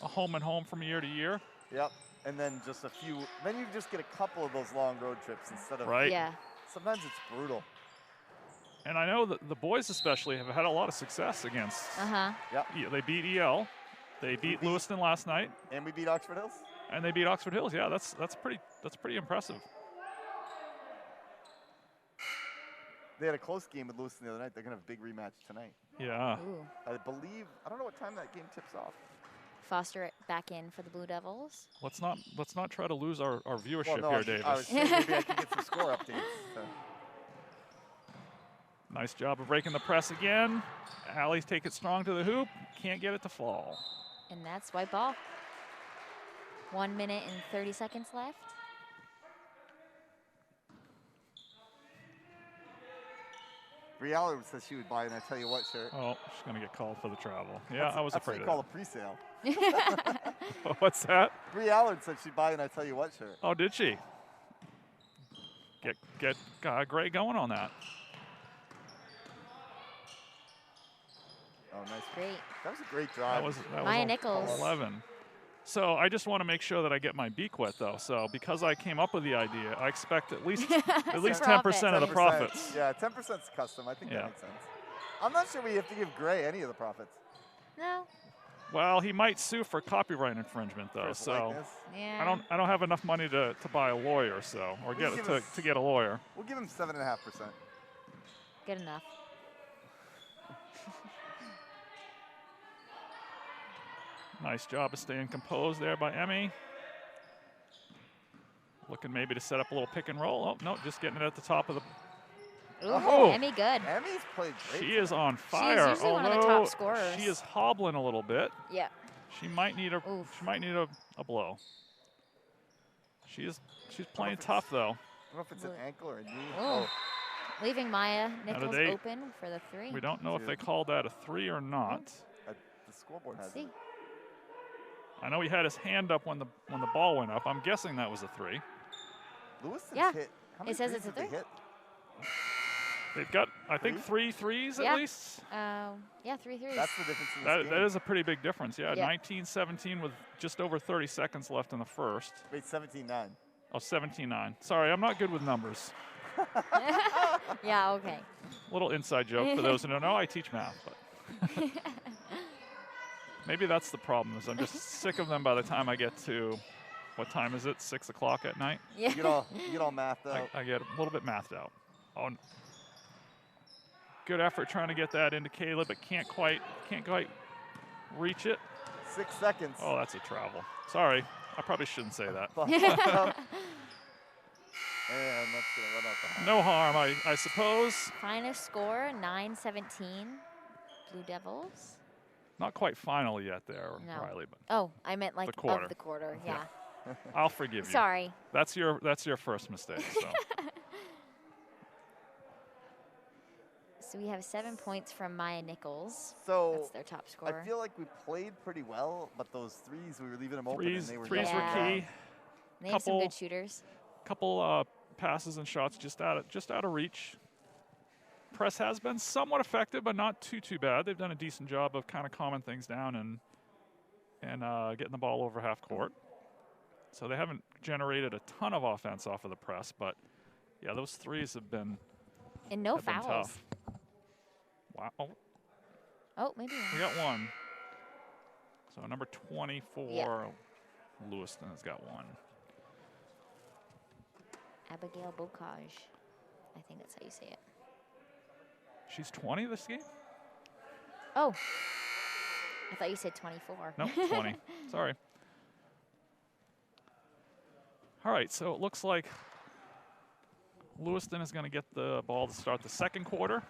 Speaker 1: home and home from year to year.
Speaker 2: Yep. And then just a few. Then you just get a couple of those long road trips instead of.
Speaker 1: Right.
Speaker 5: Yeah.
Speaker 2: Sometimes it's brutal.
Speaker 1: And I know that the boys especially have had a lot of success against.
Speaker 5: Uh-huh.
Speaker 2: Yep.
Speaker 1: They beat EL. They beat Lewiston last night,
Speaker 2: And we beat Oxford Hills.
Speaker 1: and they beat Oxford Hills. Yeah, that's pretty impressive.
Speaker 2: They had a close game with Lewiston the other night. They're gonna have a big rematch tonight.
Speaker 1: Yeah.
Speaker 5: Ooh.
Speaker 2: I believe. I don't know what time that game tips off.
Speaker 5: Foster it back in for the Blue Devils.
Speaker 1: Let's not try to lose our viewership
Speaker 2: Well, no,
Speaker 1: here,
Speaker 2: I
Speaker 1: Davis.
Speaker 2: was saying maybe I can get some score updates. So.
Speaker 1: Nice job of breaking the press again. Allie's take it strong to the hoop. Can't get it to fall.
Speaker 5: And that's white ball. 1 minute and 30 seconds left.
Speaker 2: Brielle says she would buy an I Tell You What shirt.
Speaker 1: Oh, she's gonna get called for the travel. Yeah, I was
Speaker 2: That's
Speaker 1: afraid
Speaker 2: what
Speaker 1: of
Speaker 2: they call
Speaker 1: that.
Speaker 2: a pre-sale.
Speaker 1: What's that?
Speaker 2: Bree Allard said she'd buy an I Tell You What shirt.
Speaker 1: Oh, did she? Get Gray going on that.
Speaker 2: Oh, nice.
Speaker 5: Great.
Speaker 2: That was a great drive.
Speaker 1: That was
Speaker 5: Maya
Speaker 1: on
Speaker 5: Nichols.
Speaker 1: 11. So I just want to make sure that I get my beak wet though. So because I came up with the idea, I expect at least 10% of the
Speaker 2: 10%.
Speaker 1: profits.
Speaker 2: Yeah, 10% is custom. I think
Speaker 1: Yeah.
Speaker 2: that makes sense. I'm not sure we have to give Gray any of the profits.
Speaker 5: No.
Speaker 1: Well, he might sue for copyright infringement though.
Speaker 2: For his
Speaker 1: So
Speaker 2: likeness.
Speaker 5: Yeah.
Speaker 1: I don't have enough money to buy a lawyer, so or
Speaker 2: We'll
Speaker 1: get
Speaker 2: give us-
Speaker 1: to get a lawyer.
Speaker 2: We'll give him 7.5%.
Speaker 5: Good enough.
Speaker 1: Nice job of staying composed there by Emmy. Looking maybe to set up a little pick and roll. Oh, no, just getting it at the top of the.
Speaker 5: Ooh,
Speaker 1: Oh.
Speaker 5: Emmy good.
Speaker 2: Emmy's played great.
Speaker 1: She is on fire.
Speaker 5: usually one of the top
Speaker 1: although
Speaker 5: scorers.
Speaker 1: She is hobbling a little bit.
Speaker 5: Yeah.
Speaker 1: She might need a.
Speaker 5: Oof.
Speaker 1: She might need a blow. She's playing
Speaker 2: if it's-
Speaker 1: tough though.
Speaker 2: I don't know if it's an ankle or a knee.
Speaker 5: Oh. Leaving Maya Nichols
Speaker 1: they-
Speaker 5: open for the three.
Speaker 1: We don't know if they called that a 3 or not.
Speaker 2: The scoreboard
Speaker 5: Let's
Speaker 2: has
Speaker 5: see.
Speaker 2: it.
Speaker 1: I know he had his hand up when the ball went up. I'm guessing that was a 3.
Speaker 2: Lewiston's
Speaker 5: Yeah.
Speaker 2: hit. How
Speaker 5: It
Speaker 2: many
Speaker 5: says
Speaker 2: threes
Speaker 5: it's a
Speaker 2: did they
Speaker 5: three.
Speaker 2: hit?
Speaker 1: They've got I think 3 threes
Speaker 5: Yeah.
Speaker 1: at least.
Speaker 5: Yeah, 3 threes.
Speaker 2: That's the difference in this game.
Speaker 1: That is a pretty big difference. Yeah,
Speaker 5: Yeah.
Speaker 1: 19-17 with just over 30 seconds left in the first.
Speaker 2: Wait, 17-9.
Speaker 1: Oh, 17-9. Sorry, I'm not good with numbers.
Speaker 5: Yeah, okay.
Speaker 1: Little inside joke for those who don't know. I teach math, but maybe that's the problem. Is I'm just sick of them by the time I get to what time is it? 6 o'clock at night.
Speaker 5: Yeah.
Speaker 2: You get all mathed out.
Speaker 1: I get a little bit mathed out. Oh, good effort trying to get that into Caleb, but can't quite reach it.
Speaker 2: 6 seconds.
Speaker 1: Oh, that's a travel. Sorry, I probably shouldn't say that.
Speaker 2: And that's going to run out the high.
Speaker 1: No harm, I suppose.
Speaker 5: Final score 9-17. Blue Devils.
Speaker 1: Not quite final yet there,
Speaker 5: No.
Speaker 1: Riley, but
Speaker 5: Oh, I meant like
Speaker 1: quarter.
Speaker 5: of the quarter.
Speaker 1: Yeah.
Speaker 5: Yeah.
Speaker 1: I'll forgive you.
Speaker 5: Sorry.
Speaker 1: That's your first mistake. So.
Speaker 5: So we have 7 points from Maya Nichols.
Speaker 2: So
Speaker 5: That's their top scorer.
Speaker 2: I feel like we played pretty well, but those threes, we were leaving them open.
Speaker 1: Threes
Speaker 2: and they were
Speaker 1: were
Speaker 5: Yeah.
Speaker 1: key.
Speaker 5: They have some
Speaker 1: couple-
Speaker 5: good shooters.
Speaker 1: Couple passes and shots just out of reach. Press has been somewhat effective, but not too bad. They've done a decent job of kind of calming things down and getting the ball over half court. So they haven't generated a ton of offense off of the press, but yeah, those threes have been
Speaker 5: And no
Speaker 1: have been
Speaker 5: fouls.
Speaker 1: tough. Wow, oh,
Speaker 5: Oh, maybe one.
Speaker 1: we got one. So number 24,
Speaker 5: Yeah.
Speaker 1: Lewiston has got one.
Speaker 5: Abigail Bocage. I think that's how you say it.
Speaker 1: She's 20 this game?
Speaker 5: Oh. I thought you said 24.
Speaker 1: No, 20. Sorry. All right, so it looks like Lewiston is going to get the ball to start the second quarter.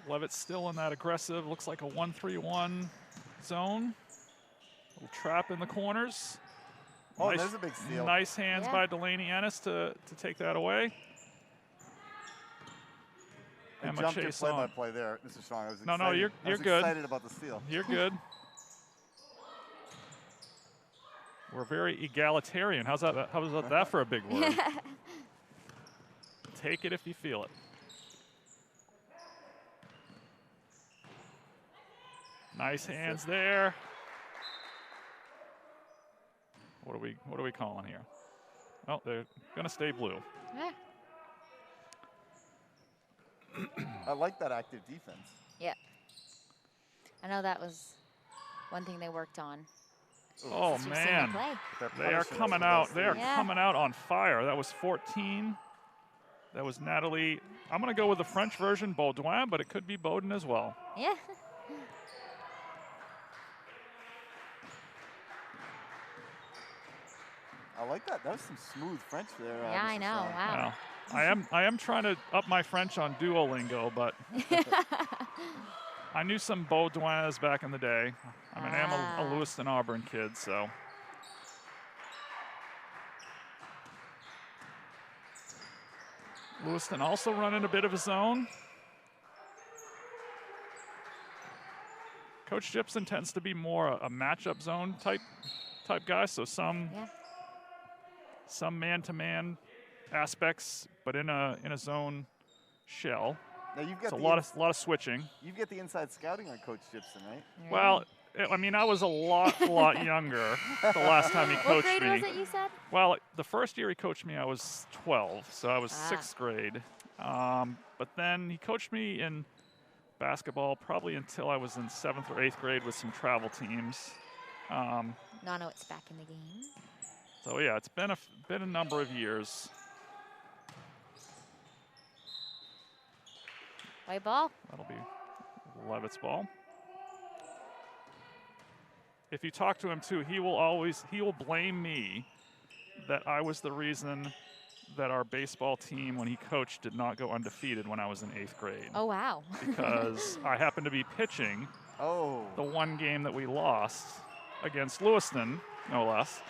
Speaker 1: Leavitt still in that aggressive, looks like a 1-3-1 zone. Little trap in the corners.
Speaker 2: Oh,
Speaker 1: Nice,
Speaker 2: there's a big steal.
Speaker 1: nice hands
Speaker 5: Yeah.
Speaker 1: by Delaney Ennis to take that away.
Speaker 2: I
Speaker 1: Emma
Speaker 2: jumped your
Speaker 1: Chase on.
Speaker 2: play-by-play there, Mr. Strong. I was
Speaker 1: No,
Speaker 2: excited.
Speaker 1: no, you're
Speaker 2: I was
Speaker 1: good.
Speaker 2: excited about the steal.
Speaker 1: You're good. We're very egalitarian. How's that for a big word? Take it if you feel it. Nice hands there. What are we calling here? Oh, they're gonna stay blue.
Speaker 5: Yeah.
Speaker 2: I like that active defense.
Speaker 5: Yeah. I know that was one thing they worked on.
Speaker 1: Oh
Speaker 5: Since we've seen them
Speaker 1: man,
Speaker 5: play.
Speaker 2: They're
Speaker 1: they are
Speaker 2: punishing us
Speaker 1: coming
Speaker 2: with
Speaker 1: out.
Speaker 2: those
Speaker 1: They are
Speaker 2: threes.
Speaker 5: Yeah.
Speaker 1: coming out on fire. That was 14. That was Natalie. I'm gonna go with the French version, Baudouin, but it could be Bowden as well.
Speaker 5: Yeah.
Speaker 2: I like that. That was some smooth French there.
Speaker 5: Yeah, I
Speaker 2: Mr.
Speaker 5: know.
Speaker 2: Strong.
Speaker 5: Wow.
Speaker 1: Well, I am trying to up my French on Duolingo, but I knew some Baudouins back in the day. I mean, I am a
Speaker 5: Ah.
Speaker 1: Lewiston Auburn kid, so. Lewiston also running a bit of his own. Coach Gibson tends to be more a matchup zone type guy, so some
Speaker 5: Yeah.
Speaker 1: some man-to-man aspects, but in a zone shell.
Speaker 2: Now you've got
Speaker 1: It's a
Speaker 2: the
Speaker 1: lot of switching.
Speaker 2: you get the inside scouting on Coach Gibson, right?
Speaker 1: Well, I mean, I was a lot younger the last time he
Speaker 5: What
Speaker 1: coached
Speaker 5: grade
Speaker 1: me.
Speaker 5: was it you said?
Speaker 1: Well, the first year he coached me, I was 12, so I was
Speaker 5: Ah.
Speaker 1: 6th grade. But then he coached me in basketball probably until I was in 7th or 8th grade with some travel teams.
Speaker 5: No, it's back in the game.
Speaker 1: So yeah, it's been a number of years.
Speaker 5: White ball.
Speaker 1: That'll be Levitt's ball. If you talk to him too, he will blame me that I was the reason that our baseball team, when he coached, did not go undefeated when I was in 8th grade.
Speaker 5: Oh, wow.
Speaker 1: Because I happened to be pitching
Speaker 2: Oh.
Speaker 1: the one game that we lost against Lewiston, no less.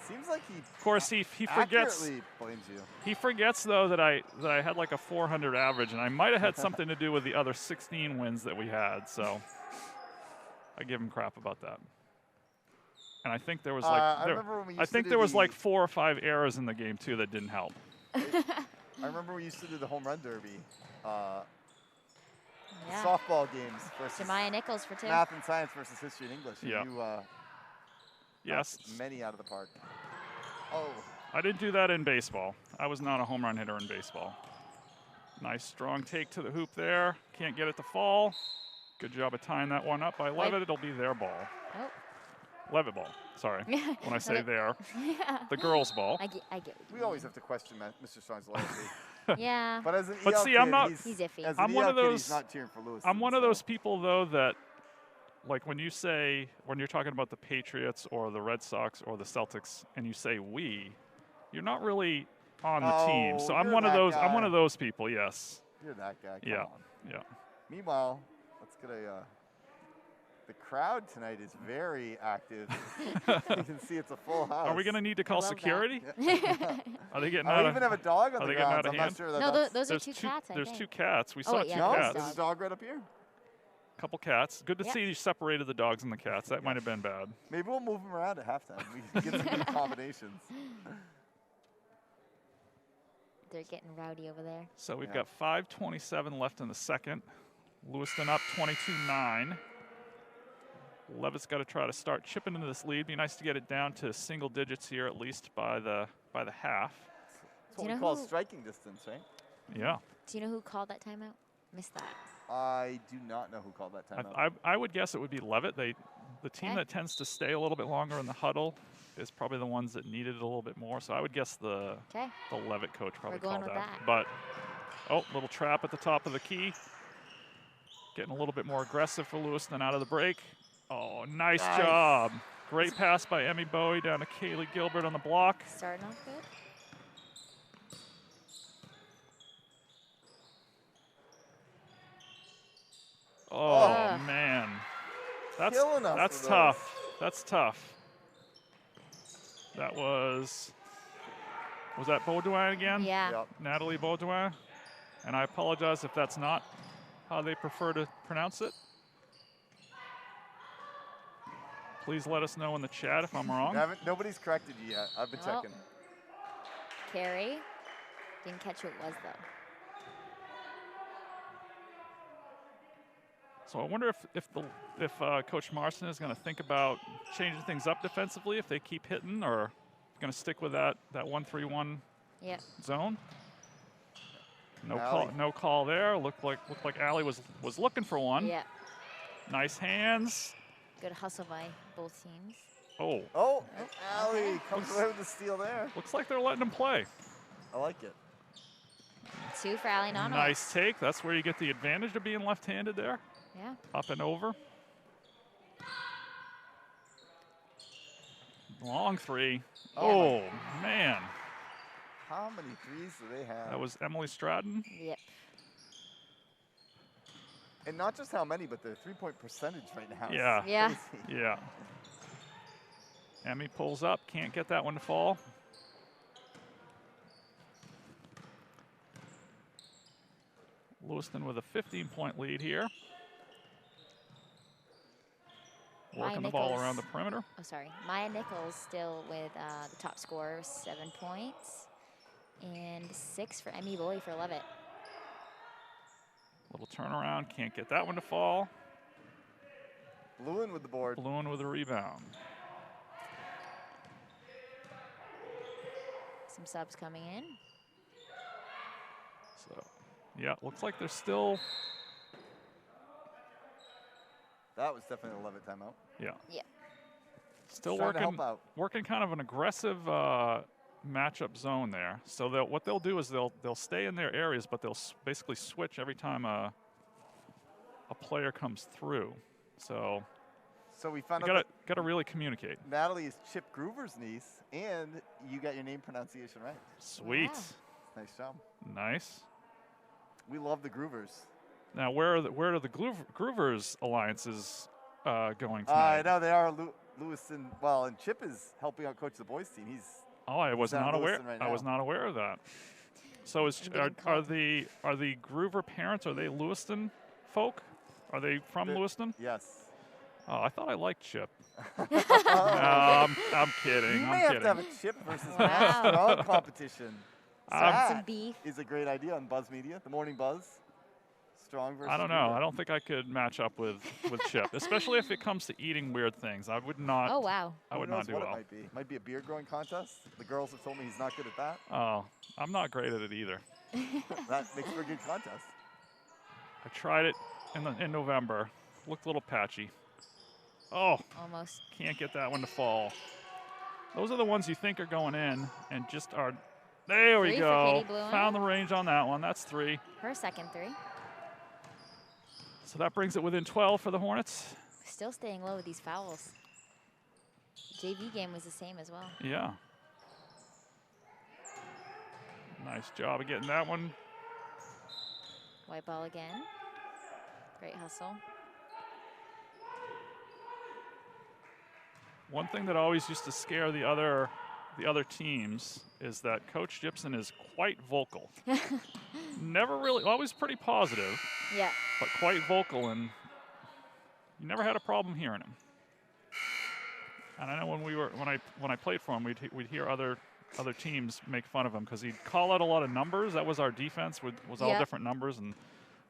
Speaker 2: Seems like he
Speaker 1: Of course, he forgets.
Speaker 2: accurately blames you.
Speaker 1: He forgets though that I had like a 400 average, and I might have had something to do with the other 16 wins that we had. So I give him crap about that. And I think there was like
Speaker 2: I remember when we used
Speaker 1: I
Speaker 2: to
Speaker 1: think
Speaker 2: do
Speaker 1: there was
Speaker 2: the-
Speaker 1: like 4 or 5 errors in the game too that didn't help.
Speaker 2: I remember we used to do the home run derby,
Speaker 5: Yeah.
Speaker 2: softball games versus
Speaker 5: Jemiah Nichols for 2.
Speaker 2: math and science versus history and English. And
Speaker 1: Yeah.
Speaker 2: you
Speaker 1: Yes,
Speaker 2: knocked many out of the park. Oh.
Speaker 1: I didn't do that in baseball. I was not a home run hitter in baseball. Nice strong take to the hoop there. Can't get it to fall. Good job of tying that one up by Levitt. It'll be their ball.
Speaker 5: Oh.
Speaker 1: Levitt ball. Sorry. When I say
Speaker 5: Levitt.
Speaker 1: there,
Speaker 5: Yeah.
Speaker 1: the girls' ball.
Speaker 5: I get what
Speaker 2: We
Speaker 5: you
Speaker 2: always have to question Mr. Strong's loyalty.
Speaker 5: mean. Yeah.
Speaker 2: But as an
Speaker 1: But
Speaker 2: EL
Speaker 1: see, I'm
Speaker 2: kid,
Speaker 1: not-
Speaker 5: He's iffy.
Speaker 2: As
Speaker 1: I'm
Speaker 2: an
Speaker 1: one
Speaker 2: EL
Speaker 1: of
Speaker 2: kid,
Speaker 1: those-
Speaker 2: he's not cheering for Lewis.
Speaker 1: I'm one of those people, though, that, like, when you're talking about the Patriots or the Red Sox or the Celtics, and you say we, you're not really on the team. So
Speaker 2: Oh,
Speaker 1: I'm
Speaker 2: you're
Speaker 1: one of
Speaker 2: that
Speaker 1: those. I'm
Speaker 2: guy.
Speaker 1: one of those people. Yes.
Speaker 2: You're that guy. Come
Speaker 1: Yeah.
Speaker 2: on.
Speaker 1: Yeah.
Speaker 2: Meanwhile, let's get a. The crowd tonight is very active. You can see it's a full house.
Speaker 1: Are we going to need to call
Speaker 5: love that.
Speaker 1: security? Are they getting
Speaker 2: I
Speaker 1: out
Speaker 2: even have
Speaker 1: of?
Speaker 2: a dog on
Speaker 1: are
Speaker 2: the
Speaker 1: they getting
Speaker 2: grounds.
Speaker 1: out of
Speaker 2: I'm
Speaker 1: hand?
Speaker 2: not sure that
Speaker 5: No,
Speaker 2: that's.
Speaker 5: those are
Speaker 1: There's
Speaker 5: 2
Speaker 1: two.
Speaker 5: cats, I
Speaker 1: There's
Speaker 5: think.
Speaker 1: 2 cats. We
Speaker 5: Oh,
Speaker 1: saw
Speaker 5: wait,
Speaker 1: 2
Speaker 5: yeah,
Speaker 2: No,
Speaker 5: there's
Speaker 1: cats.
Speaker 2: there's a dog right up here.
Speaker 1: Couple cats. Good to
Speaker 5: Yep.
Speaker 1: see you separated the dogs and the cats. That might have been bad.
Speaker 2: Maybe we'll move them around at halftime. We can get some good combinations.
Speaker 5: They're getting rowdy over there.
Speaker 1: So we've
Speaker 2: Yeah.
Speaker 1: got 5:27 left in the second. Lewiston up 22-9. Levitt's got to try to start chipping into this lead. Be nice to get it down to single digits here, at least by the half.
Speaker 2: That's
Speaker 5: Do
Speaker 2: what
Speaker 5: you
Speaker 2: we
Speaker 5: know
Speaker 2: call
Speaker 5: who-
Speaker 2: striking distance, right?
Speaker 1: Yeah,
Speaker 5: Do you know who called that timeout? Missed that.
Speaker 2: I do not know who called that timeout.
Speaker 1: I would guess it would be Levitt. The team
Speaker 5: Okay.
Speaker 1: that tends to stay a little bit longer in the huddle is probably the ones that needed it a little bit more. So I would guess the
Speaker 5: Okay.
Speaker 1: Levitt coach probably
Speaker 5: going
Speaker 1: called
Speaker 5: with
Speaker 1: that.
Speaker 5: that.
Speaker 1: But little trap at the top of the key. Getting a little bit more aggressive for Lewiston out of the break. Oh, nice job. Great pass by Emmy Bowie down to Kaylee Gilbert on the block.
Speaker 5: Starting off good.
Speaker 1: Oh,
Speaker 5: Ugh.
Speaker 1: man.
Speaker 2: killing us
Speaker 1: That's
Speaker 2: with
Speaker 1: tough. That's tough. That was that Baudouin again?
Speaker 5: Yeah.
Speaker 2: Yep.
Speaker 1: Natalie Baudouin. And I apologize if that's not how they prefer to pronounce it. Please let us know in the chat if I'm wrong.
Speaker 2: Nobody's corrected you yet. I've been
Speaker 5: Oh.
Speaker 2: checking.
Speaker 5: Carry. Didn't catch who it was, though.
Speaker 1: So I wonder if Coach Marston is going to think about changing things up defensively if they keep hitting, or going to stick with that 1-3-1
Speaker 5: Yep.
Speaker 1: zone. No
Speaker 2: Allie.
Speaker 1: call there. Looked like Allie was looking for one.
Speaker 5: Yeah.
Speaker 1: Nice hands.
Speaker 5: Good hustle by both teams.
Speaker 1: Oh,
Speaker 2: Oh, and Allie comes away with the steal there.
Speaker 1: looks like they're letting him play.
Speaker 2: I like it.
Speaker 5: 2 for Ali Nano.
Speaker 1: Nice take. That's where you get the advantage of being left-handed there.
Speaker 5: Yeah.
Speaker 1: Up and over. Long three. Oh, man.
Speaker 2: How many threes do they have?
Speaker 1: That was Emily Stratton.
Speaker 5: Yep.
Speaker 2: And not just how many, but their three-point percentage right now. is
Speaker 1: Yeah.
Speaker 5: Yeah.
Speaker 2: crazy.
Speaker 1: Yeah. Emmy pulls up. Can't get that one to fall. Lewiston with a 15-point lead here. Working the ball
Speaker 5: Nichols.
Speaker 1: around the perimeter.
Speaker 5: Oh, sorry. Maya Nichols still with the top scorer, 7 points. And 6 for Emmy Bowie for Leavitt.
Speaker 1: Little turnaround. Can't get that one to fall.
Speaker 2: Lewin with the board.
Speaker 1: Balloon with a rebound.
Speaker 5: Some subs coming in.
Speaker 1: So, yeah, looks like they're still.
Speaker 2: That was definitely a Leavitt timeout.
Speaker 1: Yeah.
Speaker 5: Yeah.
Speaker 1: Still
Speaker 2: Starting to
Speaker 1: working,
Speaker 2: help out.
Speaker 1: working kind of an aggressive matchup zone there. So what they'll do is they'll stay in their areas, but they'll basically switch every time a player comes through. So
Speaker 2: We found
Speaker 1: you
Speaker 2: out
Speaker 1: gotta really communicate.
Speaker 2: that Natalie is Chip Groover's niece, and you got your name pronunciation right.
Speaker 1: Sweet,
Speaker 5: Wow.
Speaker 2: Nice job.
Speaker 1: nice.
Speaker 2: We love the Groovers.
Speaker 1: Now where are the Groovers alliances going
Speaker 2: I
Speaker 1: tonight?
Speaker 2: know they are Lewiston. Well, and Chip is helping out coach the boys team. He's
Speaker 1: Oh, I was
Speaker 2: down
Speaker 1: not aware.
Speaker 2: Lewiston right
Speaker 1: I was
Speaker 2: now.
Speaker 1: not aware of that. So
Speaker 5: I'm getting
Speaker 1: are
Speaker 5: cold.
Speaker 1: the Groover parents? Are they Lewiston folk? Are they from
Speaker 2: They're-
Speaker 1: Lewiston?
Speaker 2: yes.
Speaker 1: Oh, I thought I liked Chip. No, I'm kidding.
Speaker 2: You
Speaker 1: I'm
Speaker 2: may have
Speaker 1: kidding.
Speaker 2: to have a Chip versus
Speaker 5: Wow.
Speaker 2: Matt Strong competition.
Speaker 1: I'm-
Speaker 5: Some
Speaker 2: That
Speaker 5: beef.
Speaker 2: is a great idea on Buzz Media, the Morning Buzz. Strong versus
Speaker 1: I don't know.
Speaker 2: Groover.
Speaker 1: I don't think I could match up with Chip, especially if it comes to eating weird things. I would not.
Speaker 5: Oh, wow.
Speaker 1: I
Speaker 2: Who
Speaker 1: would
Speaker 2: knows
Speaker 1: not do
Speaker 2: what
Speaker 1: well.
Speaker 2: it might be. Might be a beer growing contest. The girls have told me he's not good at that.
Speaker 1: Oh, I'm not great at it either.
Speaker 2: That makes for a good contest.
Speaker 1: I tried it in November. Looked a little patchy. Oh,
Speaker 5: Almost.
Speaker 1: can't get that one to fall. Those are the ones you think are going in and just are. There we
Speaker 5: 3 for
Speaker 1: go.
Speaker 5: Katie Bluen.
Speaker 1: Found the range on that one. That's 3.
Speaker 5: Her second 3.
Speaker 1: So that brings it within 12 for the Hornets.
Speaker 5: Still staying low with these fouls. JV game was the same as well.
Speaker 1: Yeah. Nice job of getting that one.
Speaker 5: White ball again. Great hustle.
Speaker 1: One thing that always used to scare the other teams is that Coach Gibson is quite vocal. Never really, always pretty positive,
Speaker 5: Yeah.
Speaker 1: but quite vocal, and you never had a problem hearing him. And I know when I played for him, we'd hear other teams make fun of him because he'd call out a lot of numbers. That was our defense, was all
Speaker 5: Yeah.
Speaker 1: different numbers, and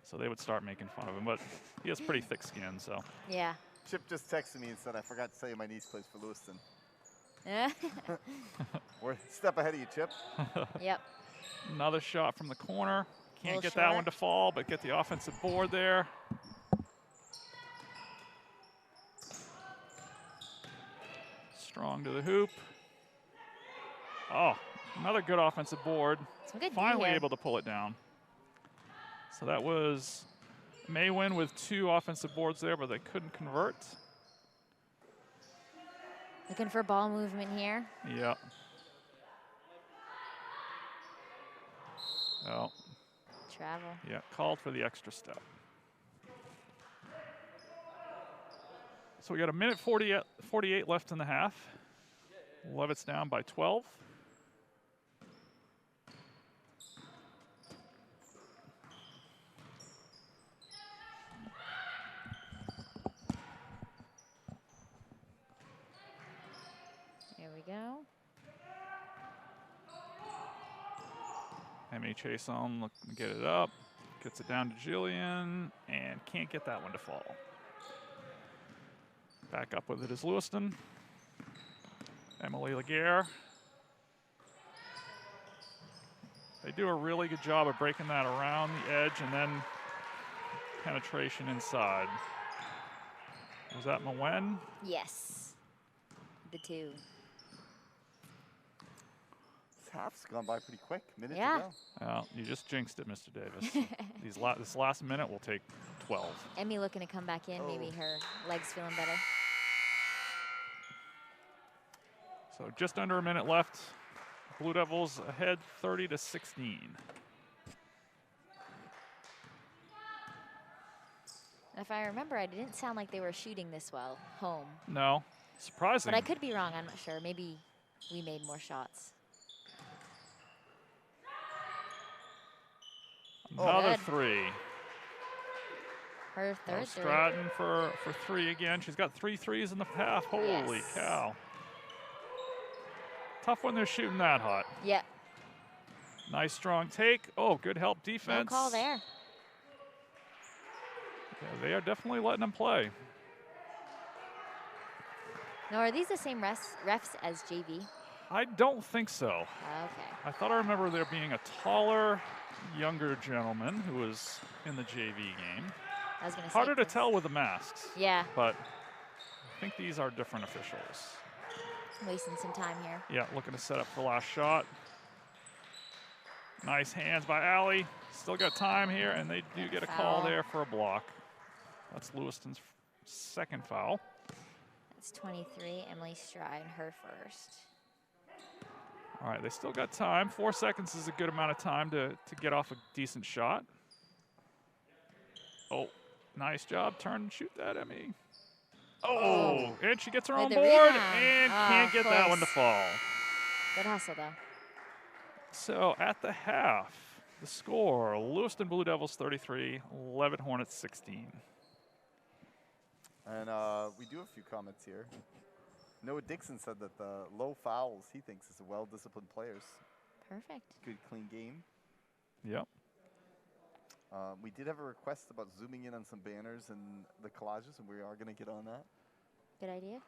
Speaker 1: so they would start making fun of him. But he has pretty thick skin, so.
Speaker 5: Yeah.
Speaker 2: Chip just texted me and said, I forgot to tell you my niece plays for Lewiston. We're a step ahead of you, Chip.
Speaker 5: Yep.
Speaker 1: Another shot from the corner. Can't
Speaker 5: Little
Speaker 1: get that one
Speaker 5: short.
Speaker 1: to fall, but get the offensive board there. Strong to the hoop. Oh, another good offensive board.
Speaker 5: Some good D
Speaker 1: Finally
Speaker 5: here.
Speaker 1: able to pull it down. So that was Maywin with 2 offensive boards there, but they couldn't convert.
Speaker 5: Looking for ball movement here.
Speaker 1: Yeah. Well,
Speaker 5: Travel.
Speaker 1: yeah, called for the extra step. So we got a minute 48 left in the half. Leavitt's down by 12.
Speaker 5: Here we go.
Speaker 1: Emmy chase on, looking to get it up. Gets it down to Jillian and can't get that one to fall. Back up with it is Lewiston. Emily Laguerre. They do a really good job of breaking that around the edge and then penetration inside. Was that Mwen?
Speaker 5: Yes. The 2.
Speaker 2: This half's gone by pretty quick. Minute
Speaker 5: Yeah.
Speaker 2: to go.
Speaker 1: Well, you just jinxed it, Mr. Davis. This last minute will take 12.
Speaker 5: Emmy looking to come back in. Maybe her legs feeling better.
Speaker 1: So just under a minute left. Blue Devils ahead 30-16.
Speaker 5: If I remember, it didn't sound like they were shooting this well home.
Speaker 1: No, surprising.
Speaker 5: But I could be wrong. I'm not sure. Maybe we made more shots.
Speaker 1: Another
Speaker 5: Good.
Speaker 1: 3.
Speaker 5: Her third three.
Speaker 1: Stratton for 3 again. She's got 3 threes in the half. Holy
Speaker 5: Yes.
Speaker 1: cow. Tough when they're shooting that hot.
Speaker 5: Yep.
Speaker 1: Nice strong take. Oh, good help
Speaker 5: No
Speaker 1: defense.
Speaker 5: call there.
Speaker 1: Yeah, they are definitely letting them play.
Speaker 5: Now, are these the same refs as JV?
Speaker 1: I don't think so.
Speaker 5: Okay.
Speaker 1: I thought I remember there being a taller, younger gentleman who was in the JV game.
Speaker 5: I was going to say.
Speaker 1: Harder to
Speaker 5: 'cause-
Speaker 1: tell with the masks.
Speaker 5: Yeah.
Speaker 1: But I think these are different officials.
Speaker 5: Wasting some time here.
Speaker 1: Yeah, looking to set up for last shot. Nice hands by Allie. Still got time here, and they do get a call
Speaker 5: Foul.
Speaker 1: there for a block. That's Lewiston's second foul.
Speaker 5: That's 23. Emily Stride, her first.
Speaker 1: All right, they still got time. 4 seconds is a good amount of time to get off a decent shot. Oh, nice job. Turn and shoot that, Emmy. Oh, and she gets her
Speaker 5: With
Speaker 1: own
Speaker 5: the
Speaker 1: board
Speaker 5: rebound.
Speaker 1: and
Speaker 5: Ah,
Speaker 1: can't get that one to
Speaker 5: close.
Speaker 1: fall.
Speaker 5: Good hustle, though.
Speaker 1: So at the half, the score, Lewiston Blue Devils 33, Leavitt Hornets 16.
Speaker 2: And we do have a few comments here. Noah Dixon said that the low fouls he thinks is a well-disciplined players.
Speaker 5: Perfect.
Speaker 2: Good, clean game.
Speaker 1: Yep.
Speaker 2: We did have a request about zooming in on some banners and the collages, and we are going to get on that.
Speaker 5: Good idea.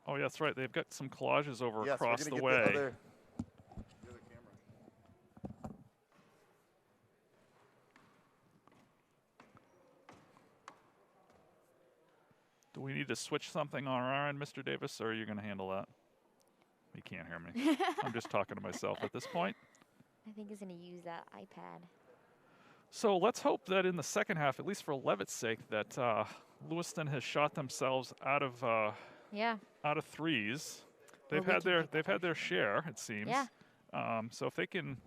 Speaker 1: Oh, yeah, that's right. They've got some collages over
Speaker 2: Yes,
Speaker 1: across
Speaker 2: we're
Speaker 1: the
Speaker 2: going to
Speaker 1: way.
Speaker 2: get the other camera.
Speaker 1: Do we need to switch something on our end, Mr. Davis, or are you going to handle that? You can't hear me. I'm just talking to myself at this point.
Speaker 5: I think he's going to use that iPad.
Speaker 1: So let's hope that in the second half, at least for Leavitt's sake, that Lewiston has shot themselves out of
Speaker 5: Yeah.
Speaker 1: threes.
Speaker 5: Well,
Speaker 1: They've
Speaker 5: we
Speaker 1: had
Speaker 5: can
Speaker 1: their
Speaker 5: pick that up.
Speaker 1: share, it seems.
Speaker 5: Yeah.
Speaker 1: So if they can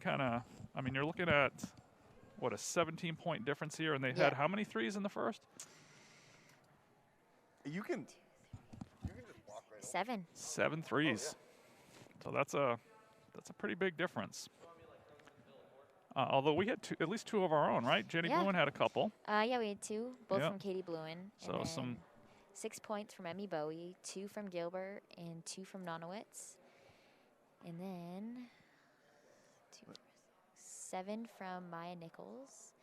Speaker 1: kind of, I mean, you're looking at what, a 17-point difference here, and they
Speaker 5: Yeah.
Speaker 1: had how many threes in the first?
Speaker 2: You can just walk right over.
Speaker 5: 7.
Speaker 1: 7 threes. So that's a pretty big difference. Although we had at least 2 of our own, right? Jenny
Speaker 5: Yeah.
Speaker 1: Bluen had a couple.
Speaker 5: Yeah, we had 2, both
Speaker 1: Yeah.
Speaker 5: from Katie Bluen.
Speaker 1: So
Speaker 5: and then
Speaker 1: some
Speaker 5: 6 points from Emmy Bowie, 2 from Gilbert, and 2 from Nonowitz. And then 7 from Maya Nichols,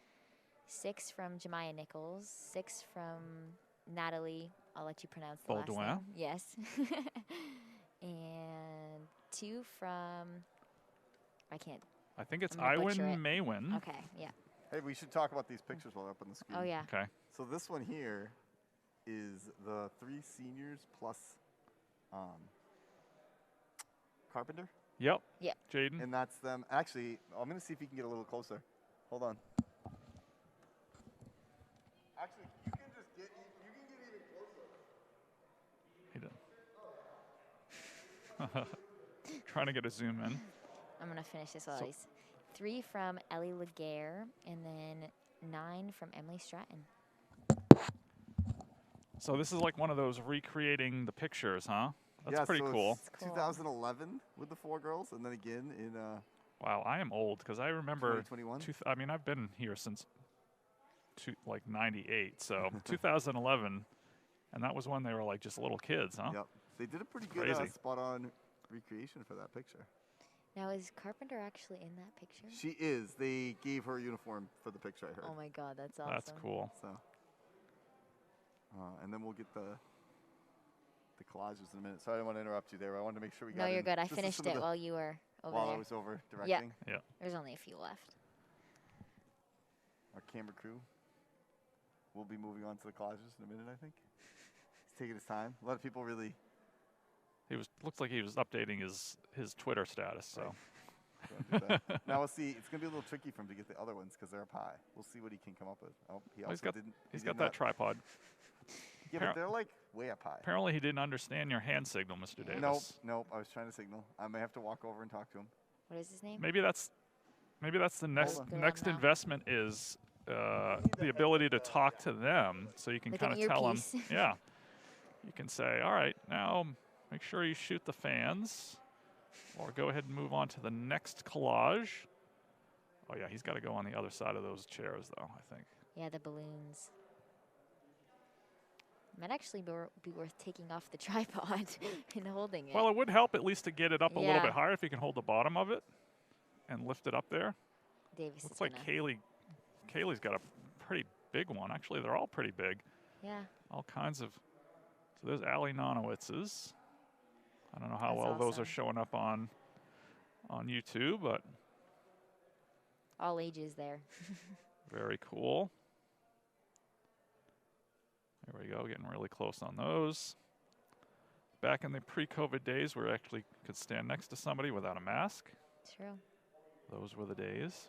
Speaker 5: 6 from Jemiah Nichols, 6 from Natalie. I'll let you pronounce the last
Speaker 1: Baudouin.
Speaker 5: name. Yes. And 2 from, I can't.
Speaker 1: I think it's
Speaker 5: I'm gonna butcher
Speaker 1: Iwin
Speaker 5: it.
Speaker 1: Maywin.
Speaker 5: Okay, yeah.
Speaker 2: Hey, we should talk about these pictures while they're up on the screen.
Speaker 5: Oh, yeah.
Speaker 1: Okay.
Speaker 2: So this one here is the 3 seniors plus Carpenter.
Speaker 1: Yep.
Speaker 5: Yep.
Speaker 1: Jaden.
Speaker 2: And that's them. Actually, I'm going to see if you can get a little closer. Hold on. Actually, you can just get, you can get even closer.
Speaker 1: He did. Trying to get a zoom in.
Speaker 5: I'm going to finish this while
Speaker 1: So-
Speaker 5: he's 3 from Ellie Laguerre, and then 9 from Emily Stratton.
Speaker 1: So this is like one of those recreating the pictures, huh? That's
Speaker 2: Yeah,
Speaker 1: pretty
Speaker 2: so
Speaker 1: cool.
Speaker 2: it's 2011 with the 4 girls, and then again in
Speaker 1: Wow, I am old because I remember.
Speaker 2: 2021.
Speaker 1: I mean, I've been here since like '98, so 2011, and that was when they were like just little kids, huh?
Speaker 2: Yep. They did a pretty good
Speaker 1: Crazy.
Speaker 2: spot-on recreation for that picture.
Speaker 5: Now, is Carpenter actually in that picture?
Speaker 2: She is. They gave her a uniform for the picture, I heard.
Speaker 5: Oh my God, that's awesome.
Speaker 1: That's cool.
Speaker 2: So, and then we'll get the collages in a minute. Sorry, I didn't want to interrupt you there. I wanted to make sure we got
Speaker 5: No, you're
Speaker 2: in
Speaker 5: good. I
Speaker 2: just
Speaker 5: finished
Speaker 2: some of
Speaker 5: it
Speaker 2: the-
Speaker 5: while you were over
Speaker 2: while
Speaker 5: there.
Speaker 2: I was over directing.
Speaker 1: Yeah.
Speaker 5: There's only a few left.
Speaker 2: Our camera crew will be moving on to the collages in a minute, I think. He's taking his time. A lot of people really...
Speaker 1: Looks like he was updating his Twitter status, so.
Speaker 2: don't do that. Now we'll see. It's going to be a little tricky for him to get the other ones because they're up high. We'll see what he can come up with. Oh, he also didn't.
Speaker 1: He's got that tripod.
Speaker 2: Yeah, but they're like way up high.
Speaker 1: Apparently he didn't understand your hand signal, Mr. Davis.
Speaker 2: Nope. I was trying to signal. I may have to walk over and talk to him.
Speaker 5: What is his name?
Speaker 1: Maybe that's the next
Speaker 2: on.
Speaker 1: next investment is the ability to talk to them, so you can
Speaker 5: Like
Speaker 1: kind
Speaker 5: an
Speaker 1: of tell them.
Speaker 5: earpiece.
Speaker 1: Yeah, you can say, all right, now make sure you shoot the fans, or go ahead and move on to the next collage. Oh yeah, he's got to go on the other side of those chairs, though, I think.
Speaker 5: Yeah, the balloons. Might actually be worth taking off the tripod and holding it.
Speaker 1: Well, it would help at least to get it up a little
Speaker 5: Yeah.
Speaker 1: bit higher if you can hold the bottom of it and lift it up there.
Speaker 5: Davis
Speaker 1: Looks
Speaker 5: is
Speaker 1: like
Speaker 5: gonna-
Speaker 1: Kaylee's got a pretty big one. Actually, they're all pretty big.
Speaker 5: Yeah.
Speaker 1: All kinds of. So there's Allie Nonowitz's. I don't know how
Speaker 5: That's
Speaker 1: well those are
Speaker 5: awesome.
Speaker 1: showing up on YouTube, but
Speaker 5: All ages there.
Speaker 1: very cool. There we go, getting really close on those. Back in the pre-COVID days, where we actually could stand next to somebody without a mask.
Speaker 5: True.
Speaker 1: Those were the days.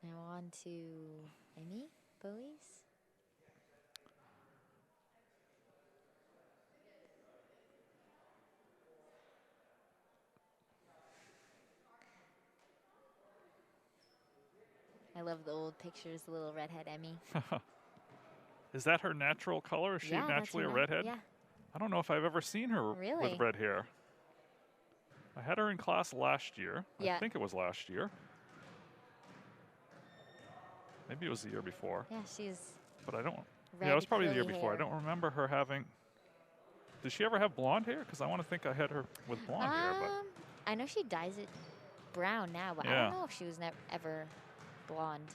Speaker 5: Now on to Emmy Bowies. I love the old pictures, the little redhead Emmy.
Speaker 1: Is that her natural color? Is she
Speaker 5: Yeah, that's
Speaker 1: naturally
Speaker 5: her
Speaker 1: a
Speaker 5: na-
Speaker 1: redhead?
Speaker 5: Yeah.
Speaker 1: I don't know if I've ever seen her
Speaker 5: Really?
Speaker 1: with red hair. I had her in class last year.
Speaker 5: Yeah.
Speaker 1: I think it was last year. Maybe it was the year before.
Speaker 5: Yeah, she's
Speaker 1: But I don't.
Speaker 5: red,
Speaker 1: Yeah, it was probably the year
Speaker 5: curly
Speaker 1: before. I
Speaker 5: hair.
Speaker 1: don't remember her having. Did she ever have blonde hair? Because I want to think I had her with blonde hair. But
Speaker 5: I know she dyes it brown now, but I
Speaker 1: Yeah.
Speaker 5: don't know if she was ever blonde.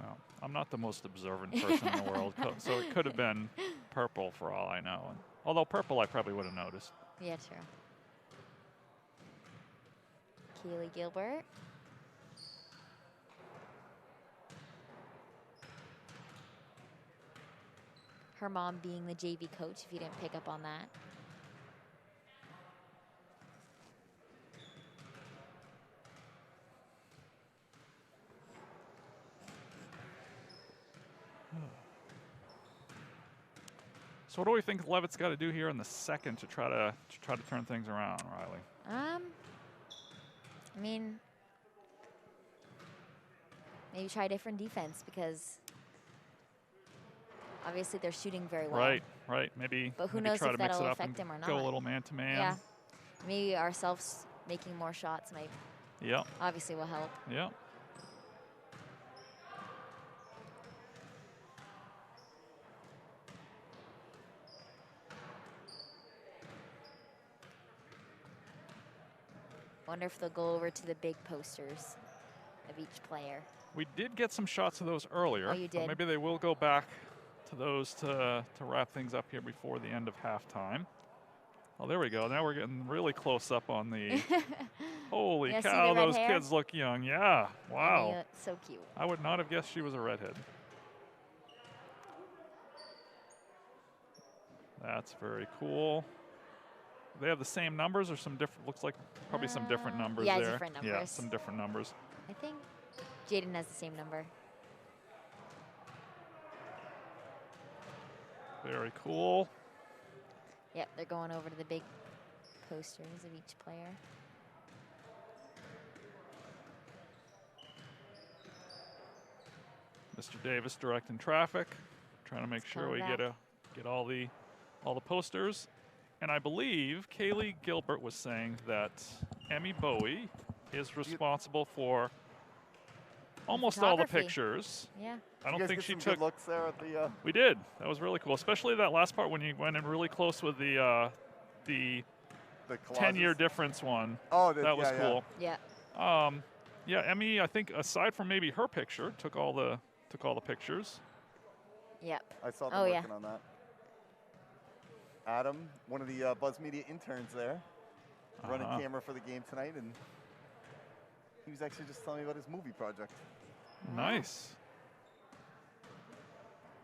Speaker 1: well, I'm not the most observant person in the world, so it could have been purple for all I know. And, although purple, I probably would have noticed.
Speaker 5: Yeah, true. Keely Gilbert. Her mom being the JV coach, if you didn't pick up on that.
Speaker 1: So what do we think Leavitt's got to do here in the second to try to turn things around, Riley?
Speaker 5: I mean, maybe try different defense because obviously they're shooting very well.
Speaker 1: Right. Maybe.
Speaker 5: But who
Speaker 1: maybe
Speaker 5: knows
Speaker 1: try
Speaker 5: if
Speaker 1: to mix
Speaker 5: that'll
Speaker 1: it up
Speaker 5: affect
Speaker 1: and
Speaker 5: him or
Speaker 1: go a
Speaker 5: not.
Speaker 1: little man to man.
Speaker 5: Yeah. Maybe ourselves making more shots might
Speaker 1: Yep.
Speaker 5: obviously will help.
Speaker 1: Yep.
Speaker 5: Wonder if they'll go over to the big posters of each player.
Speaker 1: We did get some shots of those earlier.
Speaker 5: Oh, you
Speaker 1: but
Speaker 5: did?
Speaker 1: maybe they will go back to those to wrap things up here before the end of halftime. Oh, there we go. Now we're getting really close up on the. Holy
Speaker 5: Yeah, see
Speaker 1: cow,
Speaker 5: the red
Speaker 1: those
Speaker 5: hair?
Speaker 1: kids look young. Yeah. Wow.
Speaker 5: Emmy, so cute.
Speaker 1: I would not have guessed she was a redhead. That's very cool. They have the same numbers or some different, looks like probably some different numbers
Speaker 5: yeah,
Speaker 1: there.
Speaker 5: different
Speaker 1: Yeah,
Speaker 5: numbers.
Speaker 1: some different numbers.
Speaker 5: I think Jaden has the same number.
Speaker 1: Very cool.
Speaker 5: Yep, they're going over to the big posters of each player.
Speaker 1: Mr. Davis directing traffic, trying to make sure we
Speaker 5: coming
Speaker 1: get all the posters. And I believe Kaylee Gilbert was saying that Emmy Bowie is responsible for almost all the
Speaker 5: photography.
Speaker 1: pictures.
Speaker 5: Yeah.
Speaker 1: I don't
Speaker 2: You guys
Speaker 1: think
Speaker 2: get
Speaker 1: she
Speaker 2: some
Speaker 1: took.
Speaker 2: good looks there at the.
Speaker 1: We did. That was really cool, especially that last part when you went in really close with the
Speaker 2: The
Speaker 1: 10-year
Speaker 2: collages.
Speaker 1: difference one.
Speaker 2: Oh,
Speaker 1: That was
Speaker 2: yeah,
Speaker 1: cool.
Speaker 5: Yeah.
Speaker 1: Yeah, Emmy, I think aside from maybe her picture, took all the pictures.
Speaker 5: Yep.
Speaker 2: I saw them
Speaker 5: Oh, yeah.
Speaker 2: working on that. Adam, one of the Buzz Media interns there, running camera for the game tonight, and he was actually just telling me about his movie project.
Speaker 1: Nice.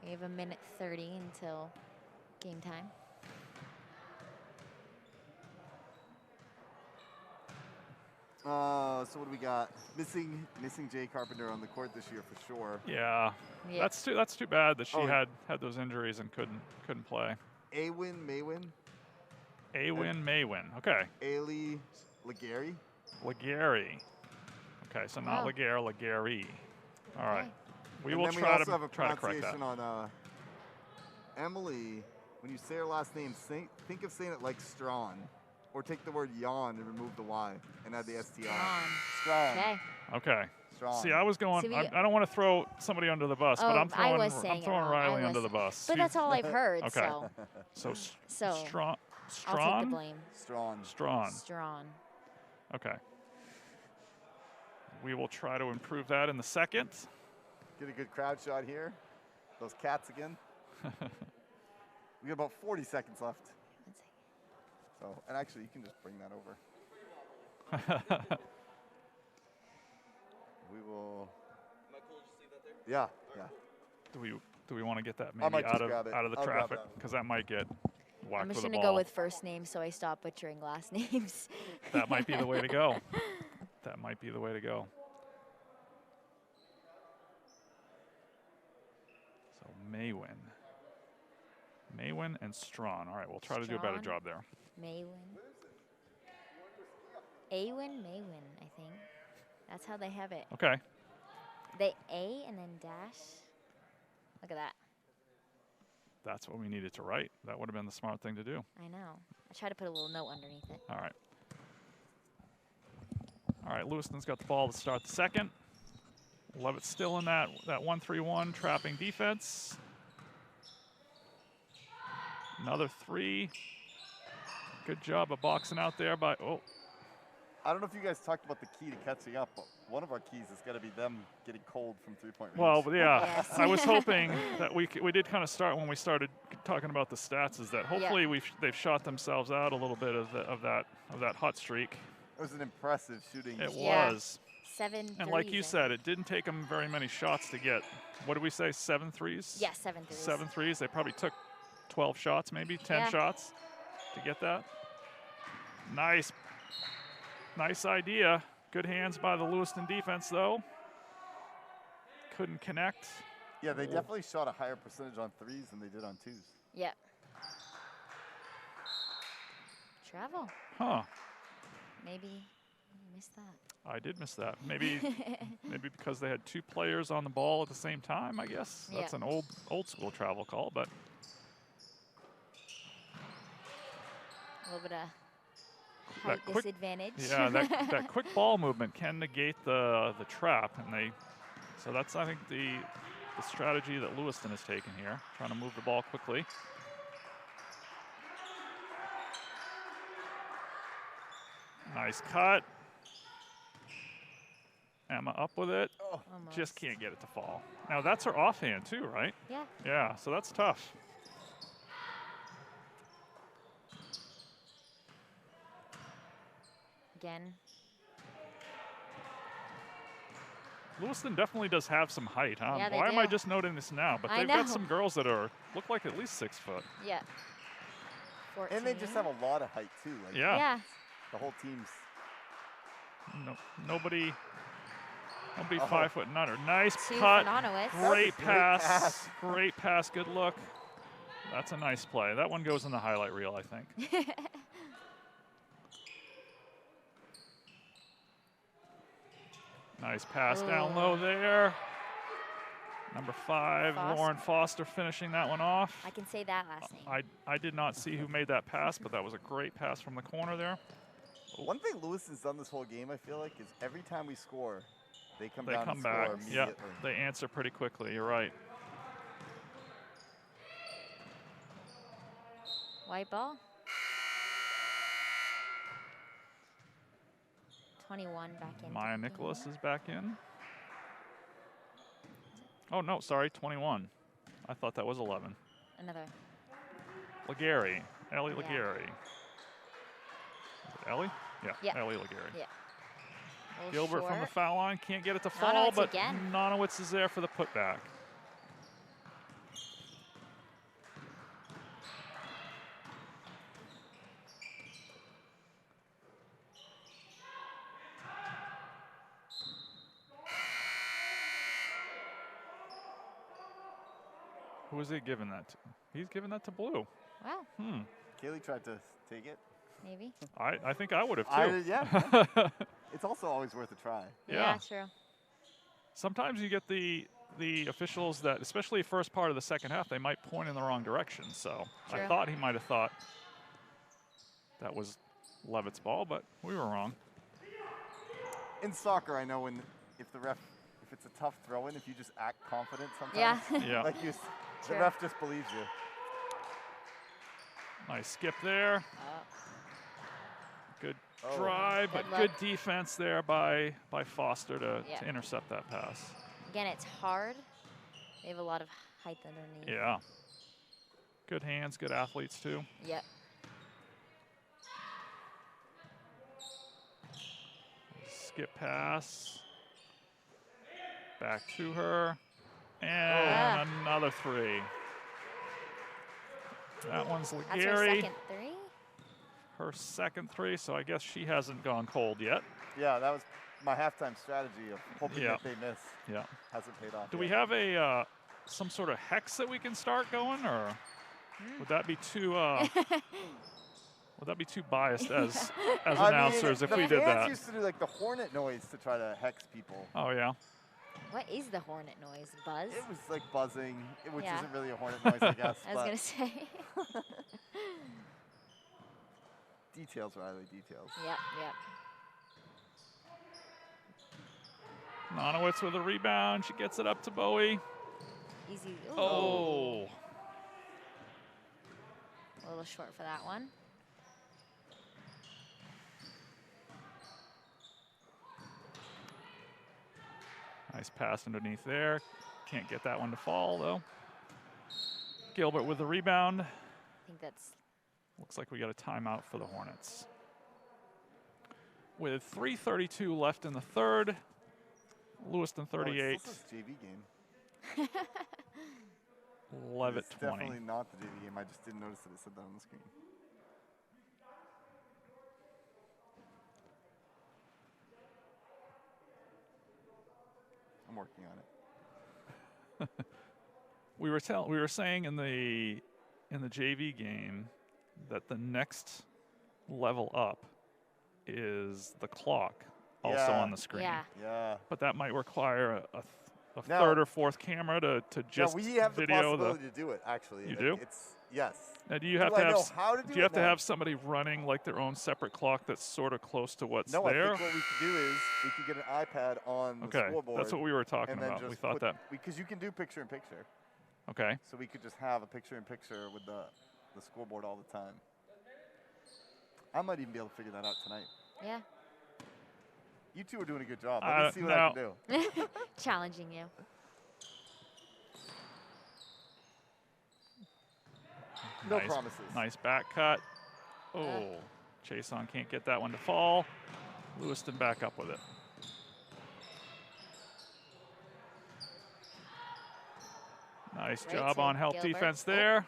Speaker 5: We have 1:30 until game time.
Speaker 2: So what do we got? Missing Jay Carpenter on the court this year for sure.
Speaker 1: Yeah.
Speaker 5: Yeah.
Speaker 1: That's too bad that she
Speaker 2: Oh.
Speaker 1: had those injuries and couldn't play.
Speaker 2: Awin Maywin,
Speaker 1: Awin Maywin. Okay.
Speaker 2: Ailey Legary.
Speaker 1: Legary. Okay, so not
Speaker 5: Oh.
Speaker 1: Legare, Legary. All right.
Speaker 5: Okay.
Speaker 1: We
Speaker 2: And
Speaker 1: will
Speaker 2: then we
Speaker 1: try
Speaker 2: also
Speaker 1: to
Speaker 2: have a
Speaker 1: correct that.
Speaker 2: pronunciation on Emily. When you say her last name, think of saying it like Strawn, or take the word yawn and remove the Y and add the STR. Strong.
Speaker 5: Okay.
Speaker 1: Okay.
Speaker 2: Strong.
Speaker 1: See, I was going.
Speaker 5: See, we-
Speaker 1: I don't want to throw somebody under the bus, but
Speaker 5: Oh,
Speaker 1: I'm throwing.
Speaker 5: I was saying
Speaker 1: I'm
Speaker 5: it
Speaker 1: throwing
Speaker 5: wrong.
Speaker 1: Riley
Speaker 5: I
Speaker 1: under
Speaker 5: was-
Speaker 1: the bus.
Speaker 5: But that's all I've heard.
Speaker 1: Okay.
Speaker 5: So
Speaker 1: So strong.
Speaker 5: I'll take the
Speaker 1: Strong.
Speaker 5: blame.
Speaker 2: Strong.
Speaker 1: Strong.
Speaker 5: Strawn.
Speaker 1: Okay. We will try to improve that in the second.
Speaker 2: Get a good crowd shot here. Those cats again. We got about 40 seconds left. So, and actually, you can just bring that over. We will. Yeah, yeah.
Speaker 1: Do we want to get that
Speaker 2: I
Speaker 1: maybe
Speaker 2: might just
Speaker 1: out
Speaker 2: grab it.
Speaker 1: of the
Speaker 2: I'll grab
Speaker 1: traffic
Speaker 2: that one.
Speaker 1: because that might get whacked
Speaker 5: I'm
Speaker 1: with
Speaker 5: just
Speaker 1: a
Speaker 5: gonna
Speaker 1: ball.
Speaker 5: go with first names so I stop butchering last names.
Speaker 1: That might be the way to go. That might be the way to go. So Maywin and Strawn. All right, we'll try to do a better
Speaker 5: Strawn.
Speaker 1: job there.
Speaker 5: Maywin. Maywin, I think. That's how they have it.
Speaker 1: Okay.
Speaker 5: They A and then dash. Look at that.
Speaker 1: That's what we needed to write. That would have been the smart thing to do.
Speaker 5: I know. I tried to put a little note underneath it.
Speaker 1: All right. All right, Lewiston's got the ball to start the second. Leavitt still in that 1-3-1 trapping defense. Another three. Good job of boxing out there by, oh,
Speaker 2: I don't know if you guys talked about the key to catching up, but one of our keys is got to be them getting cold from three-point range.
Speaker 1: well, yeah.
Speaker 5: Yes.
Speaker 1: I was hoping that we did kind of start when we started talking about the stats, is that hopefully they've shot themselves out a little bit of that hot streak.
Speaker 2: It was an impressive shooting.
Speaker 1: It
Speaker 5: Yeah.
Speaker 1: was.
Speaker 5: 7
Speaker 1: And like
Speaker 5: threes,
Speaker 1: you
Speaker 5: I
Speaker 1: said,
Speaker 5: think.
Speaker 1: it didn't take them very many shots to get, what did we say, 7 threes?
Speaker 5: Yeah, 7 threes.
Speaker 1: 7 threes. They probably took 12 shots, maybe 10
Speaker 5: Yeah.
Speaker 1: shots to get that. Nice idea. Good hands by the Lewiston defense, though. Couldn't connect.
Speaker 2: Yeah, they definitely shot a higher percentage on threes than they did on twos.
Speaker 5: Yep. Travel.
Speaker 1: Huh.
Speaker 5: Maybe you missed that.
Speaker 1: I did miss that. Maybe because they had 2 players on the ball at the same time, I guess. That's
Speaker 5: Yeah.
Speaker 1: an old school travel call, but
Speaker 5: A little bit of
Speaker 1: That
Speaker 5: height
Speaker 1: quick-
Speaker 5: disadvantage.
Speaker 1: yeah, that quick ball movement can negate the trap, and so that's, I think, the strategy that Lewiston has taken here, trying to move the ball quickly. Nice cut. Emma up with it.
Speaker 5: Almost.
Speaker 1: Just can't get it to fall. Now that's her offhand too, right?
Speaker 5: Yeah.
Speaker 1: Yeah, so that's tough.
Speaker 5: Again.
Speaker 1: Lewiston definitely does have some height, huh?
Speaker 5: Yeah, they
Speaker 1: Why am I
Speaker 5: do.
Speaker 1: just noting this now? But
Speaker 5: I
Speaker 1: they've got
Speaker 5: know.
Speaker 1: some girls that look like at least 6 foot.
Speaker 5: Yeah. 14.
Speaker 2: And they just have a lot of height, too. Like,
Speaker 1: Yeah.
Speaker 5: Yeah.
Speaker 2: The whole team's.
Speaker 1: Nobody
Speaker 2: Oh.
Speaker 1: 5 foot and under. Nice
Speaker 5: 2
Speaker 1: cut.
Speaker 5: for Nonowitz.
Speaker 1: Great
Speaker 2: Great
Speaker 1: pass.
Speaker 2: pass.
Speaker 1: Great pass. Good look. That's a nice play. That one goes in the highlight reel, I think. Nice pass down low there. Number 5, Lauren Foster finishing that one off.
Speaker 5: I can say that last name.
Speaker 1: I did not see who made that pass, but that was a great pass from the corner there.
Speaker 2: One thing Lewiston's done this whole game, I feel like, is every time we score, they come down and
Speaker 1: back.
Speaker 2: score immediately.
Speaker 1: Yep, they answer pretty quickly. You're right.
Speaker 5: White ball. 21 back in.
Speaker 1: Maya Nicholas is back in. Oh, no, sorry, 21. I thought that was 11.
Speaker 5: Another.
Speaker 1: Legary, Ellie
Speaker 5: Yeah.
Speaker 1: Legary. Is it Ellie? Yeah, Ellie Legary.
Speaker 5: Yeah.
Speaker 1: Gilbert from the
Speaker 5: short.
Speaker 1: foul line, can't get it to fall,
Speaker 5: Nonowitz
Speaker 1: but
Speaker 5: again.
Speaker 1: Nonowitz is there for the putback. Who is he giving that to? He's giving that to Blue.
Speaker 5: Wow.
Speaker 2: Kaylee tried to take it.
Speaker 5: Maybe.
Speaker 1: I think I would have too.
Speaker 2: Yeah. It's also always worth a try.
Speaker 1: Yeah.
Speaker 5: True.
Speaker 1: Sometimes you get the officials that, especially first part of the second half, they might point in the wrong direction. So
Speaker 5: True.
Speaker 1: I thought he might have thought that was Leavitt's ball, but we were wrong.
Speaker 2: In soccer, I know if it's a tough throw-in, if you just act confident
Speaker 5: Yeah.
Speaker 2: sometimes.
Speaker 1: Yeah.
Speaker 2: Like the
Speaker 5: True.
Speaker 2: ref just believes you.
Speaker 1: Nice skip there. Good
Speaker 2: Oh.
Speaker 1: drive,
Speaker 5: Good
Speaker 1: but
Speaker 5: luck.
Speaker 1: good defense there by Foster to
Speaker 5: Yeah.
Speaker 1: intercept that pass.
Speaker 5: Again, it's hard. They have a lot of height underneath.
Speaker 1: Yeah. Good hands, good athletes too.
Speaker 5: Yep.
Speaker 1: Skip pass. Back to her.
Speaker 5: Oh.
Speaker 1: And another 3. That one's
Speaker 5: That's her
Speaker 1: Legary.
Speaker 5: second 3.
Speaker 1: Her second 3, so I guess she hasn't gone cold yet.
Speaker 2: Yeah, that was my halftime strategy of hoping
Speaker 1: Yeah.
Speaker 2: that they miss.
Speaker 1: Yeah.
Speaker 2: Hasn't paid off
Speaker 1: Do
Speaker 2: yet.
Speaker 1: we have a some sort of hex that we can start going, or would that be too biased as announcers if
Speaker 2: the
Speaker 1: we did
Speaker 2: fans
Speaker 1: that?
Speaker 2: used to do like the hornet noise to try to hex people.
Speaker 1: Oh yeah.
Speaker 5: What is the hornet noise? Buzz?
Speaker 2: It was like buzzing, which
Speaker 5: Yeah.
Speaker 2: isn't really a hornet noise, I guess.
Speaker 5: I was
Speaker 2: but
Speaker 5: going to say.
Speaker 2: details, Riley, details.
Speaker 5: Yep, yep.
Speaker 1: Nonowitz with a rebound. She gets it up to Bowie.
Speaker 5: Easy. Ooh.
Speaker 1: Oh.
Speaker 5: A little short for that one.
Speaker 1: Nice pass underneath there. Can't get that one to fall, though. Gilbert with the rebound.
Speaker 5: I think that's
Speaker 1: Looks like we got a timeout for the Hornets. With 3:32 left in the third, Lewiston 38,
Speaker 2: This is JV game.
Speaker 1: Leavitt
Speaker 2: It's
Speaker 1: 20.
Speaker 2: definitely not the JV game. I just didn't notice that it said that on the screen. I'm working on it.
Speaker 1: We were saying in the JV game that the next level up is the clock also
Speaker 2: Yeah.
Speaker 1: on the screen.
Speaker 5: yeah.
Speaker 2: Yeah.
Speaker 1: But that might require a
Speaker 2: No.
Speaker 1: third or fourth camera to just
Speaker 2: yeah, we have the
Speaker 1: video
Speaker 2: possibility to do it, actually.
Speaker 1: You
Speaker 2: Like,
Speaker 1: do?
Speaker 2: Yes.
Speaker 1: Now, do you have
Speaker 2: Do
Speaker 1: to
Speaker 2: I
Speaker 1: have
Speaker 2: know
Speaker 1: s-
Speaker 2: how to
Speaker 1: do
Speaker 2: do
Speaker 1: you
Speaker 2: it?
Speaker 1: have to
Speaker 2: No.
Speaker 1: have somebody running like their own separate clock that's sort of close to what's
Speaker 2: No,
Speaker 1: there?
Speaker 2: I think what we could do is we could get an iPad on the
Speaker 1: Okay,
Speaker 2: scoreboard.
Speaker 1: that's what we were talking
Speaker 2: and then
Speaker 1: about. We
Speaker 2: just
Speaker 1: thought
Speaker 2: put,
Speaker 1: that.
Speaker 2: because you can do picture-in-picture.
Speaker 1: Okay.
Speaker 2: So we could just have a picture-in-picture with the scoreboard all the time. I might even be able to figure that out tonight.
Speaker 5: Yeah.
Speaker 2: You two are doing a good job. Let me see what I can do.
Speaker 5: Challenging you.
Speaker 2: No
Speaker 1: nice,
Speaker 2: promises.
Speaker 1: Nice back cut. Oh, Chason can't get that one to fall. Lewiston back up with it. Nice
Speaker 5: Great
Speaker 1: job
Speaker 5: save,
Speaker 1: on help
Speaker 5: Gilbert.
Speaker 1: defense
Speaker 5: Oh.
Speaker 1: there.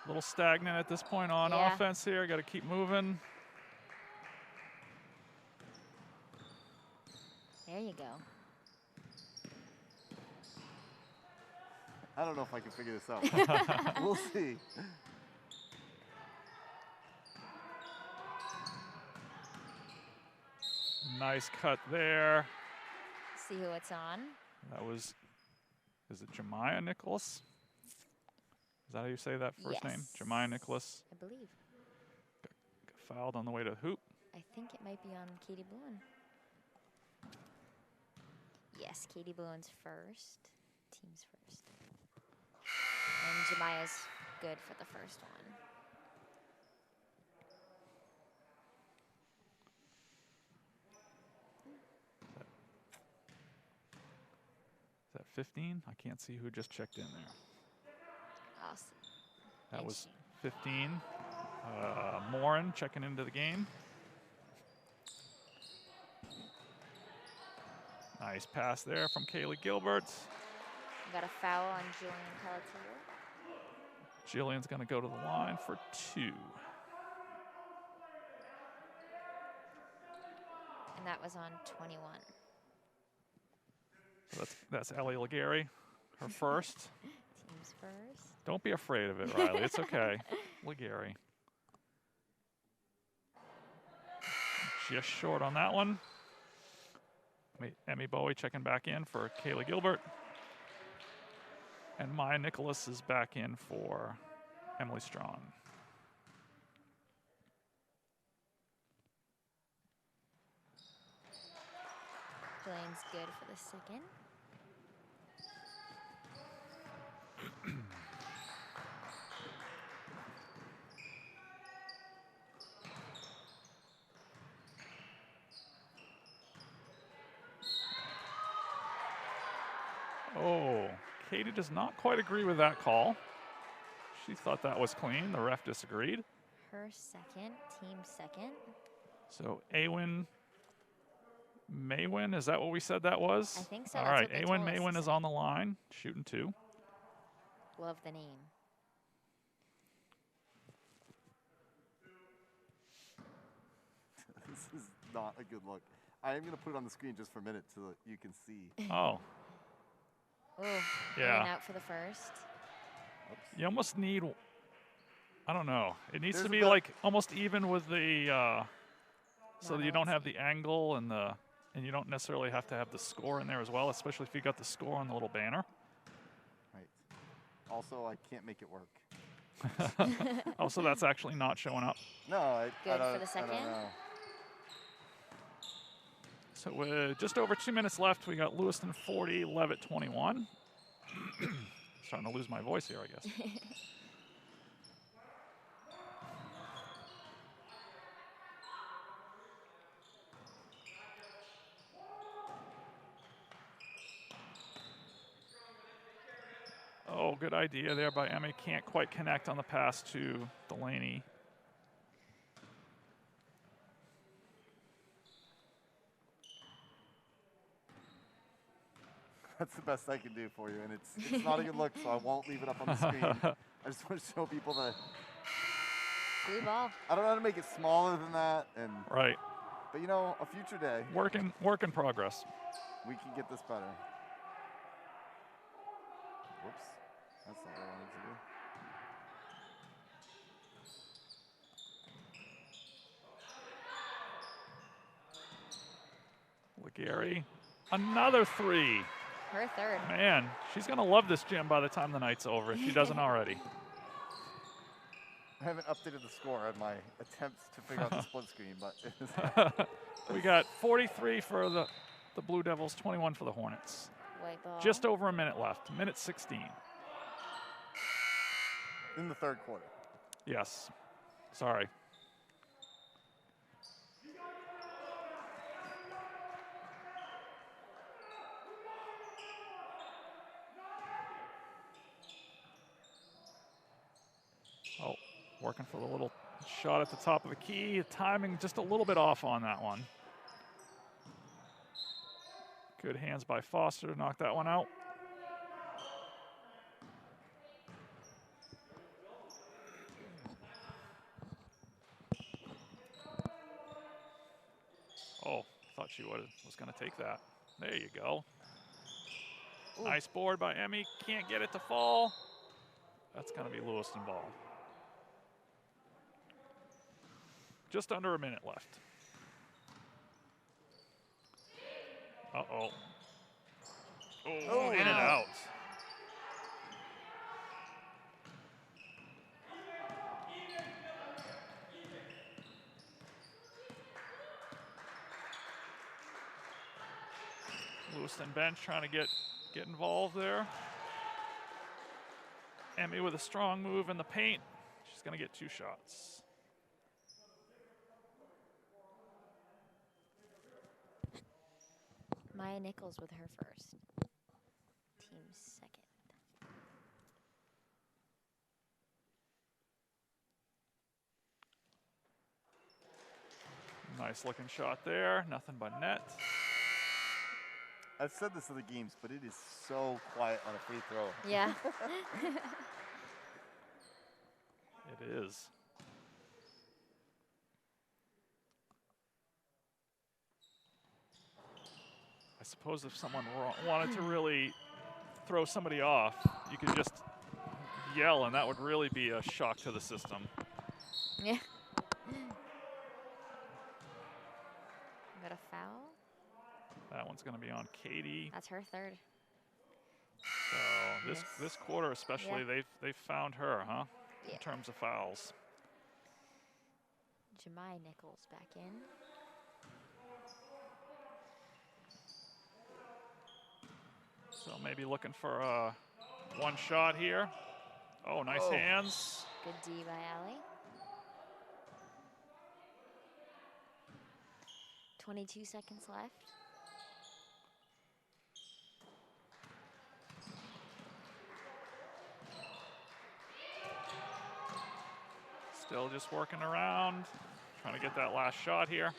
Speaker 1: little stagnant at this point on
Speaker 5: Yeah.
Speaker 1: offense here. Got to keep moving.
Speaker 5: There you go.
Speaker 2: I don't know if I can figure this out. We'll see.
Speaker 1: Nice cut there.
Speaker 5: See who it's on.
Speaker 1: That was, is it Jemiah Nicholas? Is that how you say that first name?
Speaker 5: Yes.
Speaker 1: Jemiah Nicholas.
Speaker 5: I believe.
Speaker 1: Got fouled on the way to the hoop.
Speaker 5: I think it might be on Katie Bluen. Yes, Katie Bluen's first. Team's first. And Jemiah's good for the first one.
Speaker 1: Is that 15? I can't see who just checked in there.
Speaker 5: Awesome.
Speaker 1: That
Speaker 5: And
Speaker 1: was 15. Morin checking into the game. Nice pass there from Kaylee Gilbert.
Speaker 5: We got a foul on Julian Pelletier.
Speaker 1: Jillian's going to go to the line for 2.
Speaker 5: And that was on 21.
Speaker 1: So that's Ellie Legary, her first.
Speaker 5: Team's first.
Speaker 1: Don't be afraid of it, Riley. It's okay. Legary. Just short on that one. Emmy Bowie checking back in for Kayla Gilbert. And Maya Nicholas is back in for Emily Strong.
Speaker 5: Julian's good for the second.
Speaker 1: Oh, Katie does not quite agree with that call. She thought that was clean. The ref disagreed.
Speaker 5: Her second, team second.
Speaker 1: So Awin Maywin, is that what we said that was?
Speaker 5: I think so.
Speaker 1: All
Speaker 5: That's
Speaker 1: right,
Speaker 5: what they
Speaker 1: Awin
Speaker 5: told us to
Speaker 1: Maywin is
Speaker 5: say.
Speaker 1: on the line, shooting 2.
Speaker 5: Love the name.
Speaker 2: This is not a good look. I am going to put it on the screen just for a minute so that you can see.
Speaker 1: Oh,
Speaker 5: Ooh,
Speaker 1: Yeah.
Speaker 5: Awin out for the first.
Speaker 1: you almost need, I don't know. It needs
Speaker 2: There's
Speaker 1: to
Speaker 2: a
Speaker 1: be
Speaker 2: bit-
Speaker 1: like almost even with the, so that you don't have
Speaker 5: Non-OT.
Speaker 1: the angle and you don't necessarily have to have the score in there as well, especially if you got the score on the little banner.
Speaker 2: Right. Also, I can't make it work.
Speaker 1: Oh, so that's actually not showing up.
Speaker 2: No, I
Speaker 5: Good for
Speaker 2: don't,
Speaker 5: the
Speaker 2: I don't
Speaker 5: second?
Speaker 2: know.
Speaker 1: So with just over 2 minutes left, we got Lewiston 40, Leavitt 21. Starting to lose my voice here, I guess. Oh, good idea there by Emmy. Can't quite connect on the pass to Delaney.
Speaker 2: That's the best I can do for you, and it's not a good look, so I won't leave it up on the screen. I just want to show people that
Speaker 5: Blue ball.
Speaker 2: I don't know how to make it smaller than that, and
Speaker 1: Right.
Speaker 2: but you know, a future day
Speaker 1: Work in progress.
Speaker 2: we can get this better. Whoops, that's not what I wanted to do.
Speaker 1: Legary, another 3.
Speaker 5: Her third.
Speaker 1: Man, she's going to love this gym by the time the night's over if she doesn't already.
Speaker 2: I haven't updated the score on my attempts to figure out the split screen, but
Speaker 1: We got 43 for the Blue Devils, 21 for the Hornets.
Speaker 5: White ball.
Speaker 1: Just over a minute left, minute 16.
Speaker 2: in the third quarter.
Speaker 1: Yes, sorry. Oh, working for the little shot at the top of the key. Timing just a little bit off on that one. Good hands by Foster to knock that one out. Oh, thought she was going to take that. There you go.
Speaker 5: Ooh.
Speaker 1: Nice board by Emmy. Can't get it to fall. That's going to be Lewiston ball. Just under a minute left. Uh-oh. Oh, in and out. Lewiston bench trying to get involved there. Emmy with a strong move in the paint. She's going to get 2 shots.
Speaker 5: Maya Nichols with her first. Team second.
Speaker 1: Nice looking shot there. Nothing but net.
Speaker 2: I've said this in the games, but it is so quiet on a free throw.
Speaker 5: Yeah.
Speaker 1: It is. I suppose if someone wanted to really throw somebody off, you could just yell, and that would really be a shock to the system.
Speaker 5: Yeah. Got a foul?
Speaker 1: That one's going to be on Katie.
Speaker 5: That's her third.
Speaker 1: So
Speaker 5: Yes.
Speaker 1: this quarter especially, they've found her, huh?
Speaker 5: Yeah.
Speaker 1: In terms of fouls.
Speaker 5: Jemai Nichols back in.
Speaker 1: So maybe looking for one shot here. Oh, nice hands.
Speaker 5: Good D by Allie. 22 seconds left.
Speaker 1: Still just working around, trying to get that last shot here.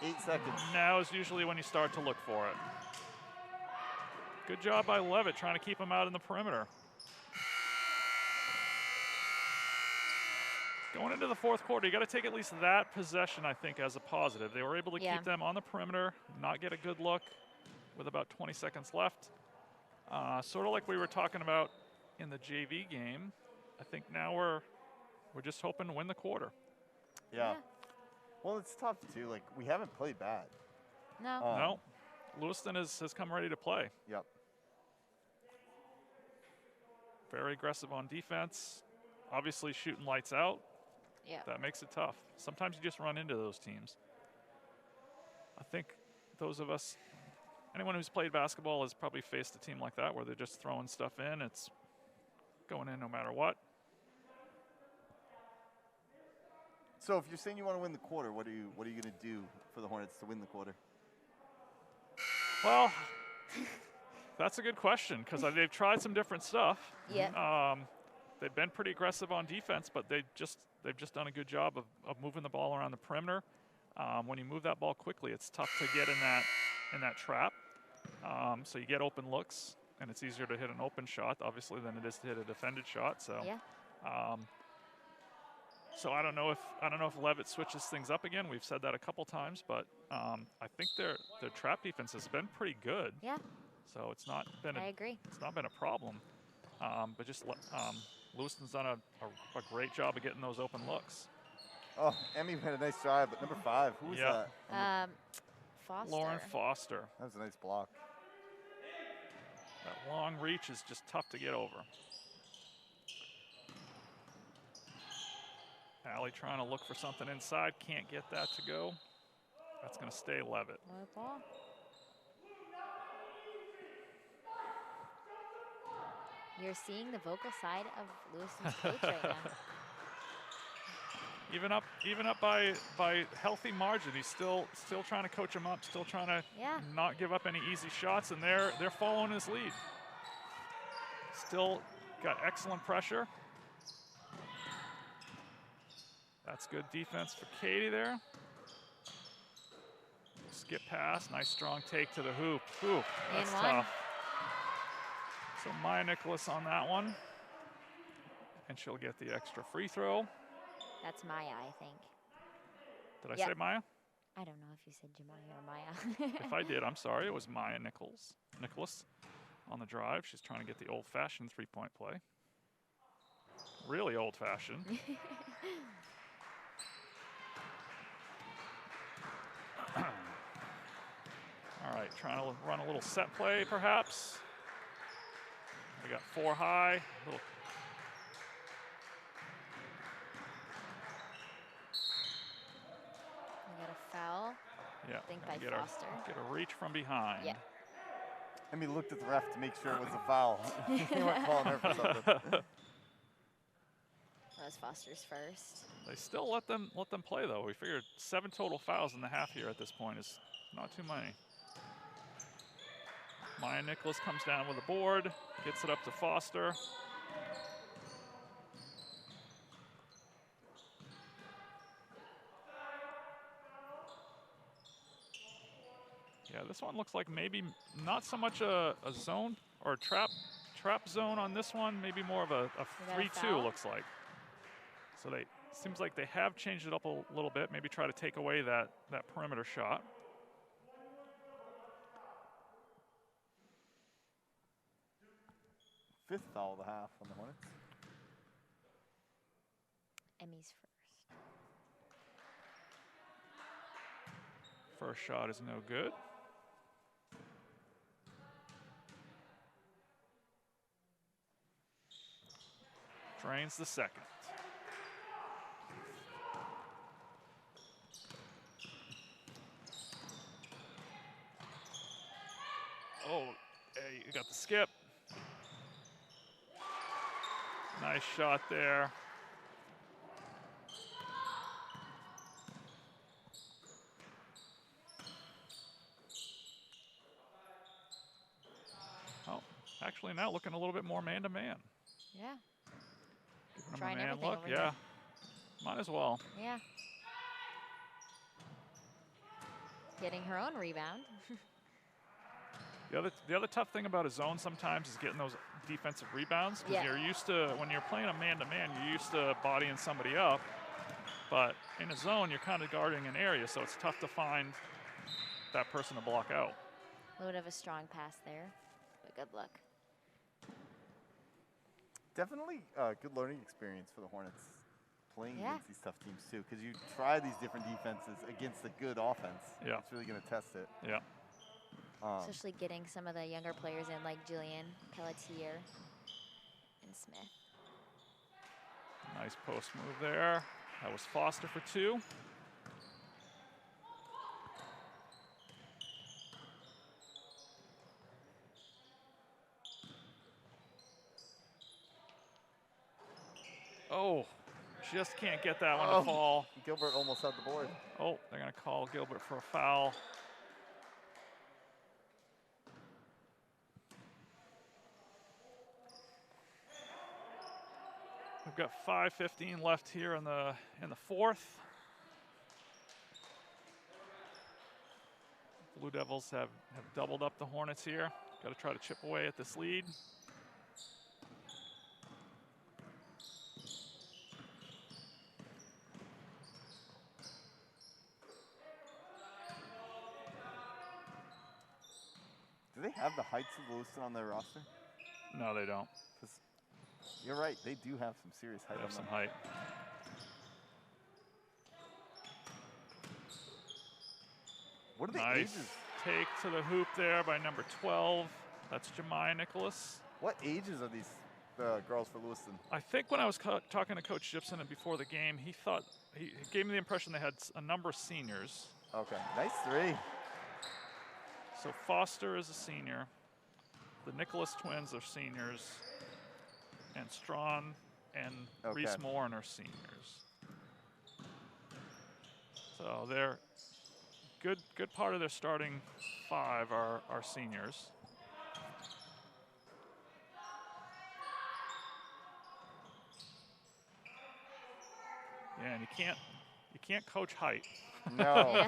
Speaker 2: 8 seconds.
Speaker 1: Now is usually when you start to look for it. Good job by Leavitt trying to keep him out in the perimeter. Going into the fourth quarter, you got to take at least that possession, I think, as a positive. They were able to keep them on the perimeter, not get a good look with about 20 seconds left. Sort of like we were talking about in the JV game. I think now we're just hoping to win the quarter.
Speaker 2: Yeah. Well, it's tough too. Like, we haven't played bad.
Speaker 5: No.
Speaker 1: No. Lewiston has come ready to play.
Speaker 2: Yep.
Speaker 1: Very aggressive on defense. Obviously shooting lights out.
Speaker 5: Yeah.
Speaker 1: That makes it tough. Sometimes you just run into those teams. I think those of us, anyone who's played basketball has probably faced a team like that where they're just throwing stuff in. It's going in no matter what.
Speaker 2: So if you're saying you want to win the quarter, what are you going to do for the Hornets to win the quarter?
Speaker 1: Well, that's a good question because they've tried some different stuff.
Speaker 5: Yeah.
Speaker 1: They've been pretty aggressive on defense, but they've just done a good job of moving the ball around the perimeter. When you move that ball quickly, it's tough to get in that trap. So you get open looks, and it's easier to hit an open shot, obviously, than it is to hit a defended shot. So.
Speaker 5: Yeah.
Speaker 1: So I don't know if Leavitt switches things up again. We've said that a couple times, but I think their trap defense has been pretty good.
Speaker 5: Yeah.
Speaker 1: So it's not been
Speaker 5: I agree.
Speaker 1: It's not been a problem. But just Lewiston's done a great job of getting those open looks.
Speaker 2: Oh, Emmy had a nice drive, but number 5, who was that?
Speaker 5: Foster.
Speaker 1: Lauren Foster.
Speaker 2: That was a nice block.
Speaker 1: That long reach is just tough to get over. Allie trying to look for something inside, can't get that to go. That's going to stay Leavitt.
Speaker 5: Low ball. You're seeing the vocal side of Lewiston's coach right now.
Speaker 1: Even up by healthy margin, he's still trying to coach him up, still trying to not give up any easy shots, and they're following his lead. Still got excellent pressure. That's good defense for Katie there. Skip pass, nice strong take to the hoop. Ooh, that's tough. So Maya Nicholas on that one. And she'll get the extra free throw.
Speaker 5: That's Maya, I think.
Speaker 1: Did I say Maya?
Speaker 5: I don't know if you said Jemiah or Maya.
Speaker 1: If I did, I'm sorry. It was Maya Nicholas on the drive. She's trying to get the old-fashioned three-point play. Really old-fashioned. All right, trying to run a little set play, perhaps. We got 4 high. Little.
Speaker 5: We got a foul.
Speaker 1: Yeah,
Speaker 5: I think by
Speaker 1: get
Speaker 5: Foster.
Speaker 1: Get a reach from behind.
Speaker 5: Yeah.
Speaker 2: I mean, looked at the ref to make sure it was a foul. He weren't calling her for something.
Speaker 5: That was Foster's first.
Speaker 1: They still let them play though. We figured 7 total fouls in the half here at this point is not too many. Maya Nicholas comes down with a board, gets it up to Foster. Yeah, this one looks like maybe not so much a zone or a trap zone on this one, maybe more of a 3-2 looks like. So seems like they have changed it up a little bit, maybe try to take away that perimeter shot.
Speaker 2: Fifth foul of the half on the Hornets.
Speaker 5: Emmy's first.
Speaker 1: First shot is no good. Drains the second. Oh, hey, you got the skip. Nice shot there. Oh, actually now looking a little bit more man-to-man.
Speaker 5: Yeah.
Speaker 1: Giving him
Speaker 5: Trying
Speaker 1: a man
Speaker 5: everything
Speaker 1: look,
Speaker 5: over
Speaker 1: yeah.
Speaker 5: here.
Speaker 1: Might as well.
Speaker 5: Yeah. Getting her own rebound.
Speaker 1: The other tough thing about a zone sometimes is getting those defensive rebounds, because you're used to, when you're playing a man-to-man, you're used to bodying somebody up. But in a zone, you're kind of guarding an area, so it's tough to find that person to block out.
Speaker 5: A little bit of a strong pass there, but good luck.
Speaker 2: Definitely a good learning experience for the Hornets playing against these tough teams too, because you try these different defenses against a good offense.
Speaker 1: Yeah.
Speaker 2: It's really going to test it.
Speaker 1: Yeah.
Speaker 5: Especially getting some of the younger players in, like Jillian, Pelletier, and Smith.
Speaker 1: Nice post move there. That was Foster for 2. Oh, just can't get that one to fall.
Speaker 2: Gilbert almost had the board.
Speaker 1: Oh, they're going to call Gilbert for a foul. We've got 5:15 left here in the fourth. Blue Devils have doubled up the Hornets here. Got to try to chip away at this lead.
Speaker 2: Do they have the heights of Lewiston on their roster?
Speaker 1: No, they don't.
Speaker 2: You're right. They do have some serious height.
Speaker 1: They have
Speaker 2: on
Speaker 1: some
Speaker 2: them.
Speaker 1: height.
Speaker 2: What are the
Speaker 1: Nice
Speaker 2: ages?
Speaker 1: take to the hoop there by number 12. That's Jemiah Nicholas.
Speaker 2: What ages are these girls for Lewiston?
Speaker 1: I think when I was talking to Coach Gibson and before the game, he thought he gave me the impression they had a number of seniors.
Speaker 2: Okay, nice 3.
Speaker 1: So Foster is a senior. The Nicholas twins are seniors. And Strawn and Reese Morin are seniors. So they're good part of their starting 5 are seniors. Yeah, and you can't coach height.
Speaker 2: No.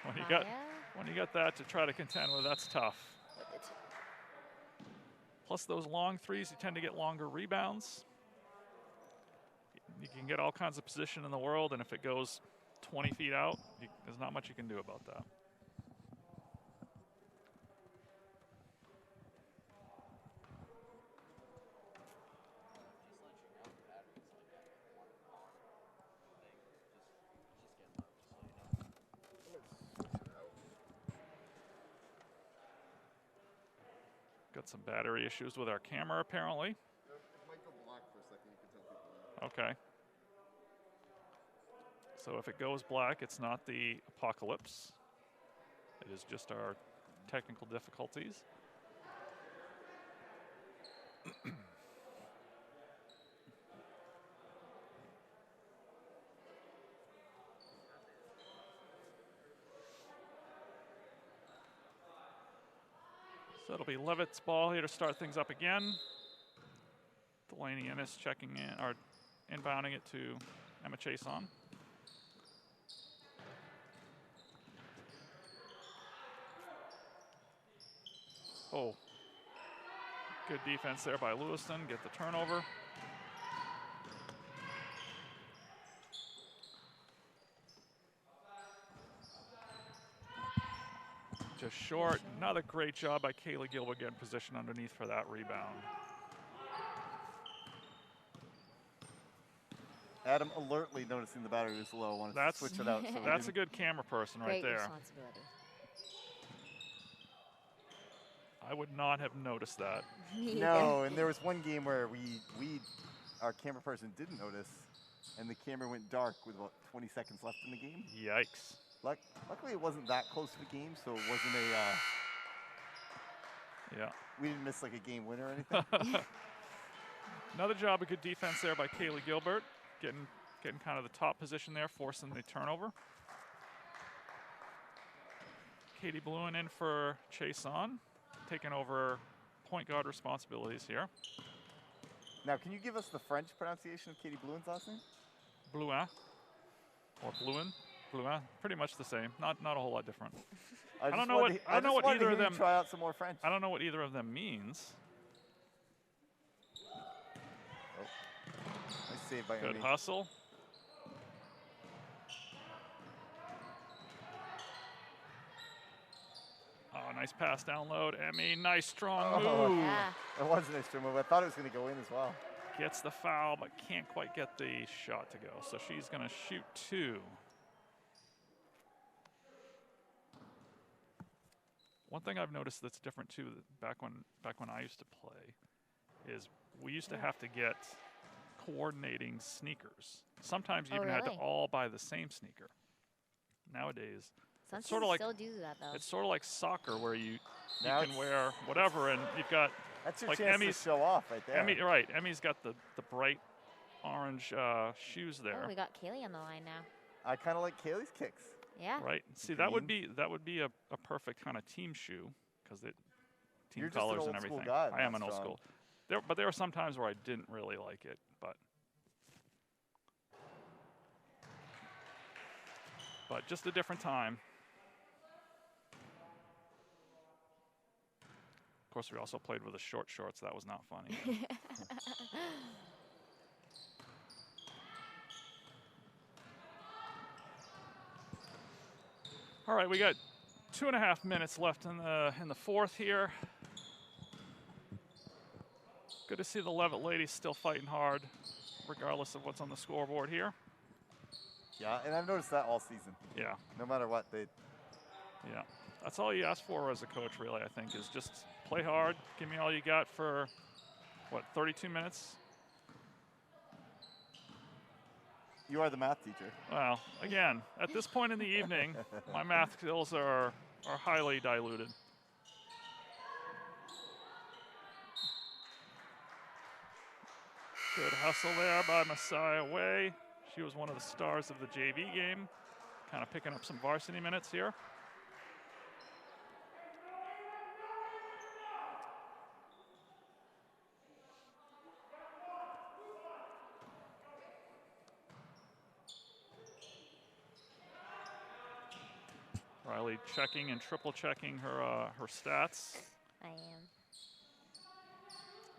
Speaker 1: When you got that to try to contend with, that's tough. Plus those long threes, you tend to get longer rebounds. You can get all kinds of position in the world, and if it goes 20 feet out, there's not much you can do about that. Got some battery issues with our camera, apparently.
Speaker 2: It might go black for a second. You can tell people that.
Speaker 1: Okay. So if it goes black, it's not the apocalypse. It is just our technical difficulties. So it'll be Leavitt's ball here to start things up again. Delaney Ennis checking in, or inbounding it to Emma Chason. Oh, good defense there by Lewiston. Get the turnover. Just short. Another great job by Kaylee Gilbert getting position underneath for that rebound.
Speaker 2: Adam alertly noticing the battery was low. Wanted to switch it out. So
Speaker 1: That's a good camera person right
Speaker 5: Great
Speaker 1: there.
Speaker 5: responsibility.
Speaker 1: I would not have noticed that.
Speaker 5: Me either.
Speaker 2: No, and there was one game where our camera person didn't notice, and the camera went dark with about 20 seconds left in the game.
Speaker 1: Yikes.
Speaker 2: Luckily, it wasn't that close to the game, so it wasn't
Speaker 1: Yeah.
Speaker 2: we didn't miss like a game winner or anything.
Speaker 1: Another job of good defense there by Kaylee Gilbert, getting kind of the top position there, forcing the turnover. Katie Bluen in for Chason, taking over point guard responsibilities here.
Speaker 2: Now, can you give us the French pronunciation of Katie Bluen's last name?
Speaker 1: Bluen, or Bluen, Bluen, pretty much the same. Not a whole lot different.
Speaker 2: I
Speaker 1: don't know what either of them.
Speaker 2: Try out some more French.
Speaker 1: I don't know what either of them means.
Speaker 2: Nice save by
Speaker 1: Good
Speaker 2: Emmy.
Speaker 1: hustle. Oh, nice pass down low. Emmy, nice strong move.
Speaker 5: Yeah.
Speaker 2: It was an extra move. I thought it was going to go in as well.
Speaker 1: Gets the foul, but can't quite get the shot to go. So she's going to shoot 2. One thing I've noticed that's different too, back when I used to play, is we used to have to get coordinating sneakers. Sometimes you even had to
Speaker 5: really?
Speaker 1: all buy the same sneaker. Nowadays,
Speaker 5: Some
Speaker 1: it's sorta
Speaker 5: teams
Speaker 1: like
Speaker 5: still do that though.
Speaker 1: it's sort of like soccer where you
Speaker 2: Now
Speaker 1: can wear whatever, and you've got
Speaker 2: That's your
Speaker 1: like
Speaker 2: chance
Speaker 1: Emmy's-
Speaker 2: to show off right there.
Speaker 1: Emmy's got the bright orange shoes there.
Speaker 5: Oh, we got Kaylee on the line now.
Speaker 2: I kind of like Kaylee's kicks.
Speaker 5: Yeah.
Speaker 1: Right. See, that would be a perfect kind of team shoe because it team
Speaker 2: You're just an
Speaker 1: colors
Speaker 2: old
Speaker 1: and
Speaker 2: school
Speaker 1: everything.
Speaker 2: guy,
Speaker 1: I am
Speaker 2: that's
Speaker 1: an old
Speaker 2: strong.
Speaker 1: school. But there were some times where I didn't really like it, but just a different time. Of course, we also played with the short shorts. That was not funny. All right, we got 2.5 minutes left in the fourth here. Good to see the Leavitt ladies still fighting hard, regardless of what's on the scoreboard here.
Speaker 2: Yeah, and I've noticed that all season.
Speaker 1: Yeah,
Speaker 2: No matter what,
Speaker 1: yeah. That's all you ask for as a coach, really, I think, is just play hard, give me all you got for, 32 minutes?
Speaker 2: you are the math teacher.
Speaker 1: Well, again, at this point in the evening, my math skills are highly diluted. Good hustle there by Messiah Way. She was one of the stars of the JV game, kind of picking up some varsity minutes here. Riley checking and triple checking her stats.
Speaker 5: I am.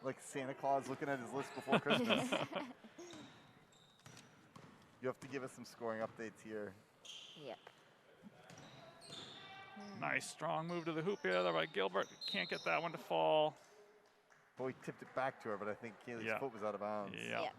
Speaker 2: Like Santa Claus looking at his list before Christmas. You have to give us some scoring updates here.
Speaker 5: Yep.
Speaker 1: Nice strong move to the hoop here there by Gilbert. Can't get that one to fall.
Speaker 2: Boy, tipped it back to her, but I think Kaylee's
Speaker 1: Yeah.
Speaker 2: foot was out of bounds.
Speaker 1: Yeah.
Speaker 5: Yep.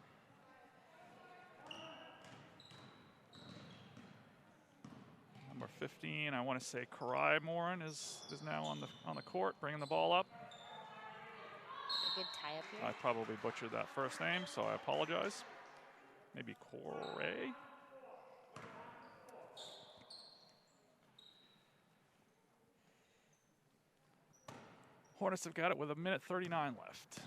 Speaker 1: Number 15, I want to say Karai Morin is now on the court, bringing the ball up.
Speaker 5: A good tie up here.
Speaker 1: I probably butchered that first name, so I apologize. Maybe Corey. Hornets have got it with 1:39 left.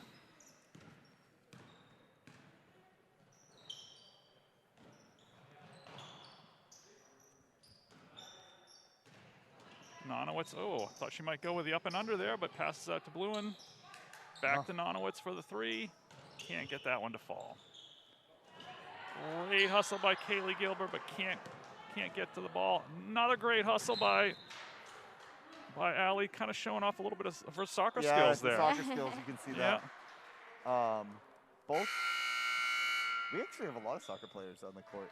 Speaker 1: Nonowitz, oh, thought she might go with the up and under there, but passes out to Bluen. Back to Nonowitz for the three. Can't get that one to fall. Great hustle by Kaylee Gilbert, but can't get to the ball. Another great hustle by Allie, kind of showing off a little bit of her soccer skills there.
Speaker 2: Soccer skills, you can see that. Both. We actually have a lot of soccer players on the court.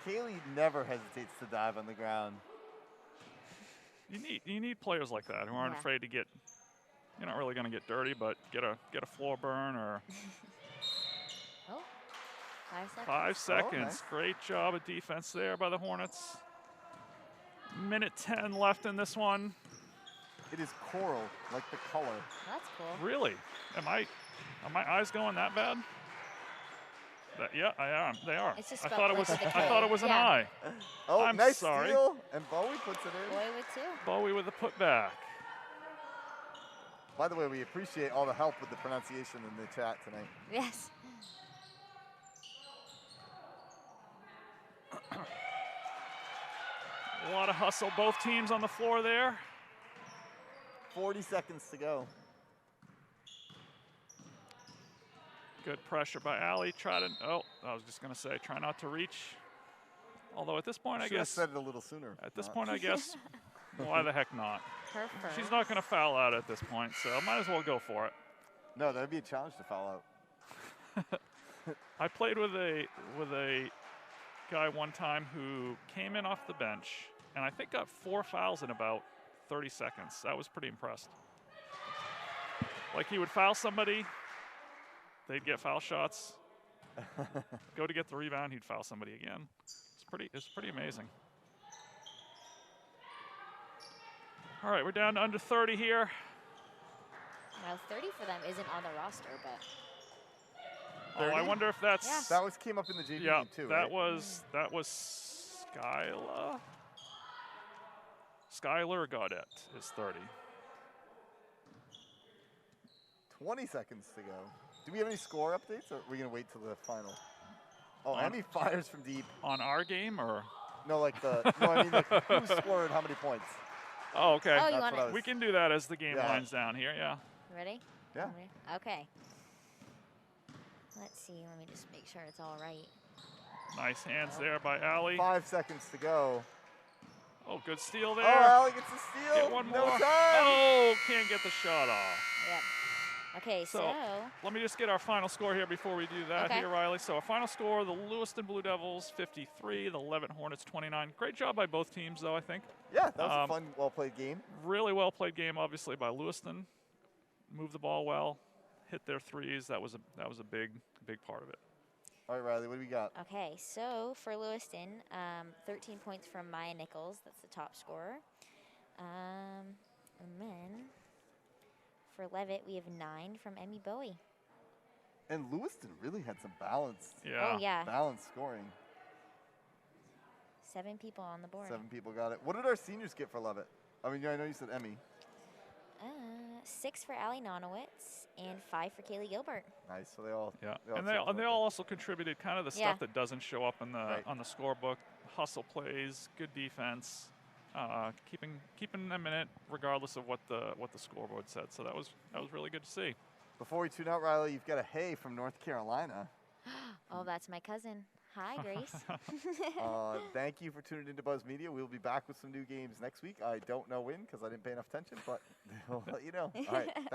Speaker 2: Kaylee never hesitates to dive on the ground.
Speaker 1: You need players like that who aren't afraid to get. You're not really going to get dirty, but get a floor burn or.
Speaker 5: Oh, 5 seconds.
Speaker 1: 5 seconds.
Speaker 2: Oh, nice.
Speaker 1: Great job of defense there by the Hornets. 1:10 left in this one.
Speaker 2: It is coral, like the color.
Speaker 5: That's cool.
Speaker 1: Really? Are my eyes going that bad? Yeah, I am. They are.
Speaker 5: It's just
Speaker 1: I
Speaker 5: spelled
Speaker 1: thought it was.
Speaker 5: with a
Speaker 1: I
Speaker 5: K.
Speaker 1: thought it was an
Speaker 5: Yeah.
Speaker 1: eye.
Speaker 2: Oh,
Speaker 1: I'm
Speaker 2: nice
Speaker 1: sorry.
Speaker 2: steal, and Bowie puts it in.
Speaker 5: Boy would too.
Speaker 1: Bowie with the putback.
Speaker 2: By the way, we appreciate all the help with the pronunciation in the chat tonight.
Speaker 5: Yes.
Speaker 1: A lot of hustle. Both teams on the floor there.
Speaker 2: 40 seconds to go.
Speaker 1: Good pressure by Allie. Oh, I was just going to say, try not to reach. Although at this point, I
Speaker 2: Should've
Speaker 1: guess.
Speaker 2: said it a little sooner.
Speaker 1: At this point, I guess, why the heck not?
Speaker 5: Her first.
Speaker 1: She's not going to foul out at this point, so might as well go for it.
Speaker 2: No, that'd be a challenge to foul out.
Speaker 1: I played with a guy one time who came in off the bench and I think got 4 fouls in about 30 seconds. I was pretty impressed. Like he would foul somebody, they'd get foul shots. Go to get the rebound, he'd foul somebody again. It's pretty amazing. All right, we're down to under 30 here.
Speaker 5: Well, 30 for them isn't on the roster, but.
Speaker 1: Oh, I
Speaker 2: 30?
Speaker 1: wonder if that's.
Speaker 5: Yeah.
Speaker 2: That came up in the JV
Speaker 1: Yeah,
Speaker 2: too,
Speaker 1: that
Speaker 2: right?
Speaker 1: was Skylar. Skylar Gaudette is 30.
Speaker 2: 20 seconds to go. Do we have any score updates, or are we going to wait till the final? Oh,
Speaker 1: On-
Speaker 2: Emmy fires from deep.
Speaker 1: On our game, or?
Speaker 2: No, like I mean, like who scored how many points?
Speaker 1: Oh, okay.
Speaker 5: Oh, you
Speaker 2: That's
Speaker 5: want
Speaker 2: what I
Speaker 5: it?
Speaker 2: was-
Speaker 1: We can do that as the game
Speaker 2: Yeah.
Speaker 1: winds down here, yeah.
Speaker 5: Ready?
Speaker 2: Yeah.
Speaker 5: Okay. Let's see. Let me just make sure it's all right.
Speaker 1: Nice hands there by Allie.
Speaker 2: 5 seconds to go.
Speaker 1: Oh, good steal
Speaker 2: Oh,
Speaker 1: there.
Speaker 2: Allie gets a steal.
Speaker 1: Get one
Speaker 2: no
Speaker 1: more.
Speaker 2: time.
Speaker 1: Oh, can't get the shot off.
Speaker 5: Yep. Okay,
Speaker 1: So-
Speaker 5: so
Speaker 1: Let me just get our final score here before we do that
Speaker 5: Okay.
Speaker 1: here, Riley. So our final score, the Lewiston Blue Devils 53, the Leavitt Hornets 29. Great job by both teams, though, I think.
Speaker 2: Yeah, that was a fun, well-played game.
Speaker 1: Really well played game, obviously, by Lewiston. Moved the ball well, hit their threes. That was a big part of it.
Speaker 2: All right, Riley, what do we got?
Speaker 5: okay, so for Lewiston, 13 points from Maya Nichols. That's the top scorer. And then for Leavitt, we have 9 from Emmy Bowie.
Speaker 2: And Lewiston really had some balanced
Speaker 1: Yeah.
Speaker 5: Oh yeah,
Speaker 2: scoring.
Speaker 5: 7 people on the board.
Speaker 2: 7 people got it. What did our seniors get for Leavitt? I mean, I know you said Emmy.
Speaker 5: 6 for Allie Nonowitz and 5 for Kaylee Gilbert.
Speaker 2: Nice. So they all.
Speaker 1: Yeah,
Speaker 2: They all
Speaker 1: and
Speaker 2: chipped
Speaker 1: they
Speaker 2: in.
Speaker 1: all also contributed kind of the
Speaker 5: Yeah.
Speaker 1: stuff that doesn't show up in the
Speaker 2: Right.
Speaker 1: on the scorebook. Hustle plays, good defense, keeping them in it regardless of what the scoreboard said. So that was really good to see.
Speaker 2: Before we tune out, Riley, you've got a hey from North Carolina.
Speaker 5: Oh, that's my cousin. Hi, Grace.
Speaker 2: Thank you for tuning into Buzz Media. We'll be back with some new games next week. I don't know when because I didn't pay enough attention, but we'll let you know. All right. Thanks.